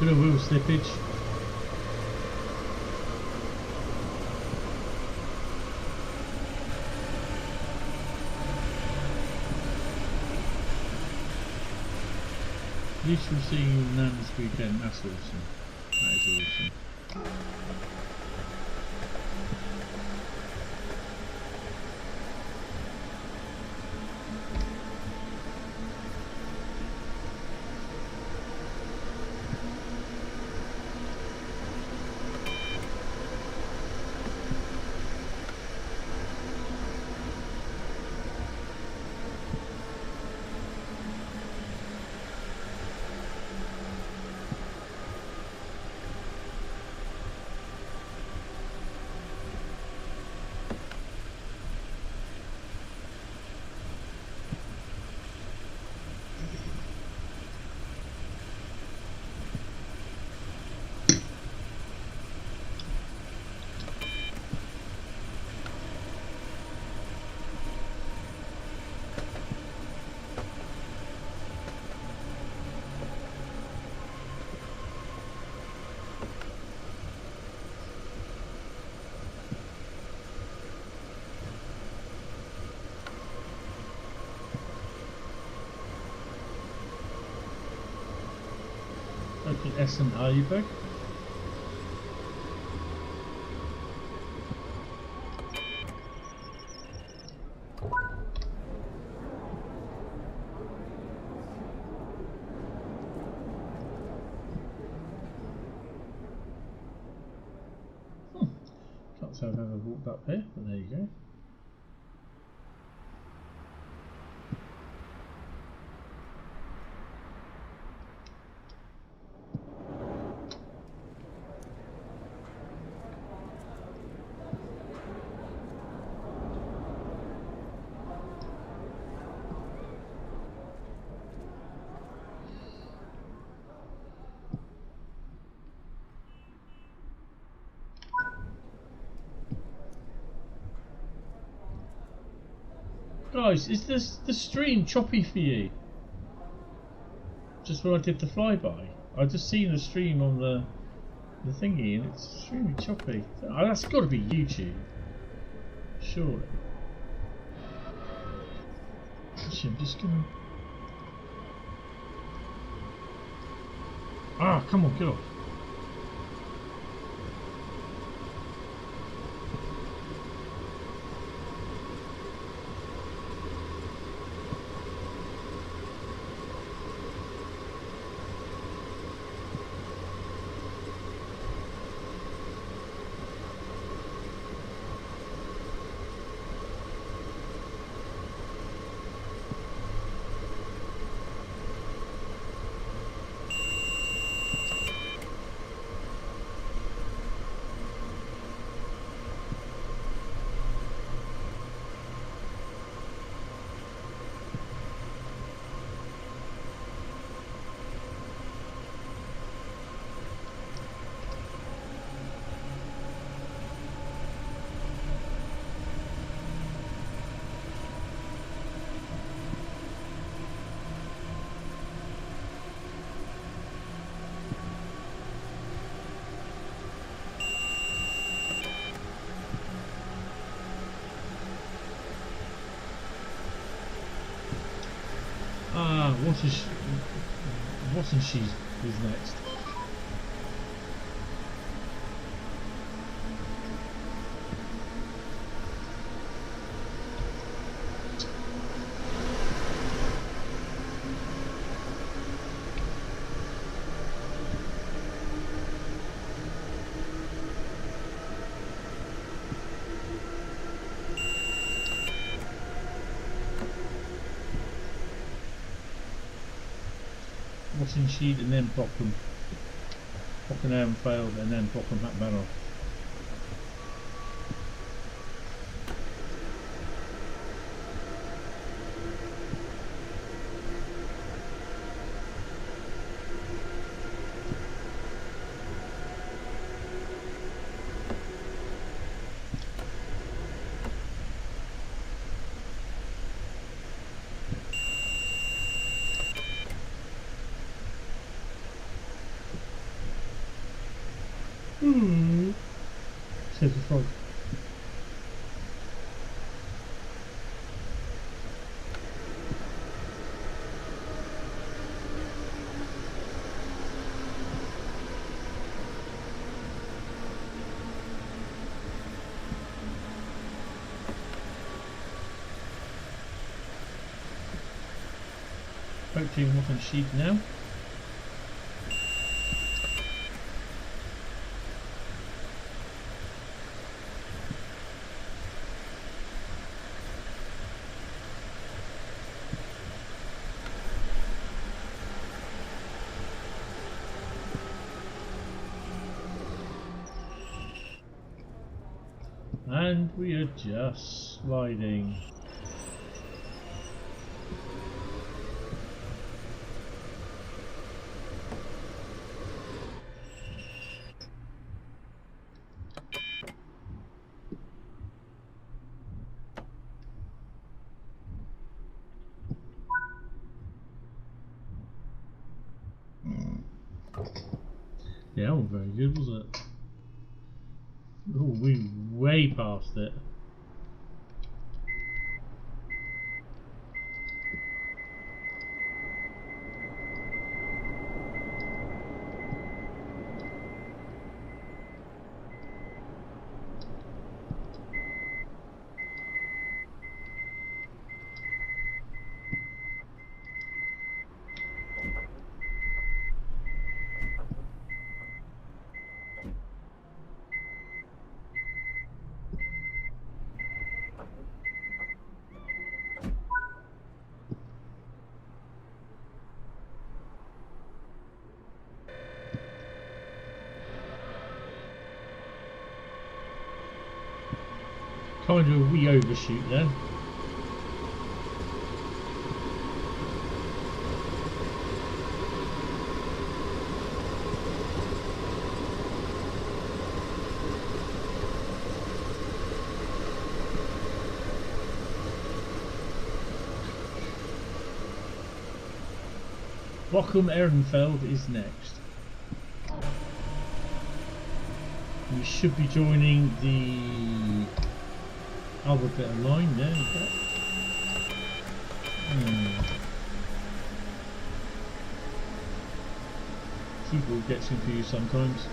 Bit of wheel slippage. Useful seeing you all now this weekend, that's awesome. That is awesome. Open Essen Oldenburg. Can't say I've ever walked up here, but there you go. Guys, is this the stream choppy for you? Just when I did the flyby, I just seen the stream on the thingy and it's extremely choppy. Oh, that's got to be YouTube, surely. Actually, I'm just gonna. Ah, come on, get off. Wasn't she is next? Watching sheet and then Brocken failed and then Brocken back off. Says the frog. Hopefully we're not on sheet now. And we are just sliding. Yeah, that wasn't very good, was it? Oh, we way past it. kind of a wee overshoot then. Bochum Ehrenfeld is next. We should be joining the other bit of line there. Keyboard gets confused sometimes.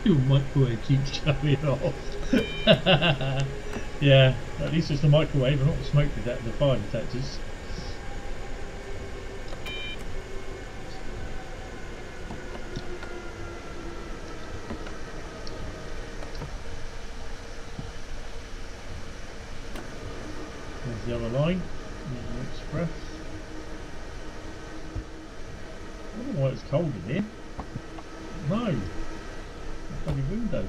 Your microwave keeps going off. Yeah, at least it's the microwave and not the smoke detector, the fire detectors. There's the other line, the express. I don't know why it's cold in here. No. Bloody window.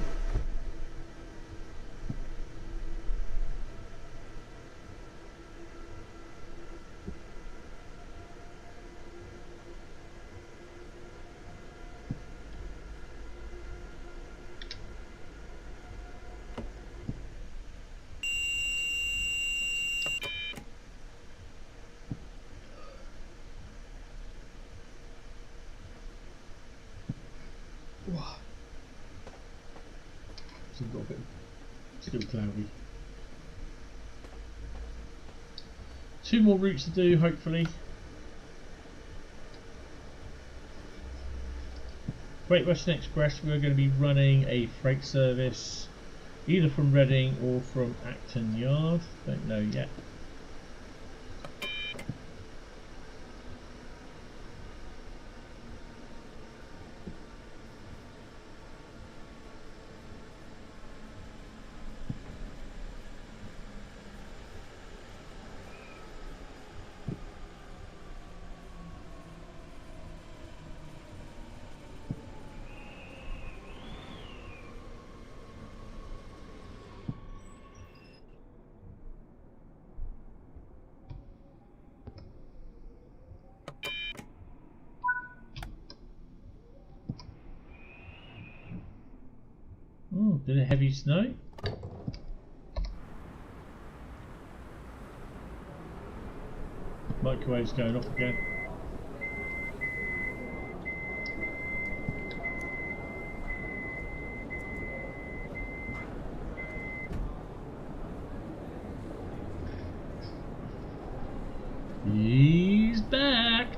Still cloudy. 2 more routes to do, hopefully. Great Western Express, we're going to be running a freight service either from Reading or from Acton Yard. Don't know yet. Oh, bit of heavy snow. Microwave's going off again. He's back.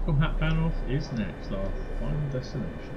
Hatbanoff is next, our final destination.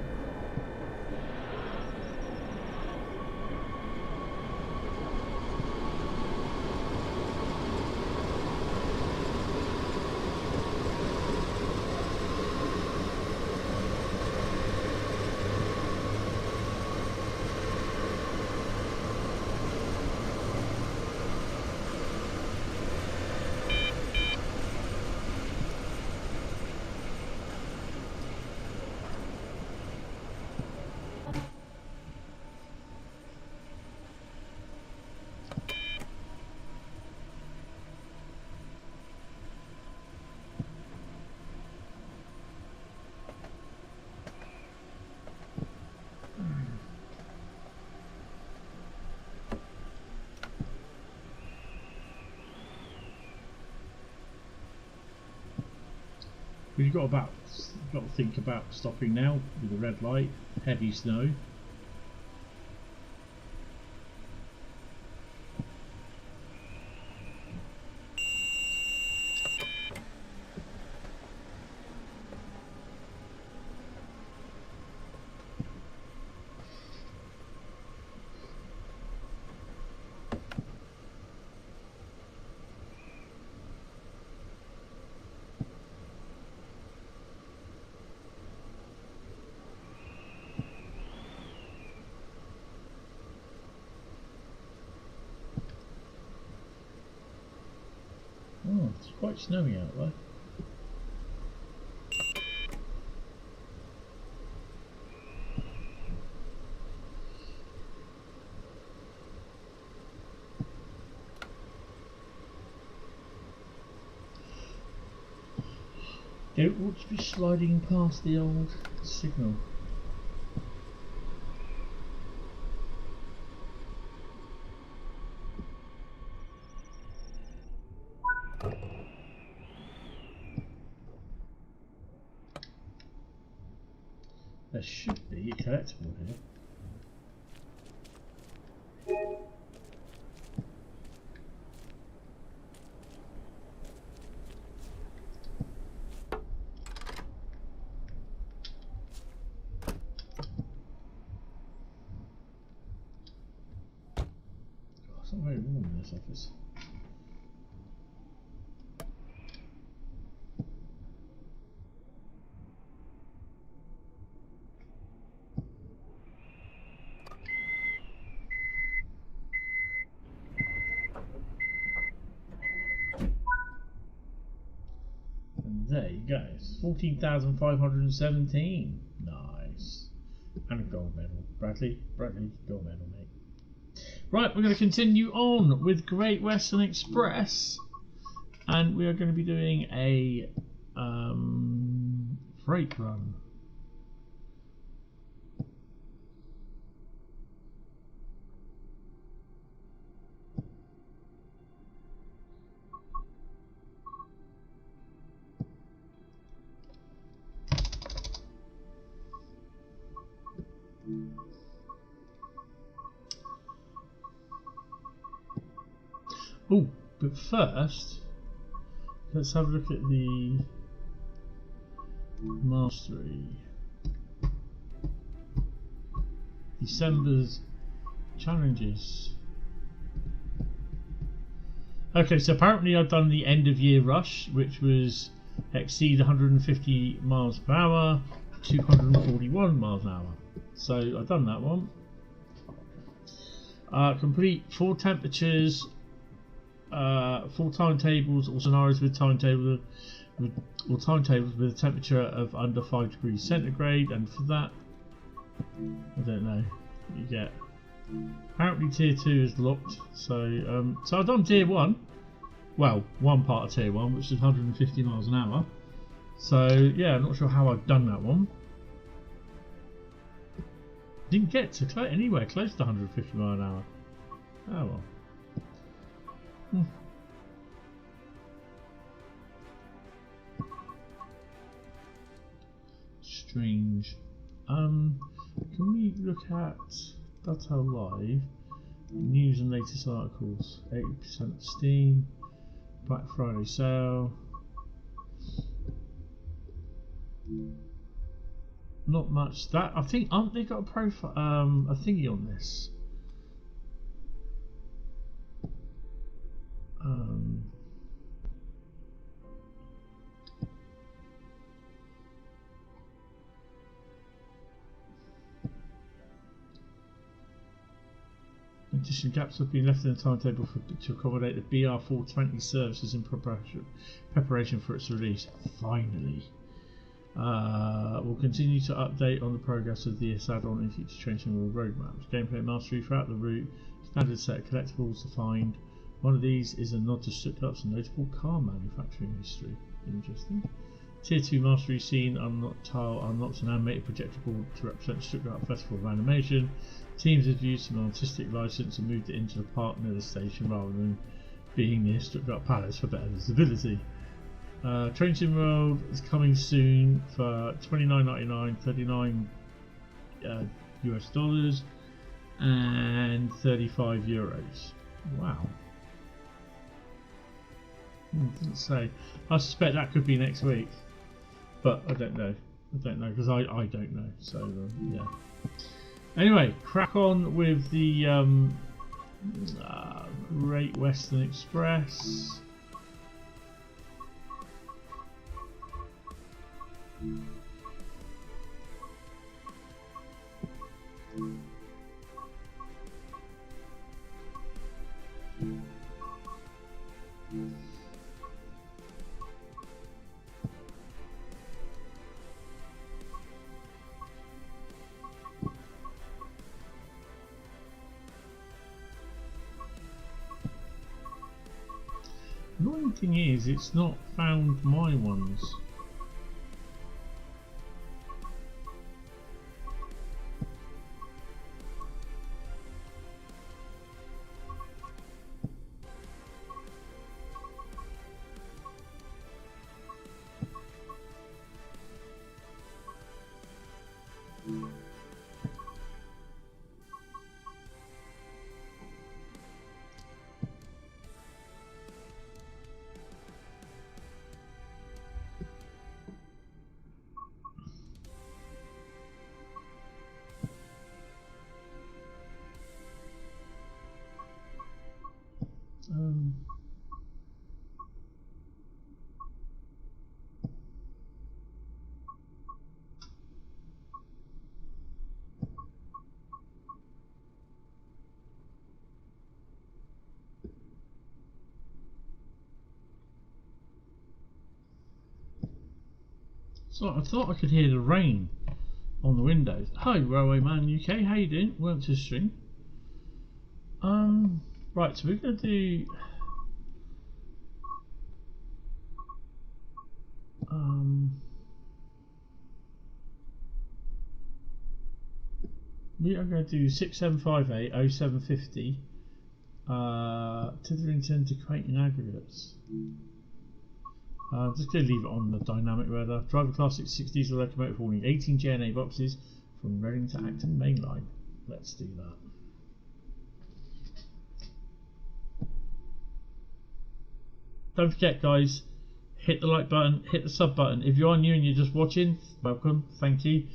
You've got to think about stopping now with the red light, heavy snow. quite snowy out there. Don't want to be sliding past the old signal. There should be a collectible here. It's not very warm in this office. And there you go, 14,517. Nice. And a gold medal. Bradley, gold medal, mate. Right, we're going to continue on with Great Western Express, and we are going to be doing a freight run. Oh, but first, let's have a look at the mastery. December's challenges. Okay, so apparently I've done the end of year rush, which was exceed 150 miles per hour, 241 miles an hour. So I've done that one. Complete 4 temperatures. 4 timetables or scenarios with timetables with a temperature of under 5 degrees centigrade, and for that, I don't know, you get apparently tier 2 is locked. So so I've done tier 1, well, one part of tier 1, which is 150 miles an hour. So yeah, I'm not sure how I've done that one. Didn't get to anywhere close to 150 miles an hour. Oh well. Strange. Can we look at Dovetail Live news and latest articles? 80% Steam, Black Friday sale. Not much. That I think, aren't they got a profile? A thingy on this. Additional gaps have been left in the timetable to accommodate the BR420 services in preparation for its release. Finally. We'll continue to update on the progress of the add-on in future training roadmaps. Gameplay mastery throughout the route. Standard set of collectibles to find. One of these is a nod to Stuttgart's notable car manufacturing history. Interesting. Tier 2 mastery scene unlocked an animated projector board to represent Stuttgart Festival of Animation. Teams have used an artistic license and moved it into the park near the station rather than being near Stuttgart Palace for better visibility. Train Sim World is coming soon for $29.99, 39 US dollars, and 35 euros. Wow. Didn't say. I suspect that could be next week, but I don't know. I don't know because I don't know. So yeah. Anyway, crack on with the Great Western Express. thing is, it's not found my ones. So I thought I could hear the rain on the windows. Hi, Railway Man UK, how you doing? Welcome to the stream. Right, so we're going to do we are going to do 6758 0750 Titherington to Creighton aggregates. Just going to leave it on the dynamic radar. Driver class 66 diesel locomotive hauling 18 JNA boxes from Reading to Acton main line. Let's do that. Don't forget, guys, hit the like button, hit the sub button. If you are new and you're just watching, welcome, thank you.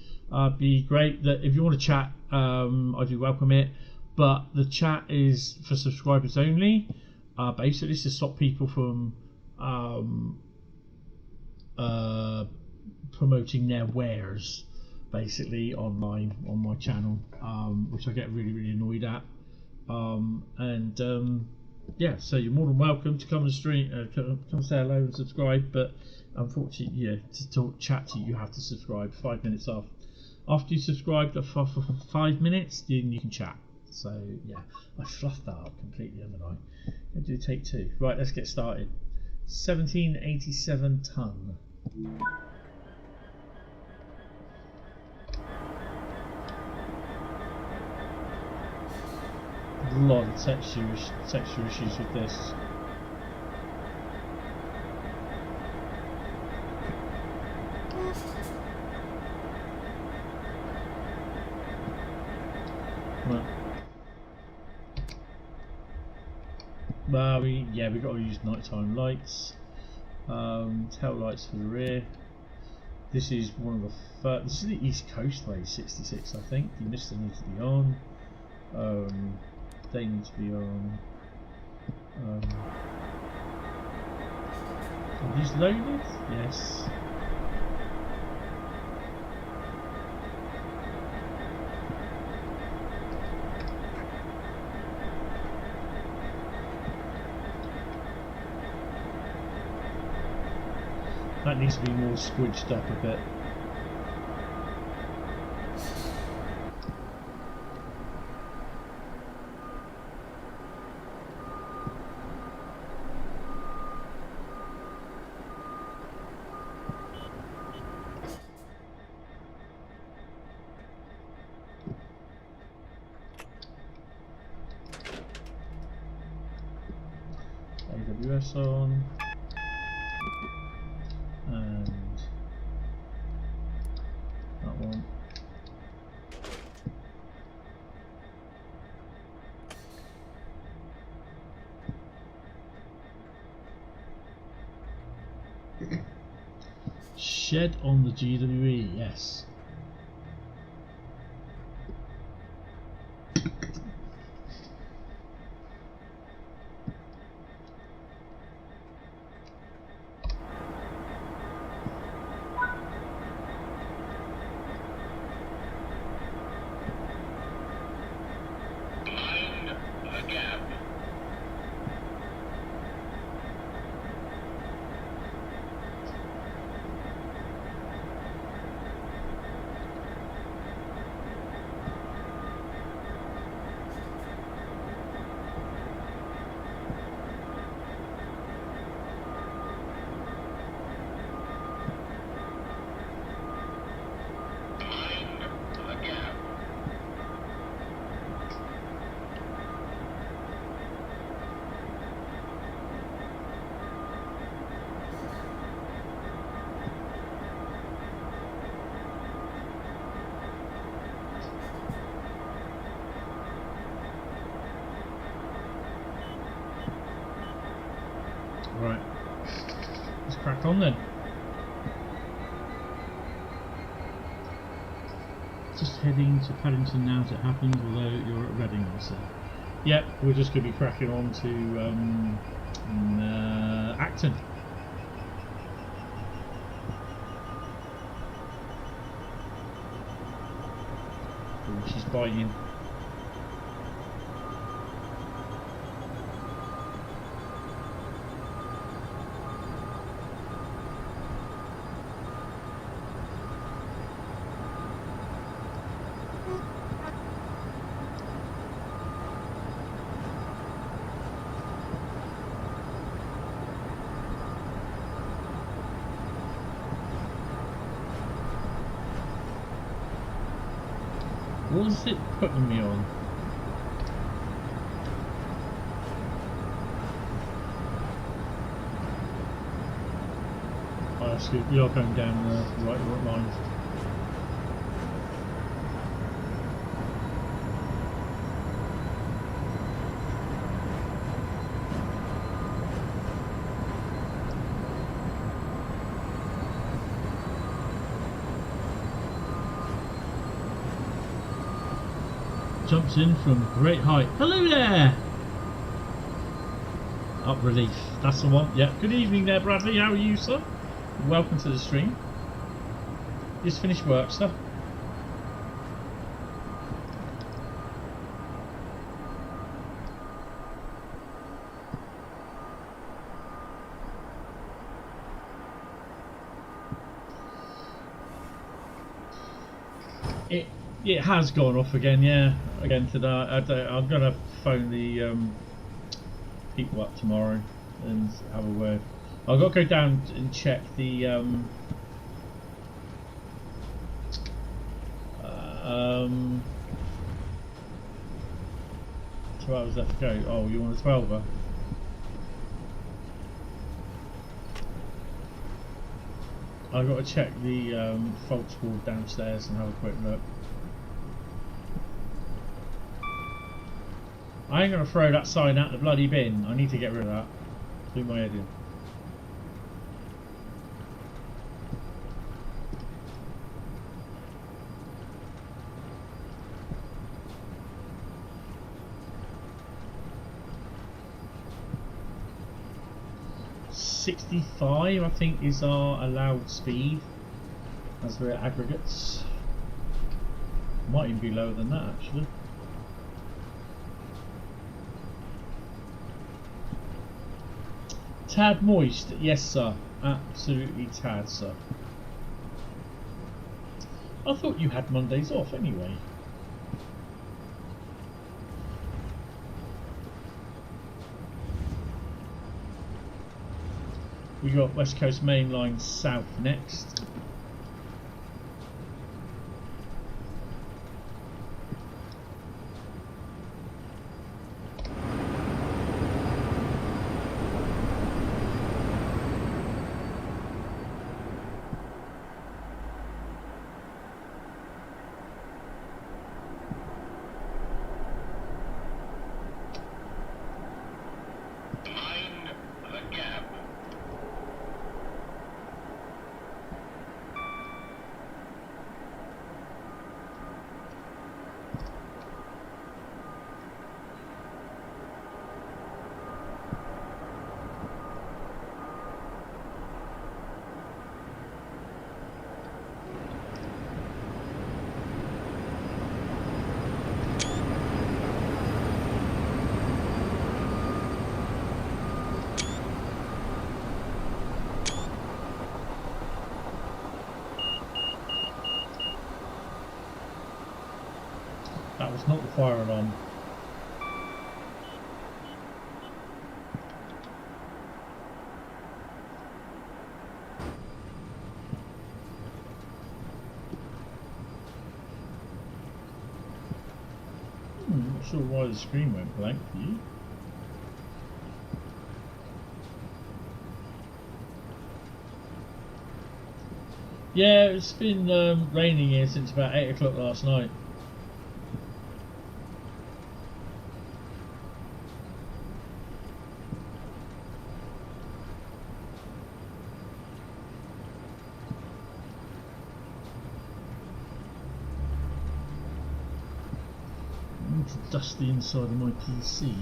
Be great that if you want to chat, I do welcome it, but the chat is for subscribers only. Basically, it's to stop people from promoting their wares basically online on my channel, which I get really annoyed at. Yeah, so you're more than welcome to come and stream, come say hello and subscribe, but unfortunately, yeah, to talk chat to you, you have to subscribe 5 minutes after you subscribe for 5 minutes, then you can chat. So yeah, I fluffed that up completely, haven't I? I'm going to do take two. Right, let's get started. 1787 ton. A lot of texture issues with this. Well, we got to use nighttime lights. Tail lights for the rear. This is one of the first. This is the East Coastway 66, I think. The mister needs to be on. They need to be on. Are these loaded? Yes. That needs to be more squidged up a bit. AWS on. And that one. Shed on the GWE, yes. Right. Let's crack on then. Just heading to Paddington now as it happens, although you're at Reading, I say. Yep, we're just going to be cracking on to Acton. Oh, she's biting. What is it putting me on? Oh, that's good. You're going down the right line. Jumps in from great height. Hello there! Up relief. That's the one. Yeah. Good evening there, Bradley. How are you, sir? Welcome to the stream. Just finished work, sir. It has gone off again, yeah. Again today. I'm gonna phone the people up tomorrow and have a word. I've got to go down and check the 2 hours left to go. Oh, you want a 12er? I've got to check the fault board downstairs and have a quick look. I ain't going to throw that sign out the bloody bin. I need to get rid of that. Do my head in. .65 I think is our allowed speed as we're at aggregates. Might even be lower than that actually. Tad moist, yes sir, absolutely tad sir. I thought you had Mondays off anyway. We got West Coast Main Line South next. That was not the fire alarm. Not sure why the screen went blank for you. Yeah, it's been raining here since about 8 o'clock last night. to dust the inside of my PC.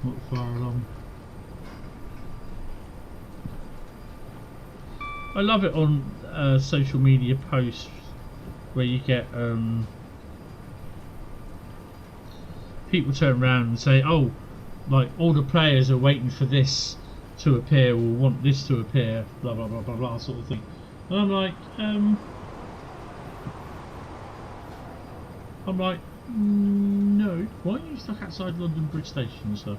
Not far along. I love it on social media posts where you get people turn around and say, oh, like all the players are waiting for this to appear or want this to appear, blah blah blah blah blah sort of thing. And I'm like, no, why are you stuck outside London Bridge Station and stuff?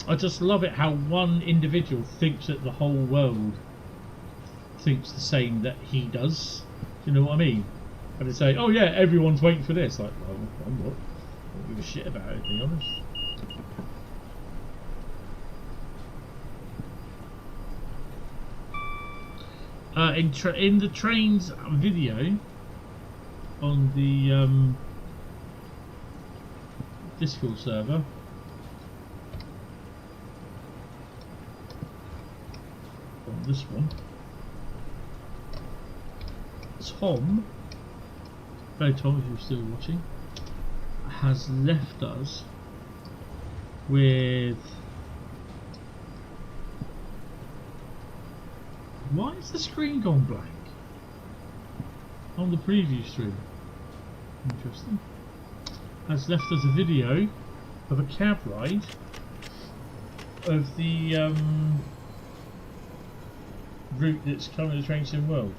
I just love it how one individual thinks that the whole world thinks the same that he does. Do you know what I mean? And they say, oh yeah, everyone's waiting for this. Like, well, I'm not. I don't give a shit about it, to be honest. In the trains video on the Discord server, on this one, Tom, hello Tom, if you're still watching, has left us with... Why is the screen gone blank on the preview stream? Interesting. Has left us a video of a cab ride of the route that's coming to Train Sim World.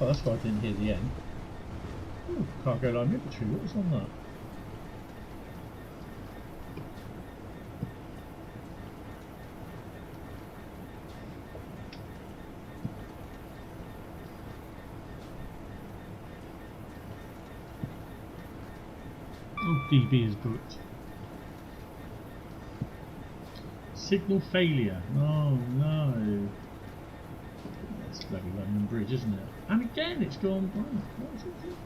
Oh, that's why I didn't hear the end. Ooh, cargo line inventory, what was on that? Oh, DB is booked. Signal failure. Oh no. That's bloody London Bridge, isn't it? And again, it's gone blank. What is it doing?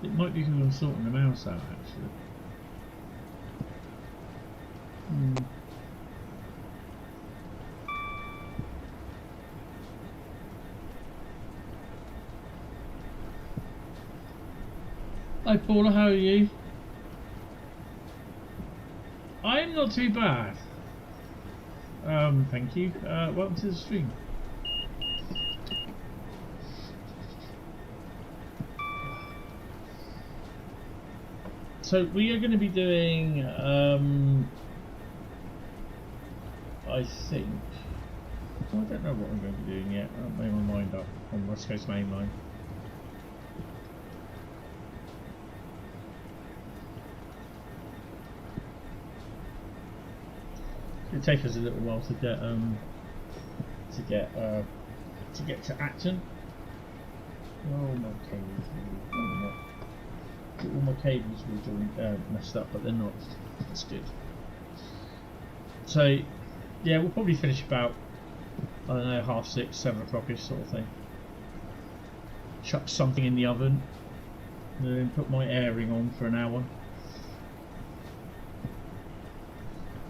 It might be because I'm sorting the mouse out, actually. Hi Paula, how are you? I am not too bad. Thank you. Welcome to the stream. So we are going to be doing, I think, well, I don't know what I'm going to be doing yet. I haven't made my mind up on West Coast Main Line. It'll take us a little while to to get to Acton. Oh, my cables all my cables were joined, messed up, but they're not. That's good. So yeah, we'll probably finish about, I don't know, 6:30, 7 o'clock-ish sort of thing. Chuck something in the oven, and then put my airing on for an hour.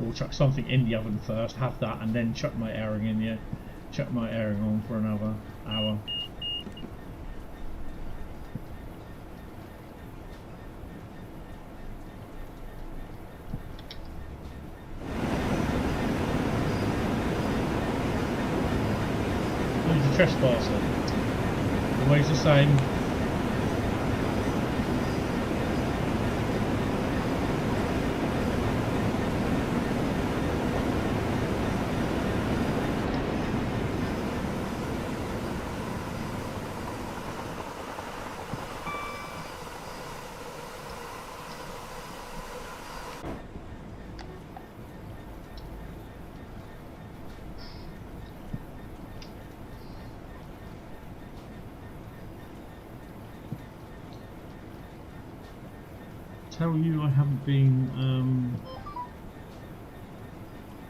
Or chuck something in the oven first, have that, and then chuck my airing in there. Chuck my airing on for another hour. Who's the trespasser? Always the same. Tell you I haven't been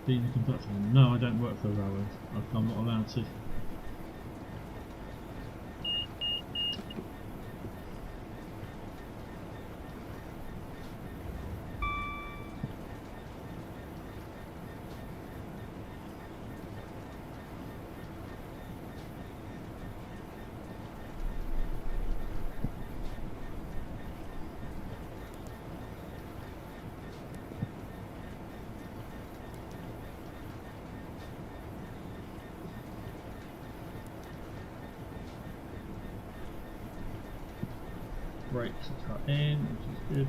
a conductor. No, I don't work for a railway. I'm not allowed to. Brakes are cut in, which is good.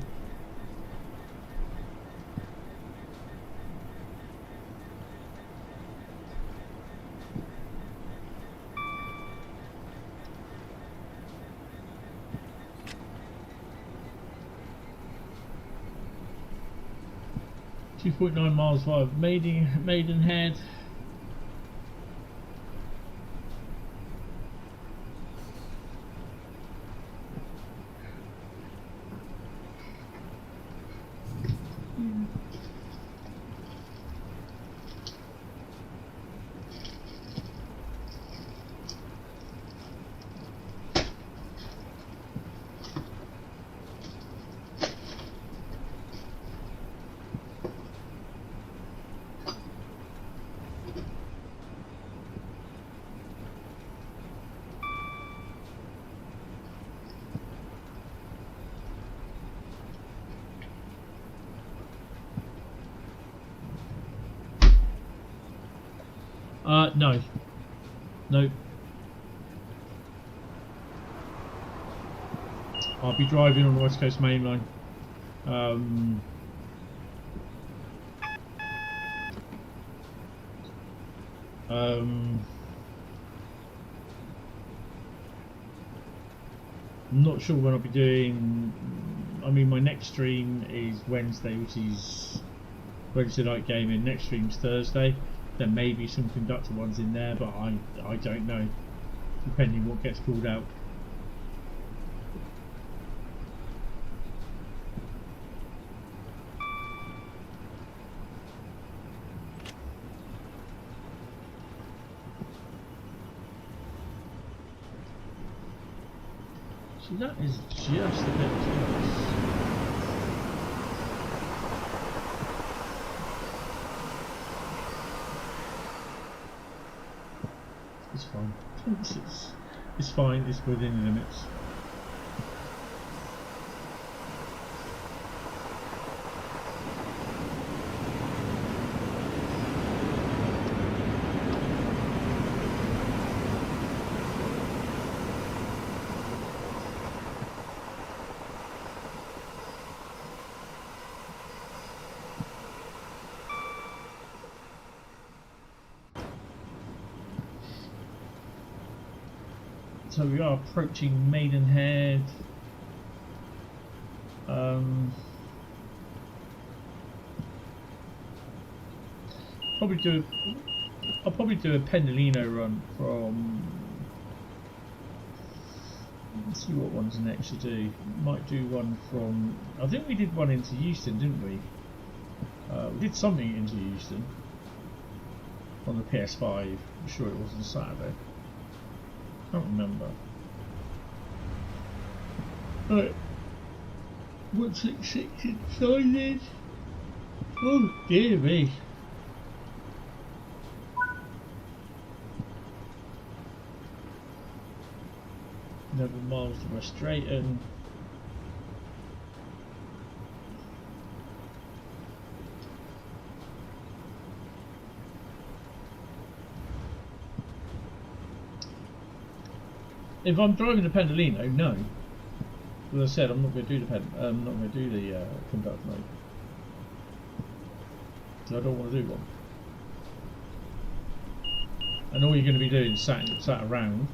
.9 miles via Maidenhead. No. Nope. I'll be driving on the West Coast Main Line. I'm not sure when I'll be doing. I mean, my next stream is Wednesday, which is Wednesday night gaming. Next stream's Thursday. There may be some conductor ones in there, but I don't know, depending what gets pulled out. See, that is just a bit close. It's fine. It's fine. It's within the limits. So we are approaching Maidenhead. Probably do I'll probably do a Pendolino run from. Let's see what ones next to do. Might do one from. I think we did one into Euston, didn't we? We did something into Euston on the PS5. I'm sure it was on Saturday. Can't remember. Right. What's it 6 inside? Oh dear me. Another miles to West Drayton. If I'm driving the Pendolino, no. As I said, I'm not going to do the conduct mode. So I don't want to do one. And all you're going to be doing is sat around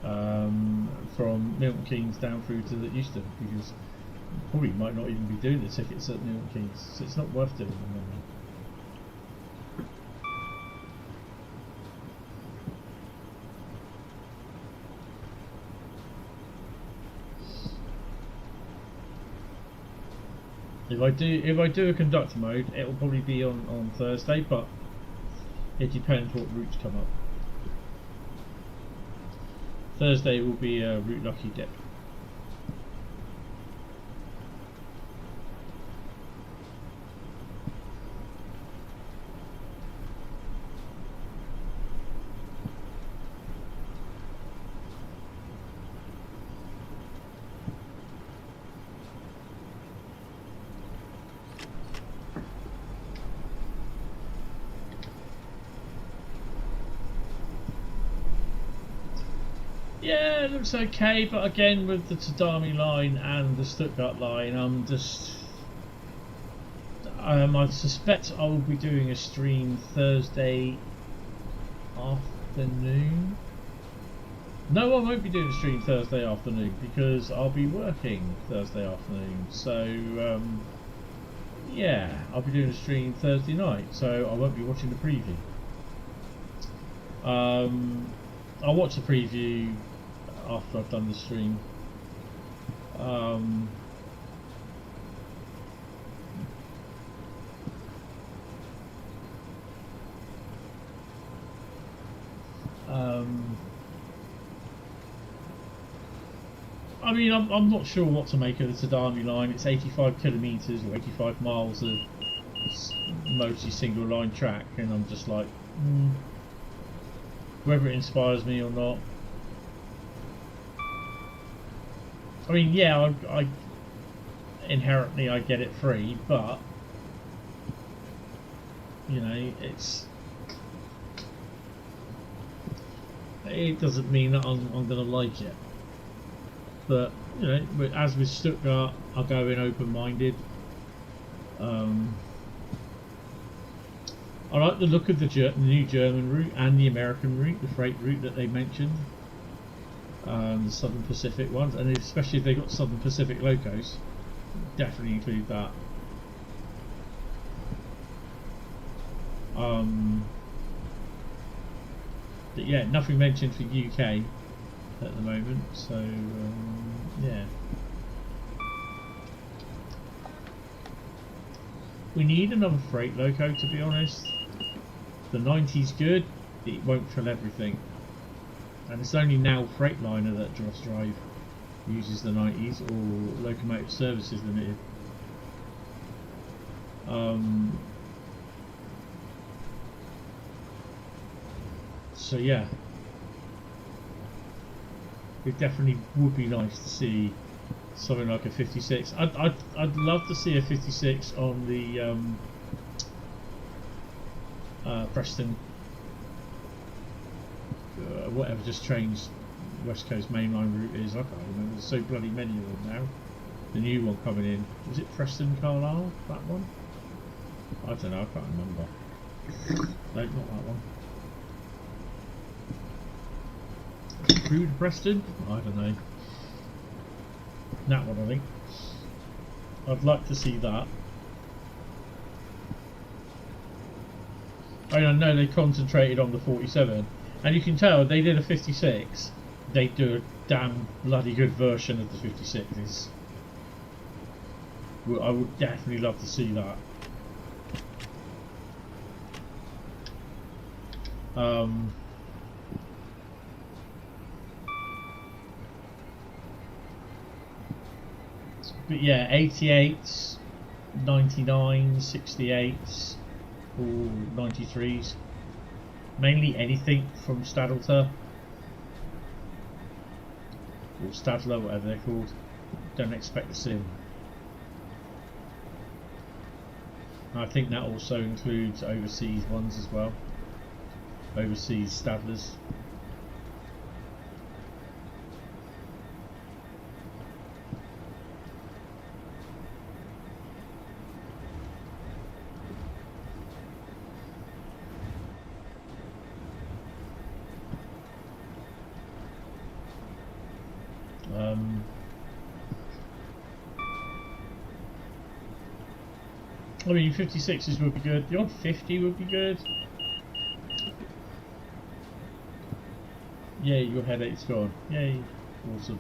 from Milton Keynes down through to the Euston, because you probably might not even be doing the tickets at Milton Keynes, so it's not worth doing them. If I do a conductor mode, it will probably be on Thursday, but it depends what routes come up. Thursday will be a route lucky dip. Yeah, it looks okay, but again with the Tadami line and the Stuttgart line, I suspect I will be doing a stream Thursday afternoon. No, I won't be doing a stream Thursday afternoon because I'll be working Thursday afternoon. So yeah, I'll be doing a stream Thursday night, so I won't be watching the preview. I'll watch the preview after I've done the stream. I mean, I'm not sure what to make of the Tadami line. It's 85 kilometres or 85 miles of mostly single line track, and I'm just like, whether it inspires me or not. I mean, yeah, I inherently I get it free, but you know, it doesn't mean that I'm going to like it. But you know, as with Stuttgart, I'll go in open-minded. I like the look of the new German route and the American route, the freight route that they mentioned, the Southern Pacific ones, and especially if they got Southern Pacific locos, definitely include that. But yeah, nothing mentioned for UK at the moment, so yeah. We need another freight loco, to be honest. The 90's good, it won't fill everything. And it's only now Freightliner that Dross Drive uses the 90's, or Locomotive Services Limited. So yeah, it definitely would be nice to see something like a 56. I'd love to see a 56 on the Preston, whatever just trains West Coast mainline route is. I can't remember. There's so bloody many of them now. The new one coming in, was it Preston Carlisle? That one? I don't know. I can't remember. No, not that one. Crewe to Preston? I don't know. That one, I think. I'd like to see that. I know they concentrated on the 47, and you can tell they did a 56. They do a damn bloody good version of the 56s. I would definitely love to see that. But yeah, 88s, 99s, 68s, or 93s. Mainly anything from Stadler, or Stadler, whatever they're called. Don't expect to see them. I think that also includes overseas ones as well. Overseas Stadlers. I mean, 56s would be good. The odd 50 would be good. Yay, your headache's gone. Yay. Awesome.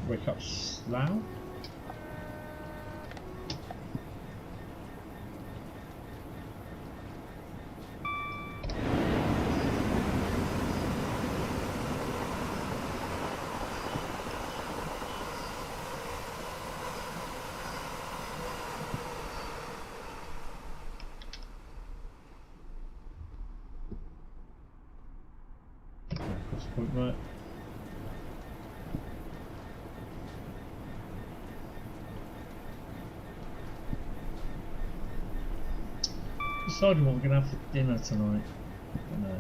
Wake up Slough. Point right. Deciding what we're gonna have for dinner tonight. I don't know.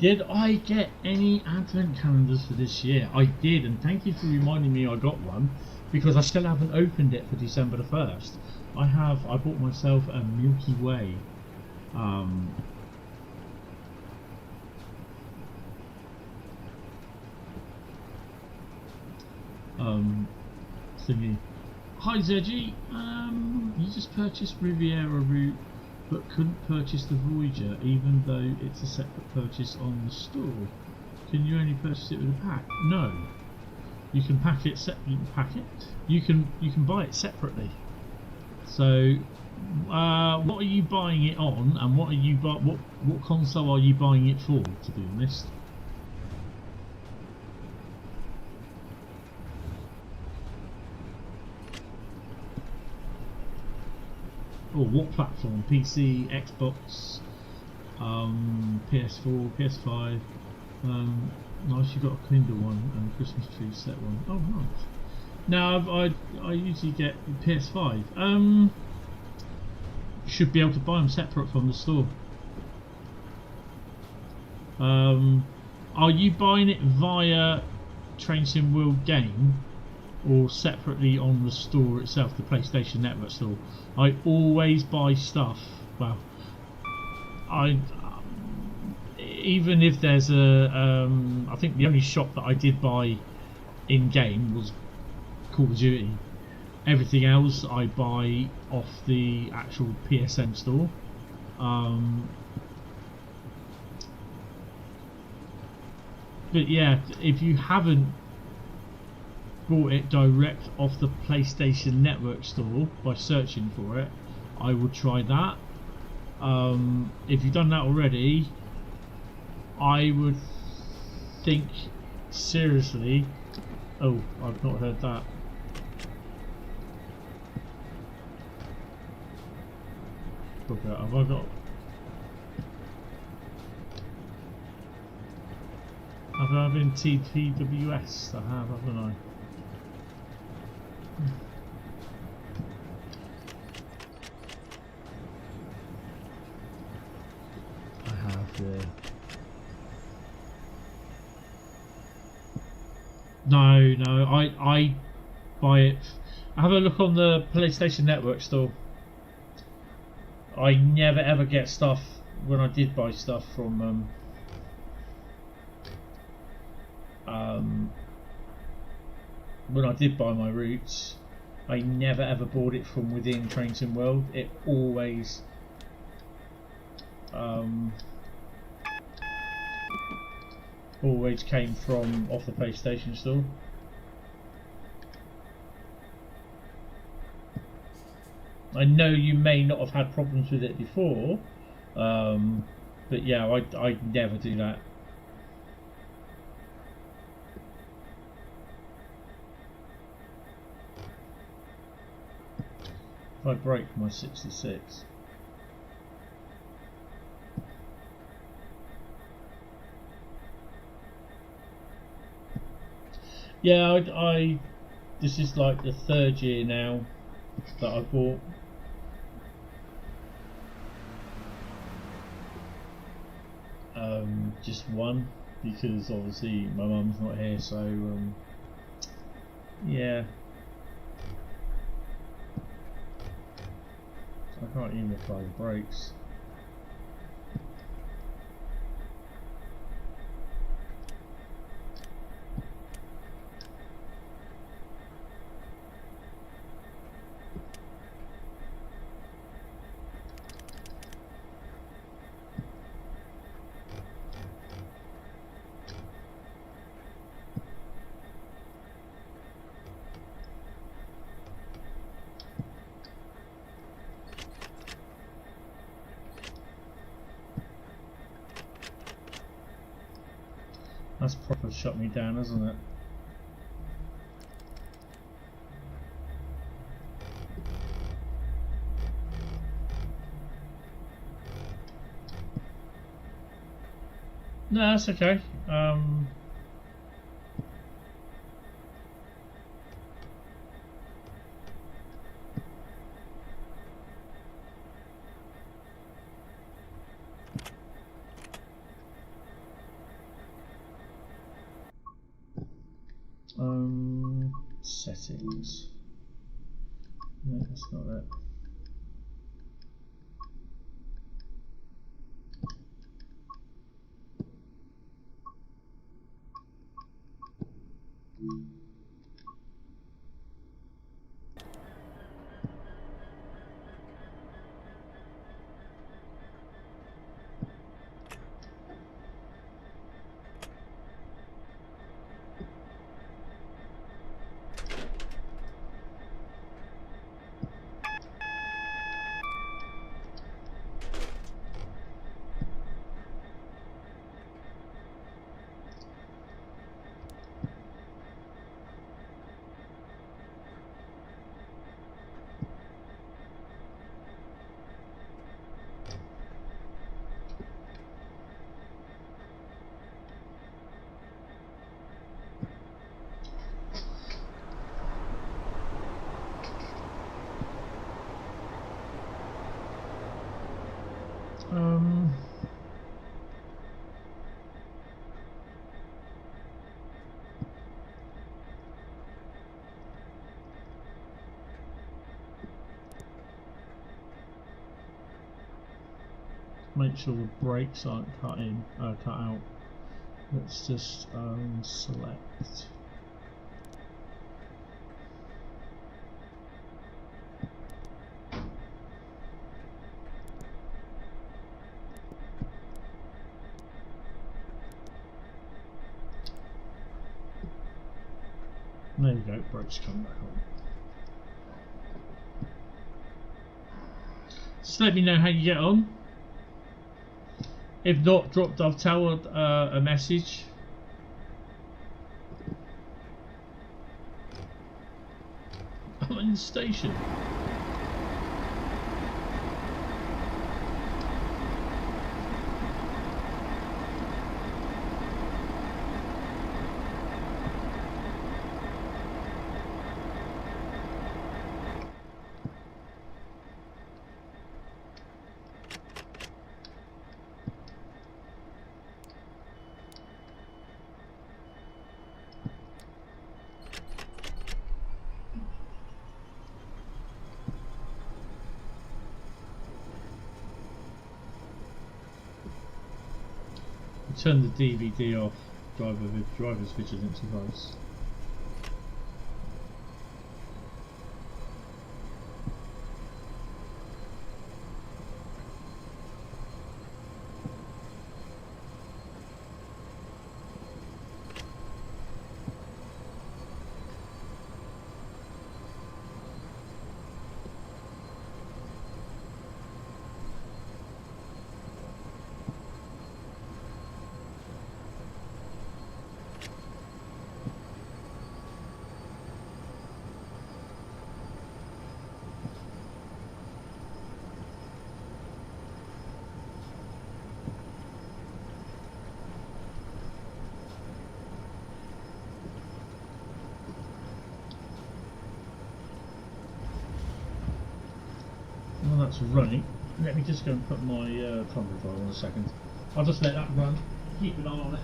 Did I get any advent calendars for this year? I did, and thank you for reminding me I got one, because I still haven't opened it for December the 1st. I bought myself a Milky Way thingy. Hi Zedgy, you just purchased Riviera route but couldn't purchase the Voyager even though it's a separate purchase on the store. Can you only purchase it with a pack? No. You can pack it you can buy it separately. So what are you buying it on, and what console are you buying it for, to be honest? Or what platform? PC, Xbox, PS4, PS5. Nice, you got a Kindle one and a Christmas tree set one. Oh, nice. Now I usually get PS5. Should be able to buy them separate from the store. Are you buying it via Train Sim World Game or separately on the store itself, the PlayStation Network store? I always buy stuff. Well, even if there's I think the only shop that I did buy in game was Call of Duty. Everything else I buy off the actual PSN store. But yeah, if you haven't bought it direct off the PlayStation Network store by searching for it, I would try that. If you've done that already, I would think seriously. Oh, I've not heard that. Okay, have I got? Have I been TPWS? I have, haven't I? I have, yeah. No, I buy it. Have a look on the PlayStation Network store. I never ever get stuff when I did buy stuff from when I did buy my routes, I never ever bought it from within Trainton World. It always always came from off the PlayStation store. I know you may not have had problems with it before, but yeah, I never do that. If I break my 66. Yeah, I this is like the third year now that I bought. Just one, because obviously my mum's not here, so yeah. I can't even apply the brakes. That's proper shut me down, hasn't it? No, that's okay. Settings. No, that's not it. Make sure the brakes aren't cut out. Let's just select. There you go, brakes come back on. Just let me know how you get on. If not, drop Dovetail a message. I'm in the station. Turn the DVD off, driver's vigilance device. Well, that's running. Let me just go and put my tumbler dryer on a second. I'll just let that run. Keep an eye on it.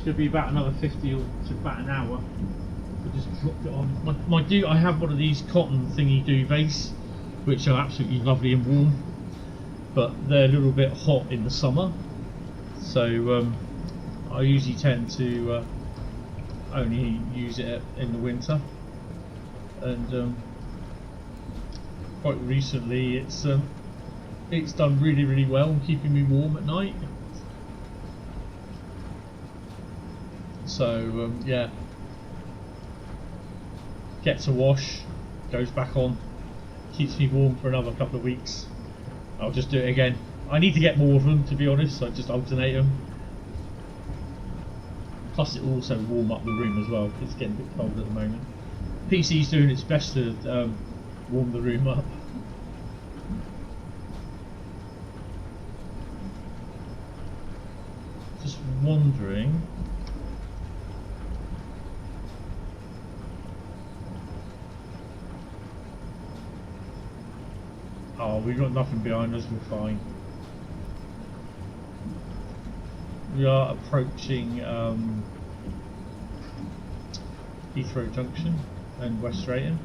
Could be about another 50 or to about an hour. I just dropped it on. I have one of these cotton thingy duvets, which are absolutely lovely and warm, but they're a little bit hot in the summer. So I usually tend to only use it in the winter. And quite recently, it's done really well, keeping me warm at night. So yeah, gets a wash, goes back on, keeps me warm for another couple of weeks. I'll just do it again. I need to get more of them, to be honest, so I just alternate them. Plus it will also warm up the room as well, because it's getting a bit cold at the moment. PC's doing its best to warm the room up. Just wondering. Oh, we've got nothing behind us, we're fine. We are approaching Heathrow Junction and West Drayton.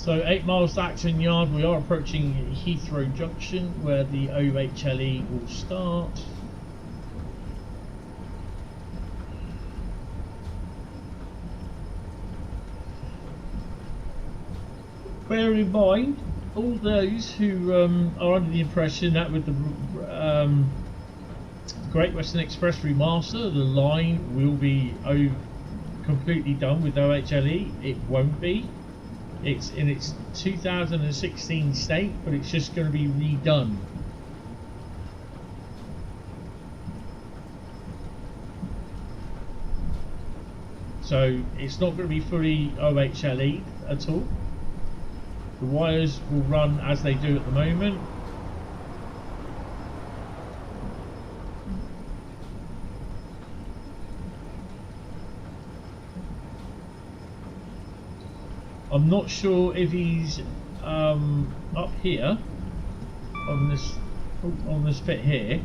So 8 miles to Acton Yard, we are approaching Heathrow Junction where the OHLE will start. Bear in mind, all those who are under the impression that with the Great Western Express remaster, the line will be completely done with OHLE, it won't be. It's in its 2016 state, but it's just going to be redone. So it's not going to be fully OHLE at all. The wires will run as they do at the moment. I'm not sure if he's up here on this bit here.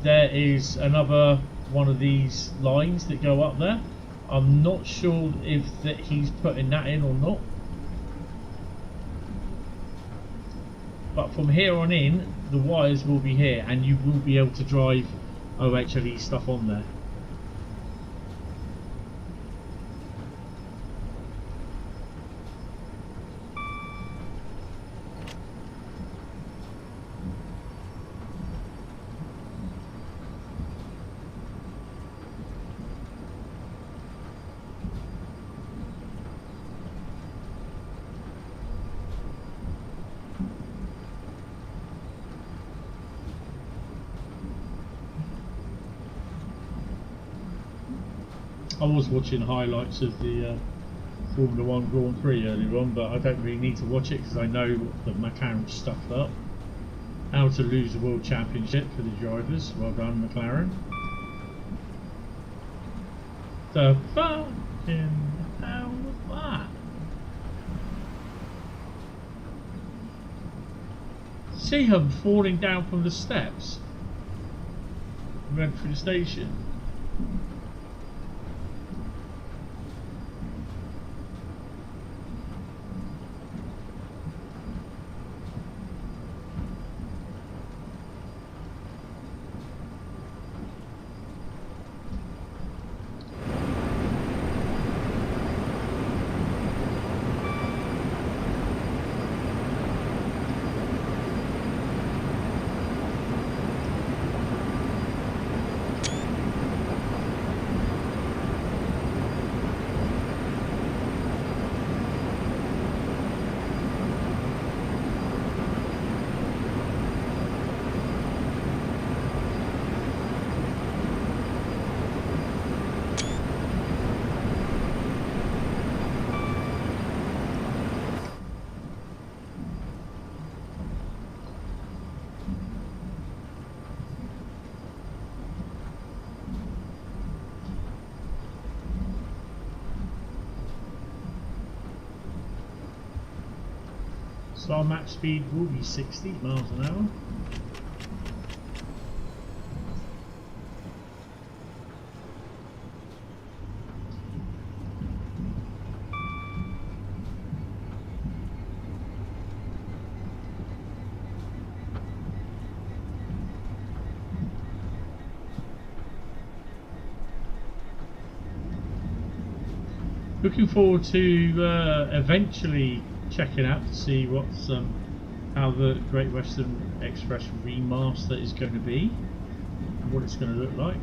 There is another one of these lines that go up there. I'm not sure if that he's putting that in or not. But from here on in, the wires will be here, and you will be able to drive OHLE stuff on there. I was watching highlights of the Formula 1 Grand Prix earlier on, but I don't really need to watch it because I know what the McLaren stuffed up. How to lose the World Championship for the drivers. Well done, McLaren. The fucking hell was that? See him falling down from the steps. Went through the station. So our max speed will be 60 miles an hour. Looking forward to eventually checking out to see what's how the Great Western Express remaster is going to be and what it's going to look like.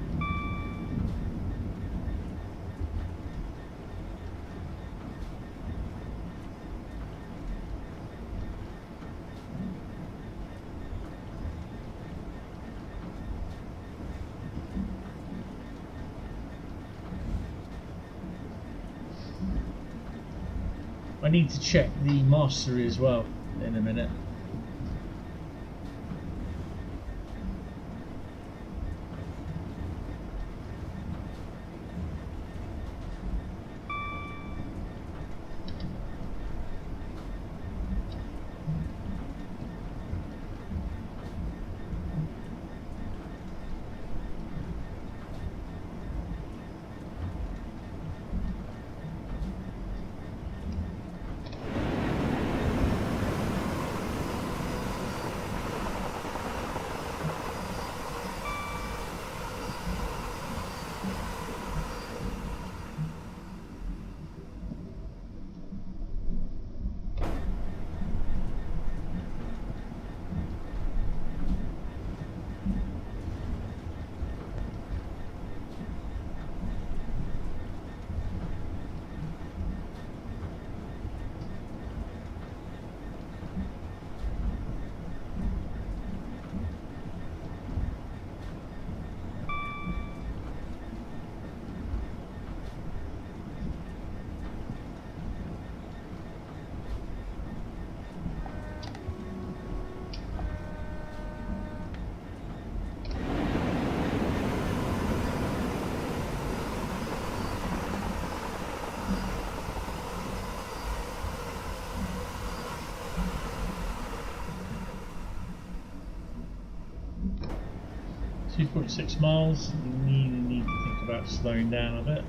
I need to check the mastery as well in a minute. 2.6 miles. You need to think about slowing down a bit.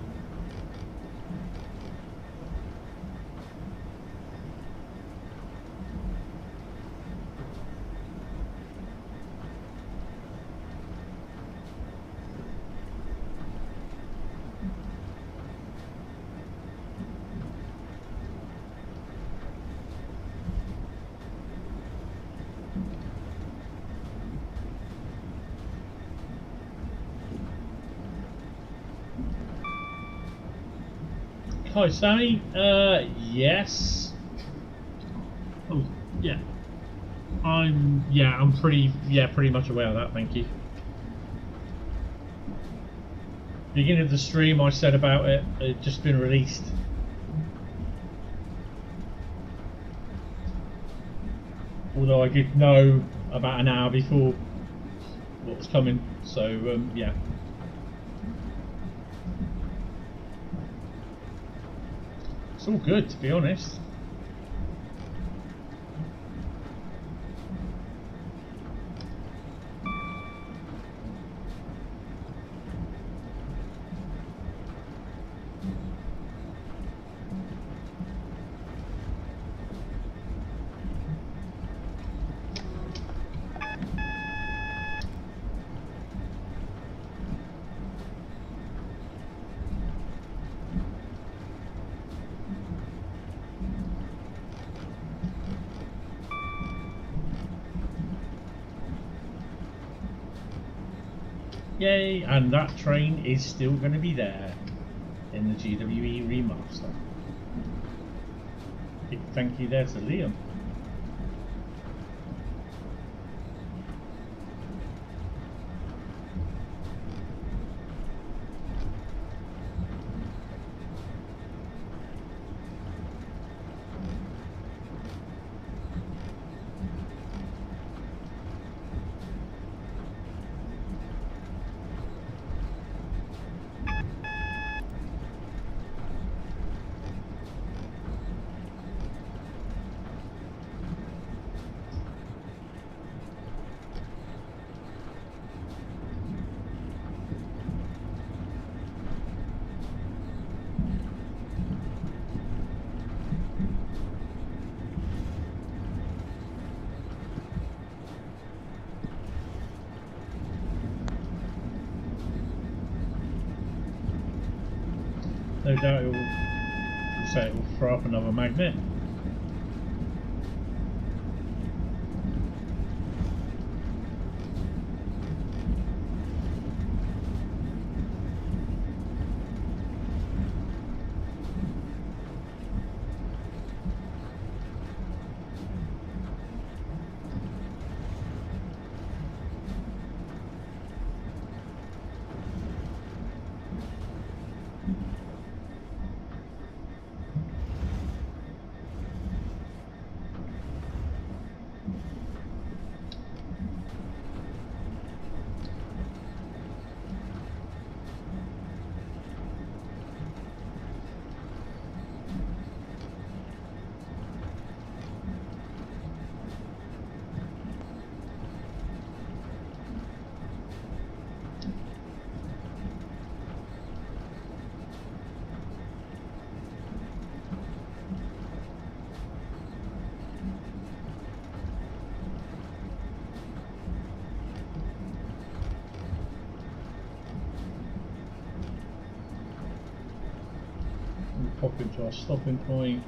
Hi Sammy, yes. Oh, yeah. I'm pretty much aware of that, thank you. Beginning of the stream I said about it, it'd just been released. Although I did know about an hour before what was coming, so yeah. It's all good, to be honest. Yay, and that train is still going to be there in the GWE remaster. Big thank you there to Liam. No doubt it will throw up another magnet. Pop into our stopping point.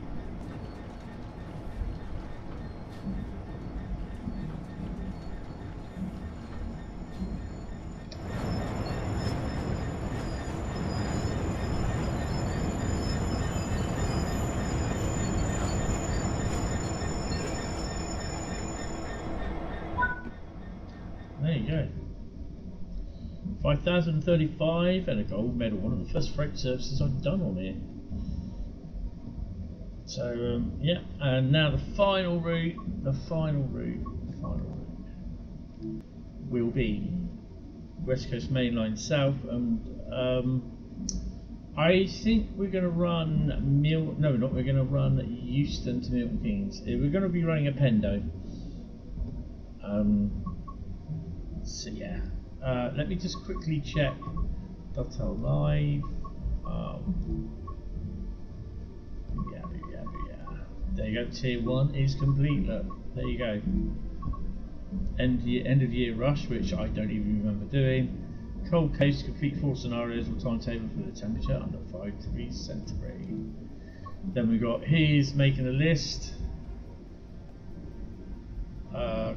There you go. 5,035 and a gold medal, one of the first freight services I've done on here. So yeah, and now the final route will be West Coast Main Line South, and I think we're going to run we're going to run Euston to Milton Keynes. We're going to be running a Pendo. So yeah, Let me just quickly check Dovetail Live. Yeah. There you go. Tier 1 is complete. Look, there you go. End of year rush, which I don't even remember doing. Cold case, complete 4 scenarios with timetable for the temperature under 5 degrees centigrade. Then we got he's making a list.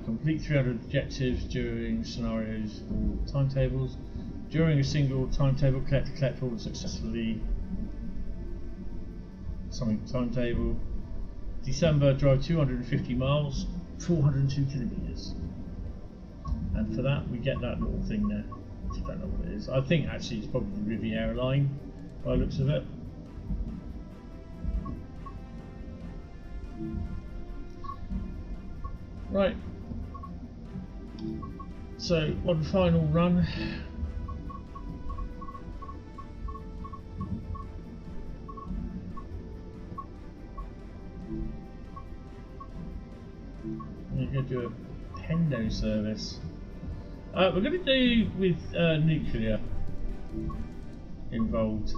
Complete 300 objectives during scenarios or timetables. During a single timetable, collect all successfully. Something timetable. December, drive 250 miles, 402 kilometers. And for that, we get that little thing there. I don't know what it is. I think actually it's probably the Riviera line by the looks of it. Right. So, one final run. We're going to do a Pendo service. We're going to do with nuclear involved.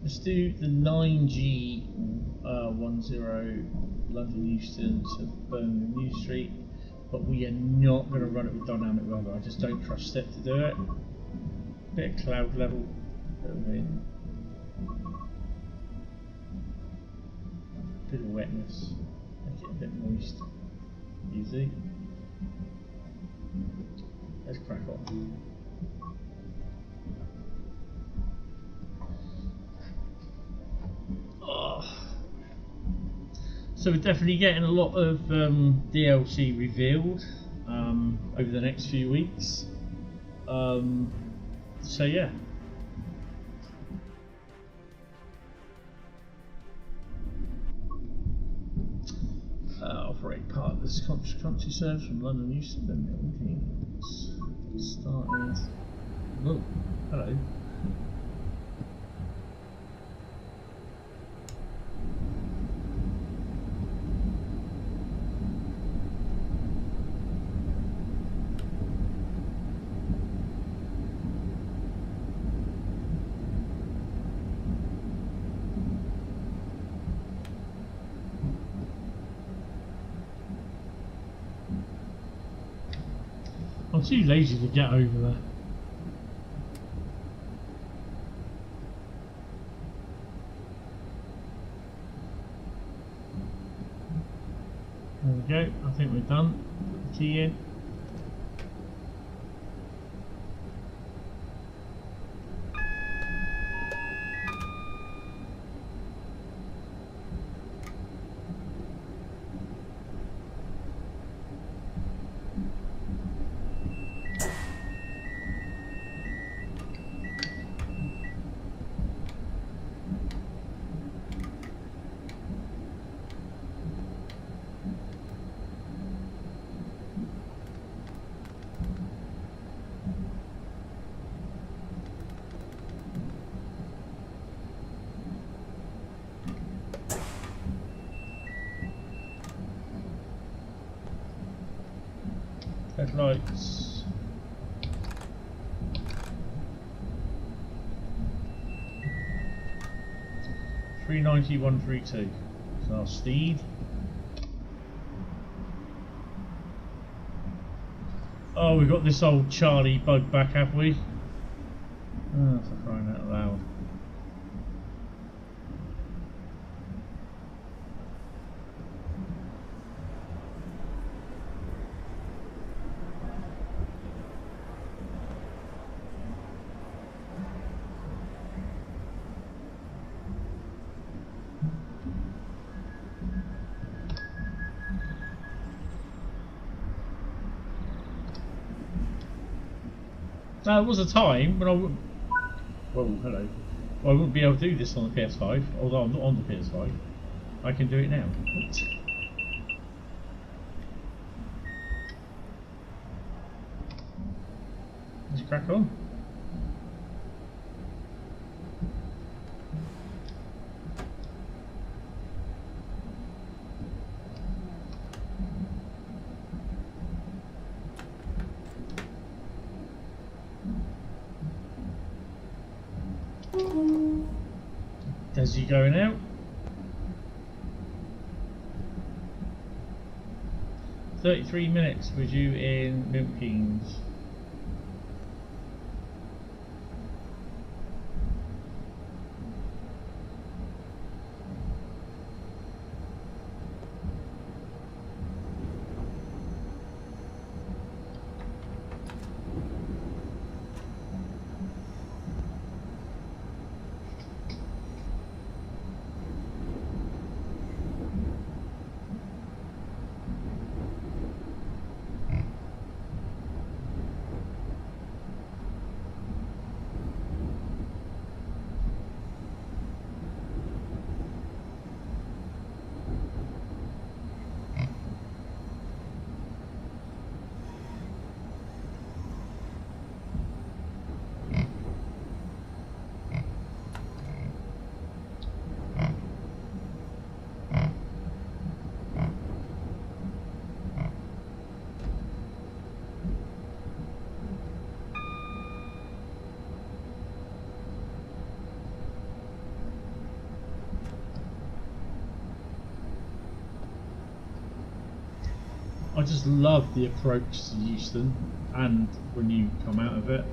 Let's do the 9G 10 London Euston to Birmingham New Street, but we are not going to run it with dynamic weather. I just don't trust it to do it. Bit of cloud level, bit of wind, bit of wetness, make it a bit moist. Easy. Let's crack on. So we're definitely getting a lot of DLC revealed over the next few weeks. So yeah. Operate part of this country service from London Euston, Birmingham, Keynes. Started. Oh, hello. I'm too lazy to get over there. There we go, I think we're done. Put the key in. Headlights. $390,132. So our steed. Oh, we've got this old Charlie bug back, have we? Oh, for crying out loud. There was a time when I wouldn't. Well, hello. Well, I wouldn't be able to do this on the PS5, although I'm not on the PS5. I can do it now. crack on. As you going out? 33 minutes was you in Milton. I just love the approach to Euston and when you come out of it.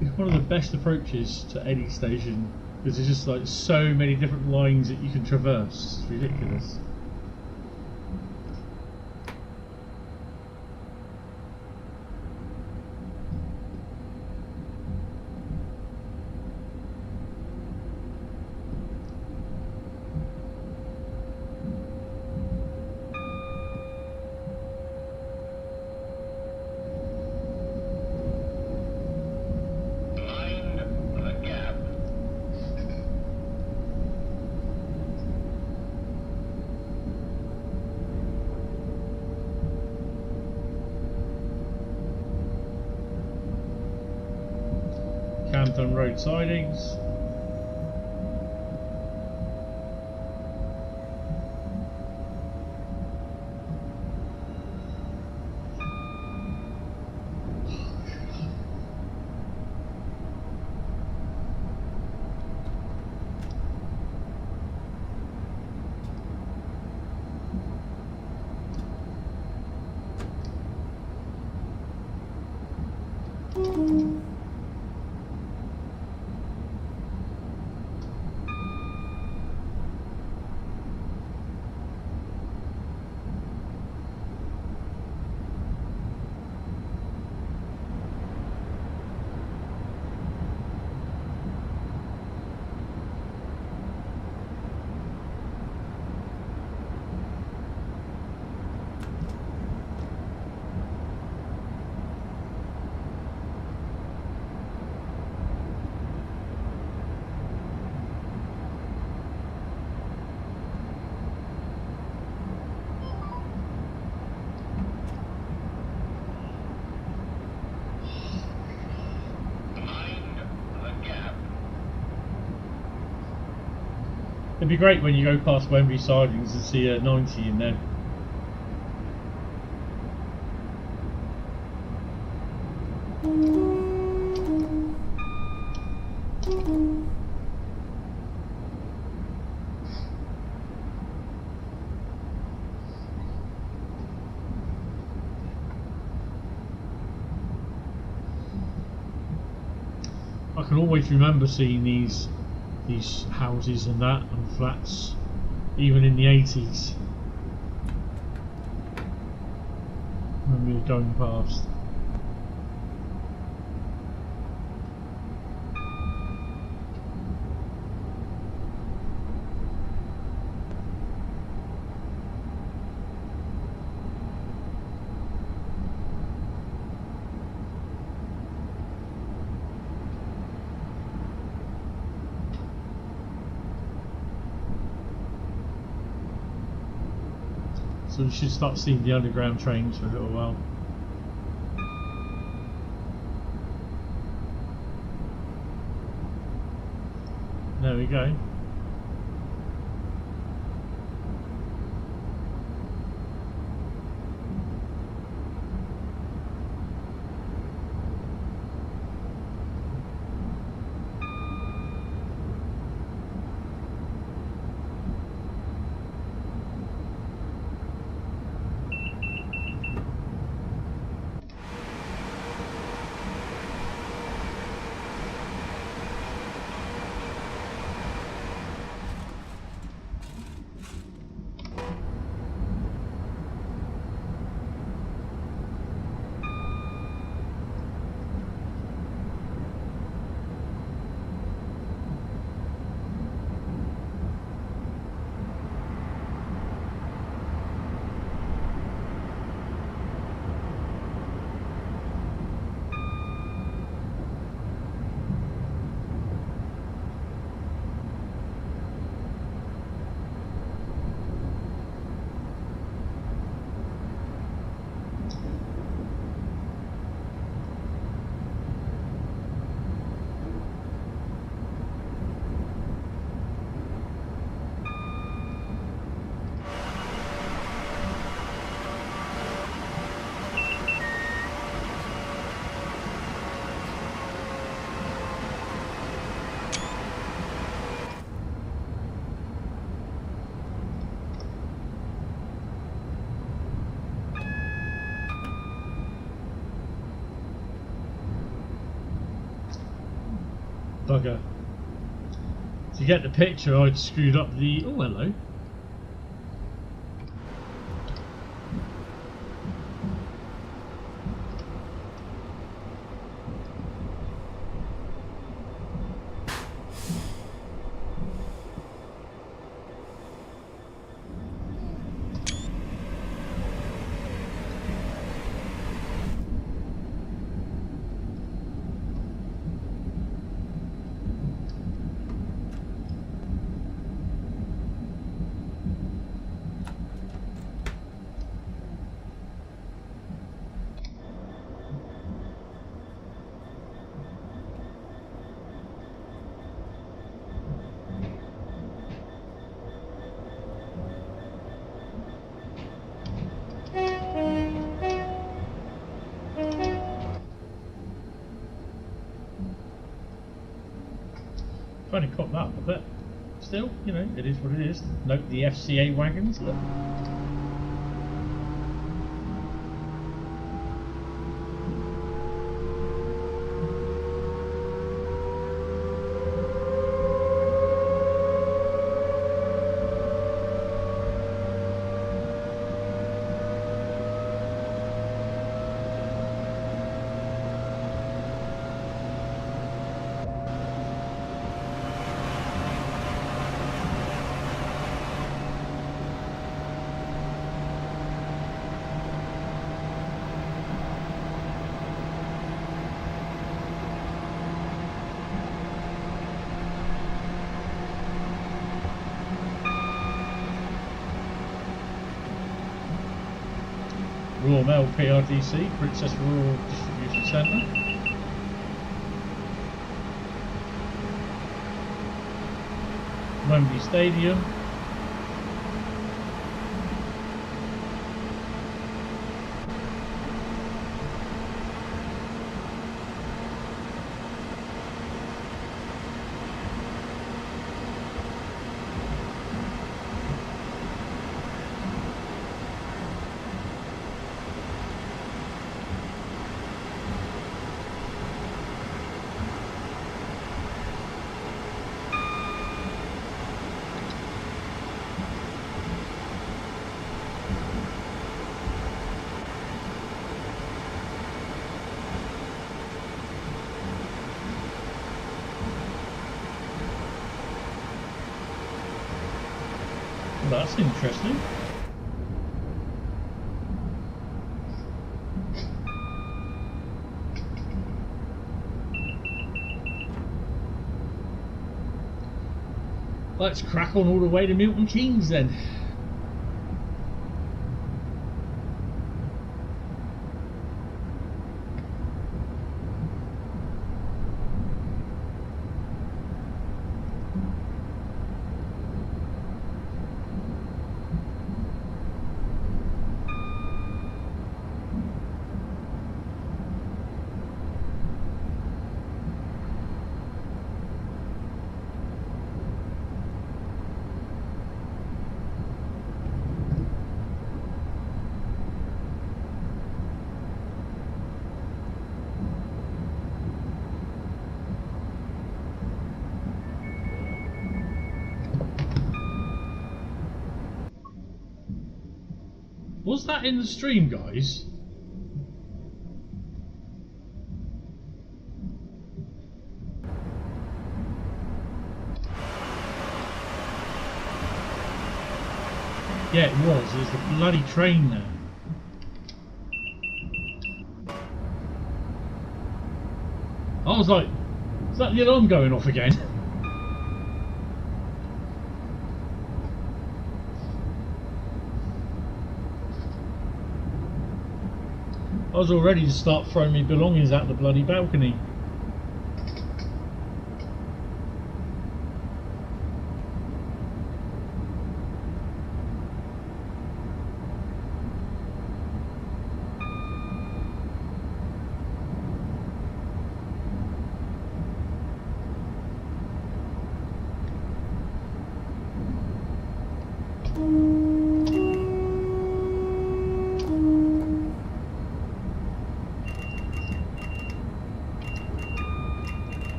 It's one of the best approaches to any station. Because there's just like so many different lines that you can traverse. It's ridiculous. Camden road sidings. It'd be great when you go past Wembley sidings and see a 90 in there. I can always remember seeing these houses and that and flats even in the 80s when we were going past. So we should start seeing the underground trains for a little while. There we go. Bugger. To get the picture, I'd screwed up the... Oh, hello. Trying to cop that up, but still, you know, it is what it is. Note the FCA wagons. Look. Royal Mail PRDC, Princess Royal Distribution Centre. Wembley Stadium. That's interesting. Let's crack on all the way to Milton Keynes then. Was that in the stream, guys? Yeah, it was. It was the bloody train there. I was like, is that the alarm going off again? I was all ready to start throwing my belongings out the bloody balcony.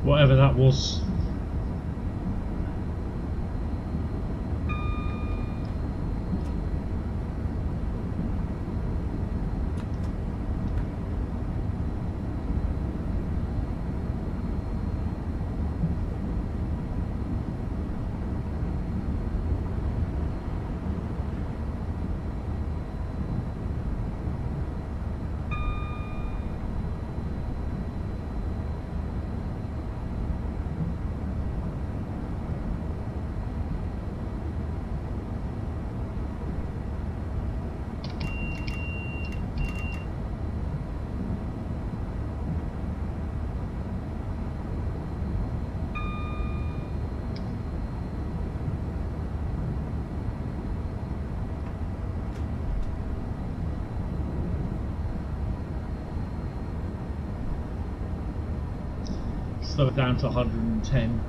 Whatever that was. Slow it down to 110.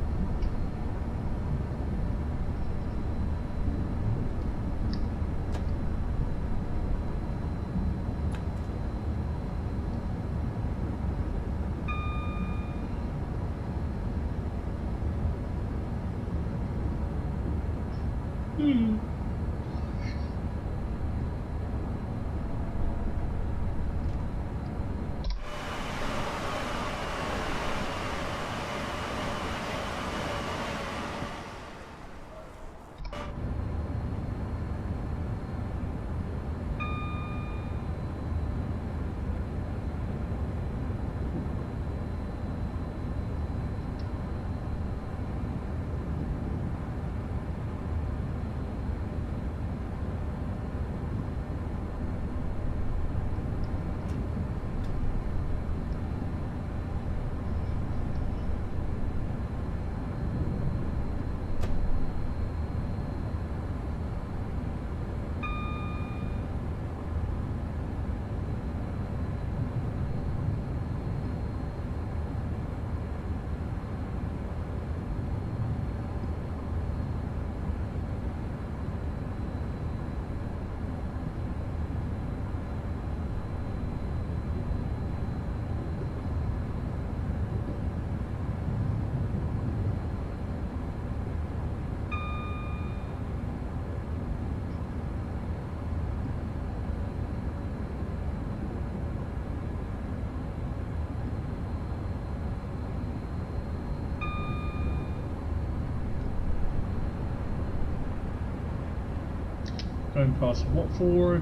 Going past Watford.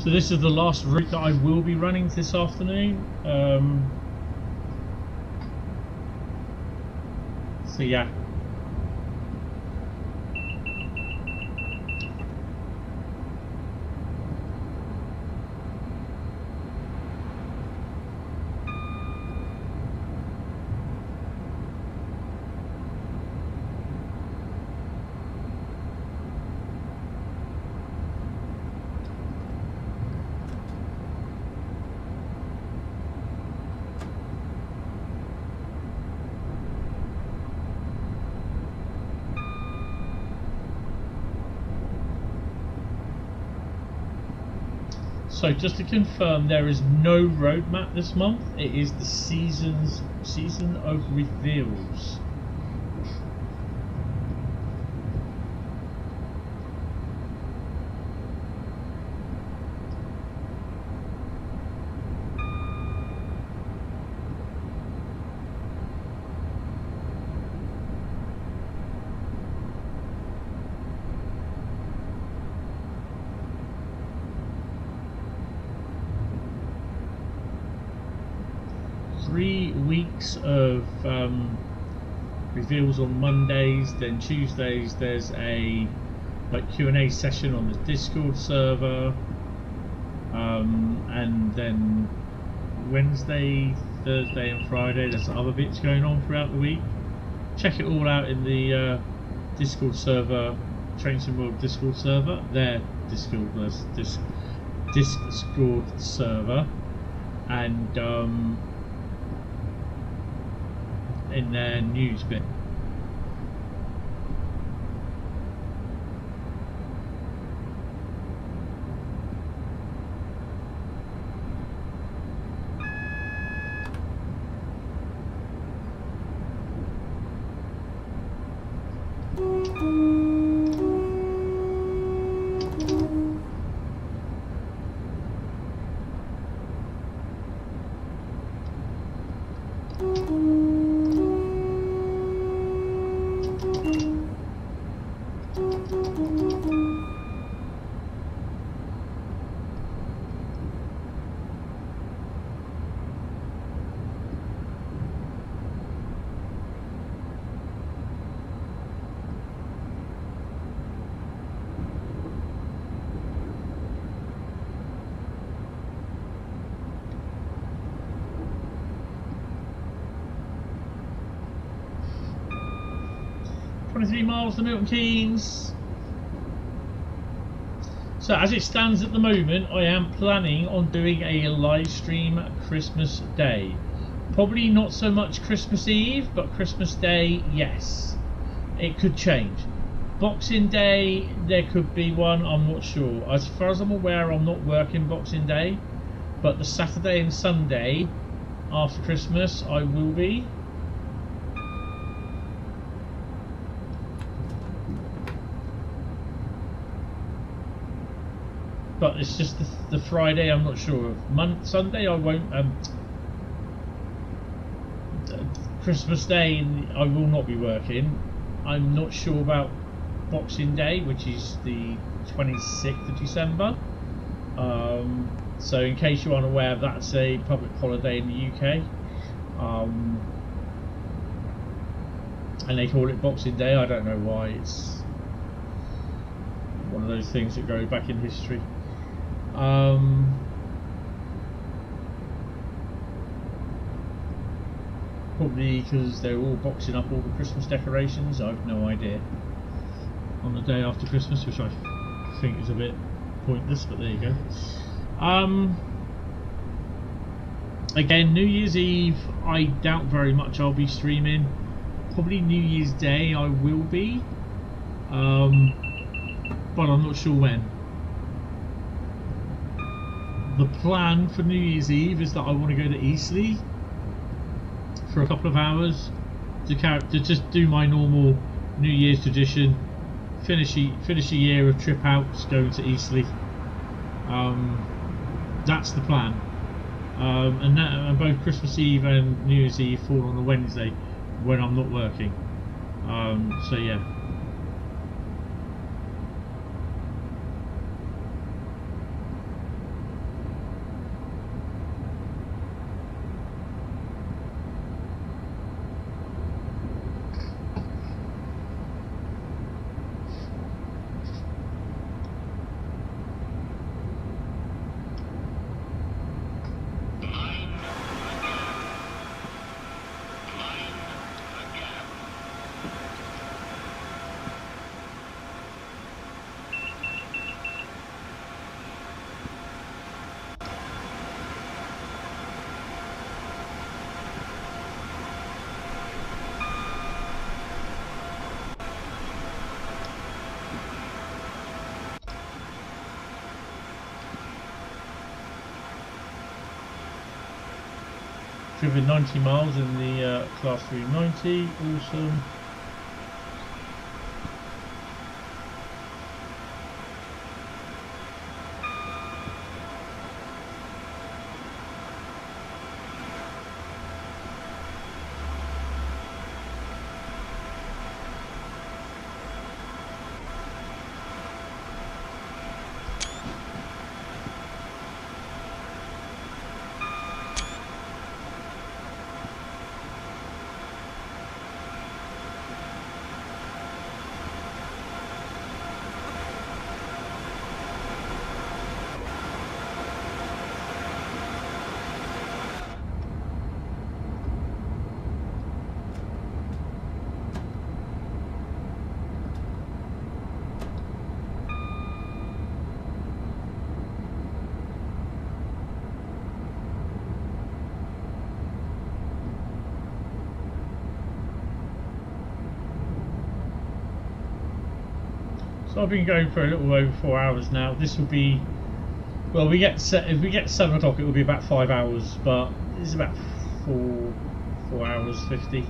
So this is the last route that I will be running this afternoon. So yeah. So just to confirm, there is no roadmap this month. It is the season of reveals. Weeks of reveals on Mondays, then Tuesdays there's a Q&A session on the Discord server, and then Wednesday, Thursday and Friday there's other bits going on throughout the week. Check it all out in the Discord server, Train Sim World Discord server, their Discord server, and in their news bit. Miles to Milton Keynes. So as it stands at the moment, I am planning on doing a live stream Christmas Day. Probably not so much Christmas Eve, but Christmas Day, yes. It could change. Boxing Day, there could be one, I'm not sure. As far as I'm aware, I'm not working Boxing Day, but the Saturday and Sunday after Christmas I will be. But it's just the Friday I'm not sure of. Sunday I won't. Christmas Day I will not be working. I'm not sure about Boxing Day, which is the 26th of December. So in case you're unaware, that's a public holiday in the UK. And they call it Boxing Day. I don't know why. It's one of those things that go back in history. Probably because they're all boxing up all the Christmas decorations. I have no idea. On the day after Christmas, which I think is a bit pointless, but there you go. Again, New Year's Eve, I doubt very much I'll be streaming. Probably New Year's Day I will be, but I'm not sure when. The plan for New Year's Eve is that I want to go to Eastleigh for a couple of hours to just do my normal New Year's tradition, finish a year of trip outs, going to Eastleigh. That's the plan, and both Christmas Eve and New Year's Eve fall on a Wednesday when I'm not working. So yeah. driven 90 miles in the Class 390. Awesome. So I've been going for a little over 4 hours now. This will be, well, if we get 7 o'clock, it will be about 5 hours, but it's about 4 hours 50.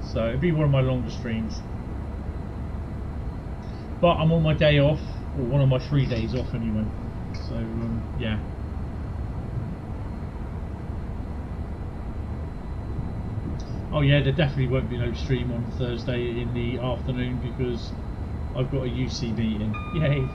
So it'll be one of my longer streams. But I'm on my day off, or one of my 3 days off anyway. So yeah. Oh yeah, there definitely won't be no stream on Thursday in the afternoon because I've got a UC meeting. Yay!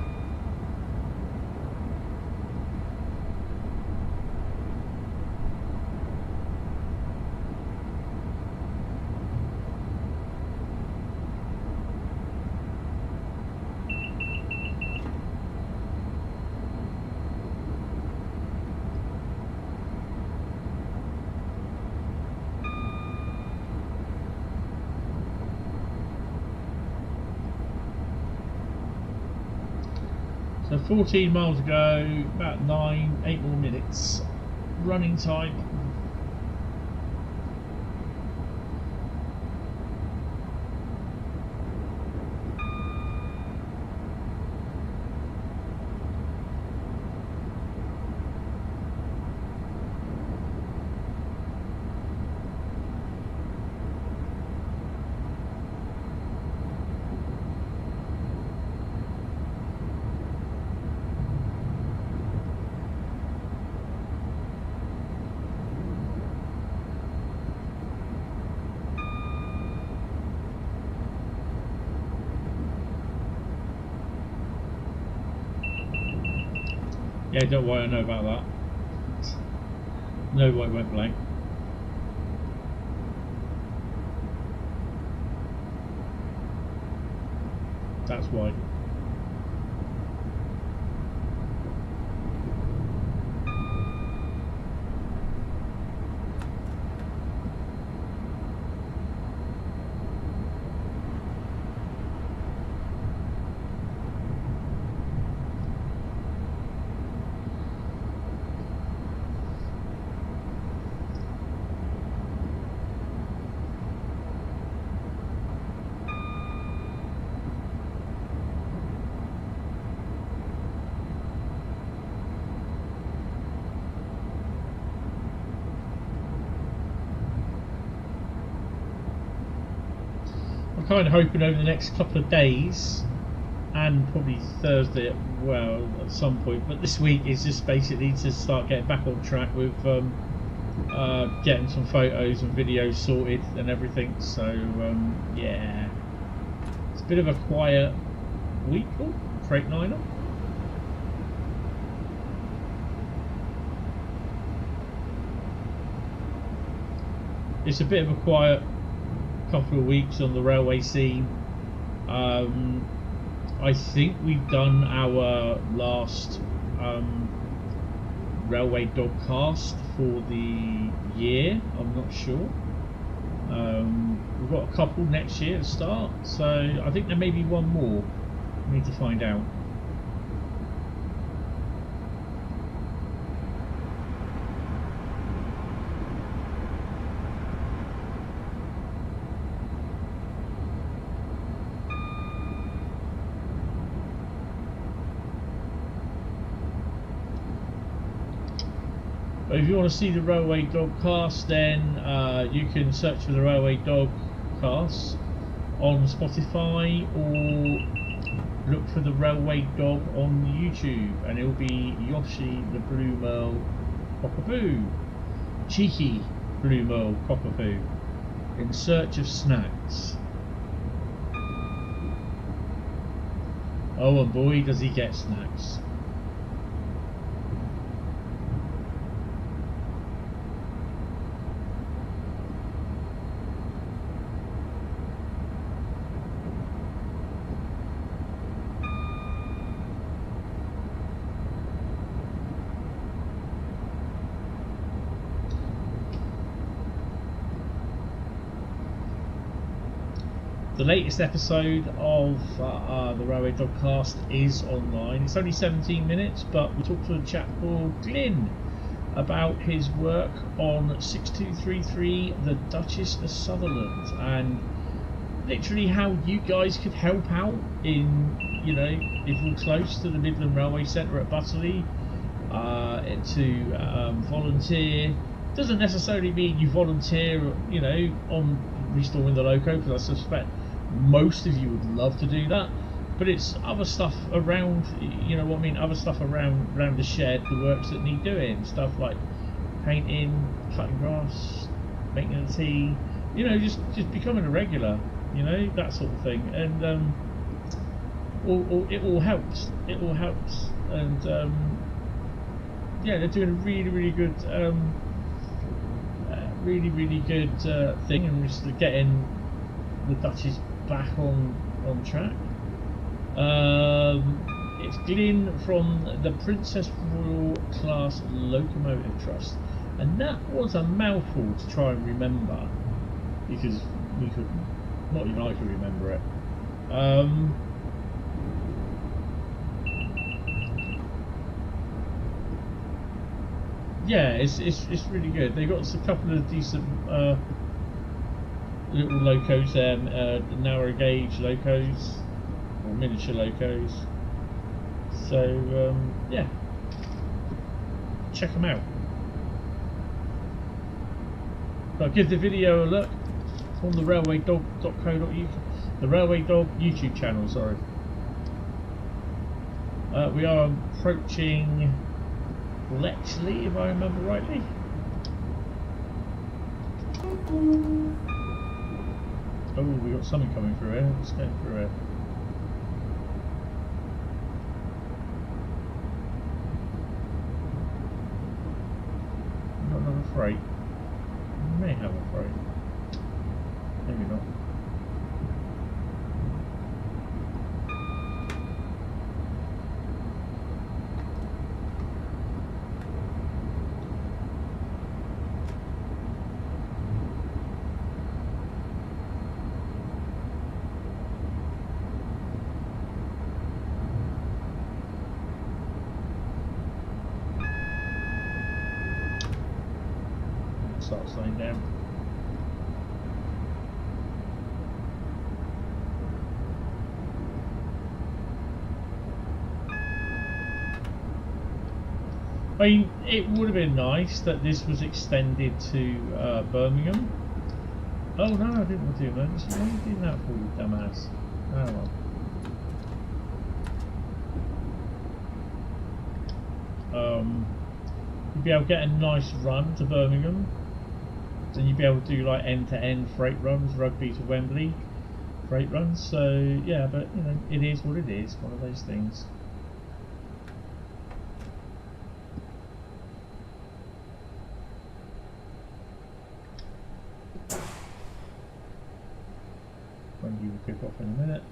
So 14 miles to go, about 8 more minutes running time. Yeah, don't worry, I know about that. No, I won't blank. That's why. Kind of hoping over the next couple of days and probably Thursday well at some point, but this week is just basically to start getting back on track with getting some photos and videos sorted and everything. So yeah, it's a bit of a quiet week. Oh, Freightliner. It's a bit of a quiet couple of weeks on the railway scene. I think we've done our last railway dogcast for the year. I'm not sure. We've got a couple next year to start, so I think there may be one more. We need to find out. If you want to see the Railway Dog cast, then you can search for the Railway Dog cast on Spotify, or look for the Railway Dog on YouTube, and it'll be Yoshi the Blue Merle Cockapoo, cheeky Blue Merle Cockapoo, in search of snacks. Oh, and boy does he get snacks. The latest episode of the Railway Dogcast is online. It's only 17 minutes, but we talked to a chap called Glyn about his work on 6233, the Duchess of Sutherland, and literally how you guys could help out in, you know, if you're close to the Midland Railway Centre at Butterley, to volunteer. Doesn't necessarily mean you volunteer, you know, on restoring the loco, because I suspect most of you would love to do that, but it's other stuff around, you know what I mean, other stuff around the shed, the works that need doing, stuff like painting, cutting grass, making the tea, you know, just becoming a regular, you know, that sort of thing. And it all helps, and yeah, they're doing a really good really good thing, and just getting the Duchess back on track. It's Glyn from the Princess Royal Class Locomotive Trust, and that was a mouthful to try and remember, because we couldn't, not even I could remember it. Yeah, it's really good. They got a couple of decent little locos there, narrow gauge locos, or miniature locos. So yeah, check them out. But give the video a look on the railwaydog.co.uk, the Railway Dog YouTube channel. Sorry, we are approaching Bletchley, if I remember rightly. Oh, we got something coming through here. Let's go through here. Not another freight. We may have a freight. Maybe not. Start slowing down. I mean, it would have been nice that this was extended to Birmingham. Oh no, I didn't want to do emergency. Why are you doing that for, you dumbass? Oh well. You'd be able to get a nice run to Birmingham. Then you'd be able to do like end-to-end freight runs, Rugby to Wembley freight runs. So yeah, but you know, it is what it is. One of those things. Wendy will kick off in a minute.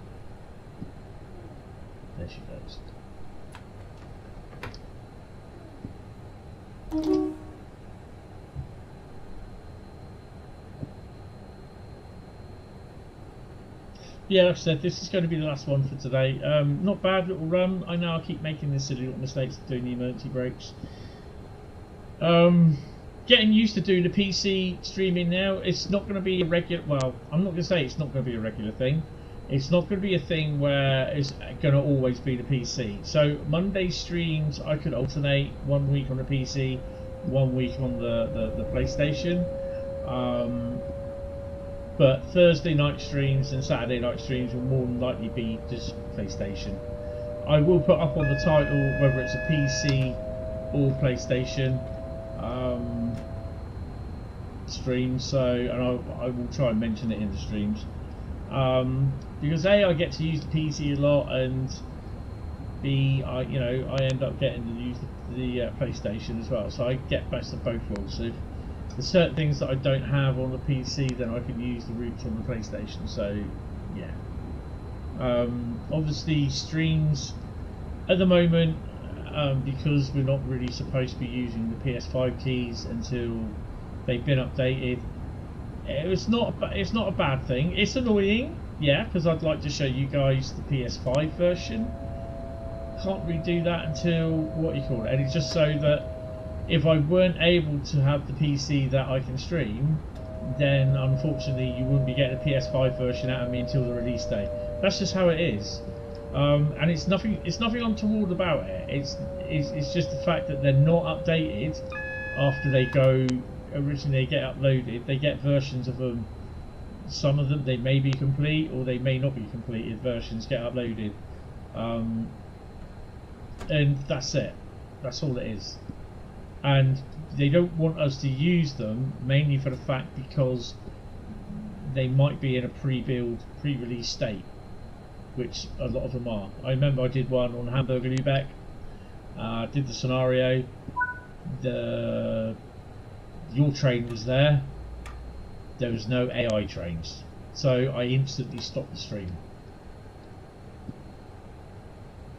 There she goes. Yeah, like I said, this is going to be the last one for today. Not bad little run. I know I keep making these silly little mistakes doing the emergency brakes. Getting used to doing the PC streaming now. It's not going to be a regular, well, I'm not going to say it's not going to be a regular thing. It's not going to be a thing where it's going to always be the PC. So Monday streams, I could alternate 1 week on the PC, 1 week on the PlayStation. But Thursday night streams and Saturday night streams will more than likely be just PlayStation. I will put up on the title whether it's a PC or PlayStation stream, so, and I will try and mention it in the streams, because A, I get to use the PC a lot, and B, I end up getting to use the PlayStation as well, so I get best of both worlds. So if there's certain things that I don't have on the PC, then I can use the routes on the PlayStation. So yeah, obviously streams at the moment, because we're not really supposed to be using the PS5 keys until they've been updated. It's not a bad thing. It's annoying, yeah, because I'd like to show you guys the PS5 version. Can't really do that until and it's just so that if I weren't able to have the PC that I can stream, then unfortunately you wouldn't be getting a PS5 version out of me until the release day. That's just how it is, and it's nothing untoward about it. It's just the fact that they're not updated after they go. Originally they get uploaded, they get versions of them. Some of them they may be complete or they may not be completed. Versions get uploaded, and that's it. That's all it is. And they don't want us to use them, mainly for the fact because they might be in a pre-build, pre-release state, which a lot of them are. I remember I did one on Hamburger Lübeck, did the scenario, your train was there was no AI trains, so I instantly stopped the stream.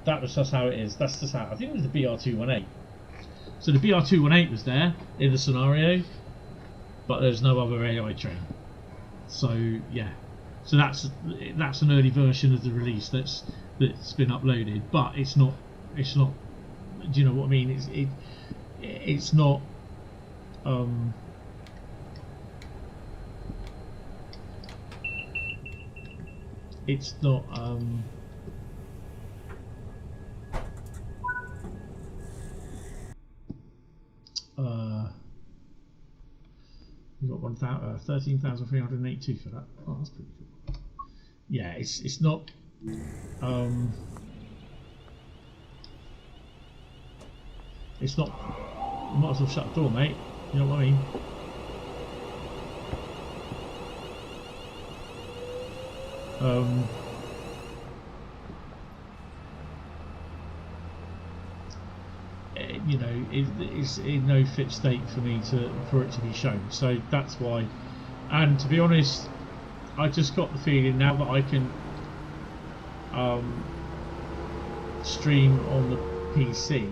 That was just how it is. That's just how, I think it was the BR218. So the BR218 was there in the scenario, but there's no other AI train. So yeah, so that's an early version of the release that's been uploaded, but it's not. Do you know what I mean? It's not. It's not. We got 13,382 for that. Oh, that's pretty cool. Yeah, it's not. It's not. You might as well shut the door, mate. You know what I mean? You know, it's in no fit state for me for it to be shown. So that's why. And to be honest, I just got the feeling now that I can stream on the PC,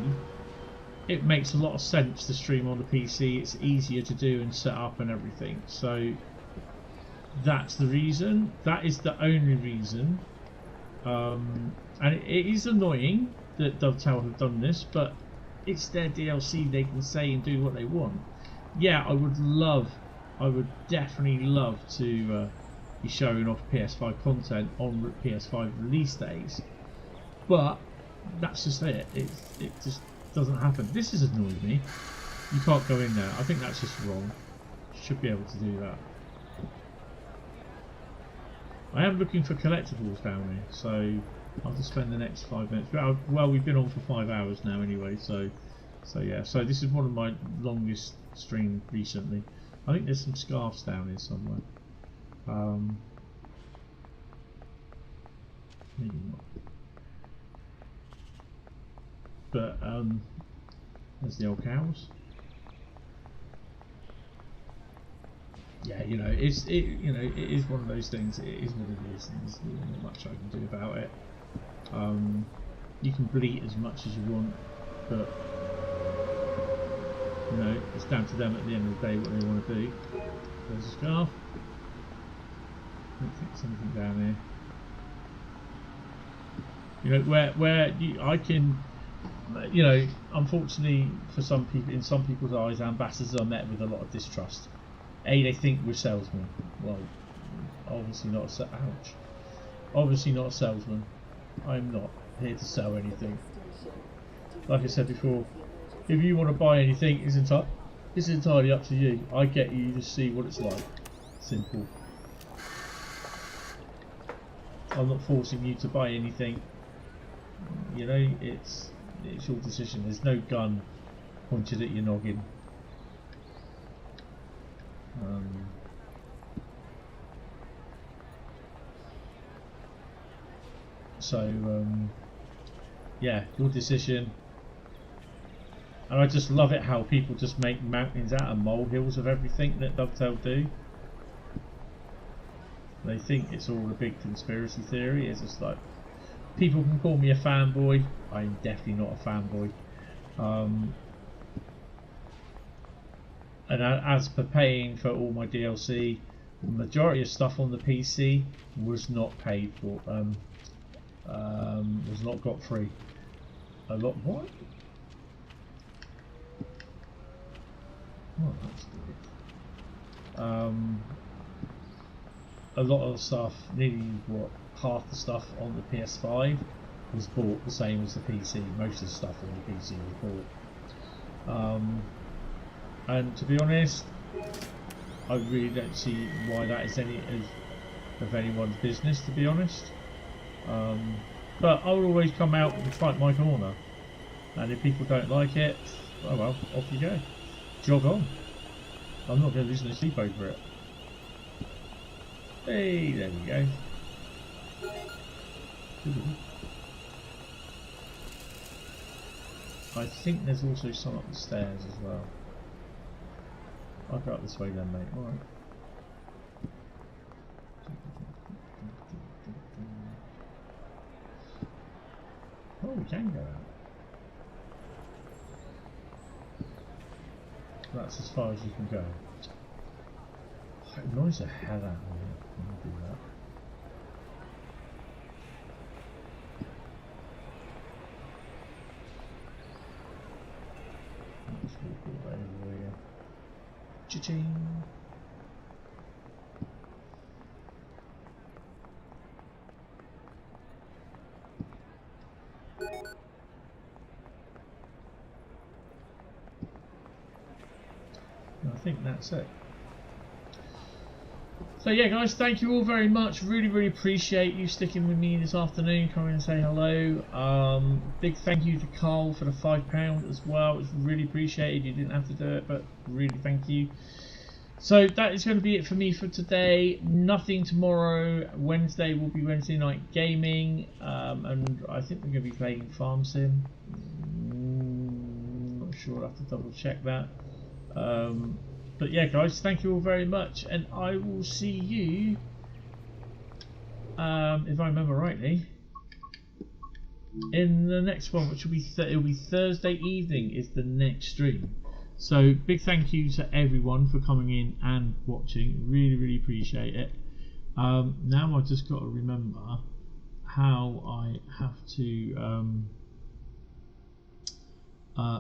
it makes a lot of sense to stream on the PC. It's easier to do and set up and everything. So that's the reason. That is the only reason. And it is annoying that Dovetail have done this, but it's their DLC. They can say and do what they want. Yeah, I would definitely love to be showing off PS5 content on PS5 release days, but that's just it. It just doesn't happen. This has annoyed me. You can't go in there. I think that's just wrong. Should be able to do that. I am looking for collectibles down here, so I'll have to spend the next 5 minutes. Well, we've been on for 5 hours now anyway, so yeah. So this is one of my longest streams recently. I think there's some scarves down here somewhere. Maybe not. But there's the old cows. Yeah, you know, it is one of those things. It is what it is, and there's not much I can do about it. You can bleat as much as you want, but you know, it's down to them at the end of the day what they want to do. There's a scarf. I don't think there's anything down here. You know, where I can, you know, unfortunately for some people, in some people's eyes, ambassadors are met with a lot of distrust. They think we're salesmen. Well, obviously not a obviously not a salesman. I'm not here to sell anything. Like I said before, if you want to buy anything, it's It's entirely up to you. I get you to see what it's like. Simple. I'm not forcing you to buy anything. You know, it's your decision. There's no gun pointed at your noggin. Yeah, your decision. And I just love it how people just make mountains out of molehills of everything that Dovetail do. They think it's all a big conspiracy theory. It's just like, people can call me a fanboy. I'm definitely not a fanboy. And as per paying for all my DLC, the majority of stuff on the PC was not paid for. Was not got free. A lot what? Oh, that's good. A lot of the stuff, nearly what, half the stuff on the PS5 was bought the same as the PC. Most of the stuff on the PC was bought. And to be honest, I really don't see why that is any of anyone's business, to be honest. But I will always come out and fight my corner. And if people don't like it, oh well, off you go. Jog on. I'm not going to lose no sleep over it. Hey, there we go. I think there's also some up the stairs as well. I'll go up this way then, mate. Alright. Oh, we can go out. That's as far as you can go. It annoys the hell out of me when you do that. Let's walk all over here. Cha-ching! I think that's it. So yeah guys, thank you all very much. Really appreciate you sticking with me this afternoon, coming and say hello. Big thank you to Carl for the £5 as well. It's really appreciated. You didn't have to do it, but really thank you. So that is going to be it for me for today. Nothing tomorrow. Wednesday will be Wednesday night gaming, and I think we're going to be playing Farm Sim. Not sure, I'll have to double check that. But yeah guys, thank you all very much, and I will see you, if I remember rightly, in the next one, which will be it'll be Thursday evening is the next stream. So big thank you to everyone for coming in and watching. Really appreciate it. Now I've just got to remember how I have to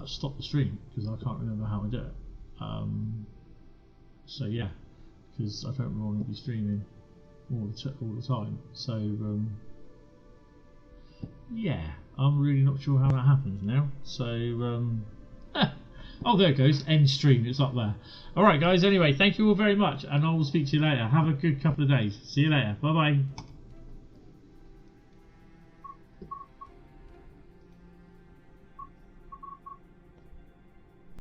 stop the stream, because I can't remember how I do it. So yeah, because I don't want to be streaming all the time. So yeah, I'm really not sure how that happens now. So oh, there it goes, end stream, it's up there. Alright guys, anyway, thank you all very much, and I will speak to you later. Have a good couple of days. See you later. Bye bye.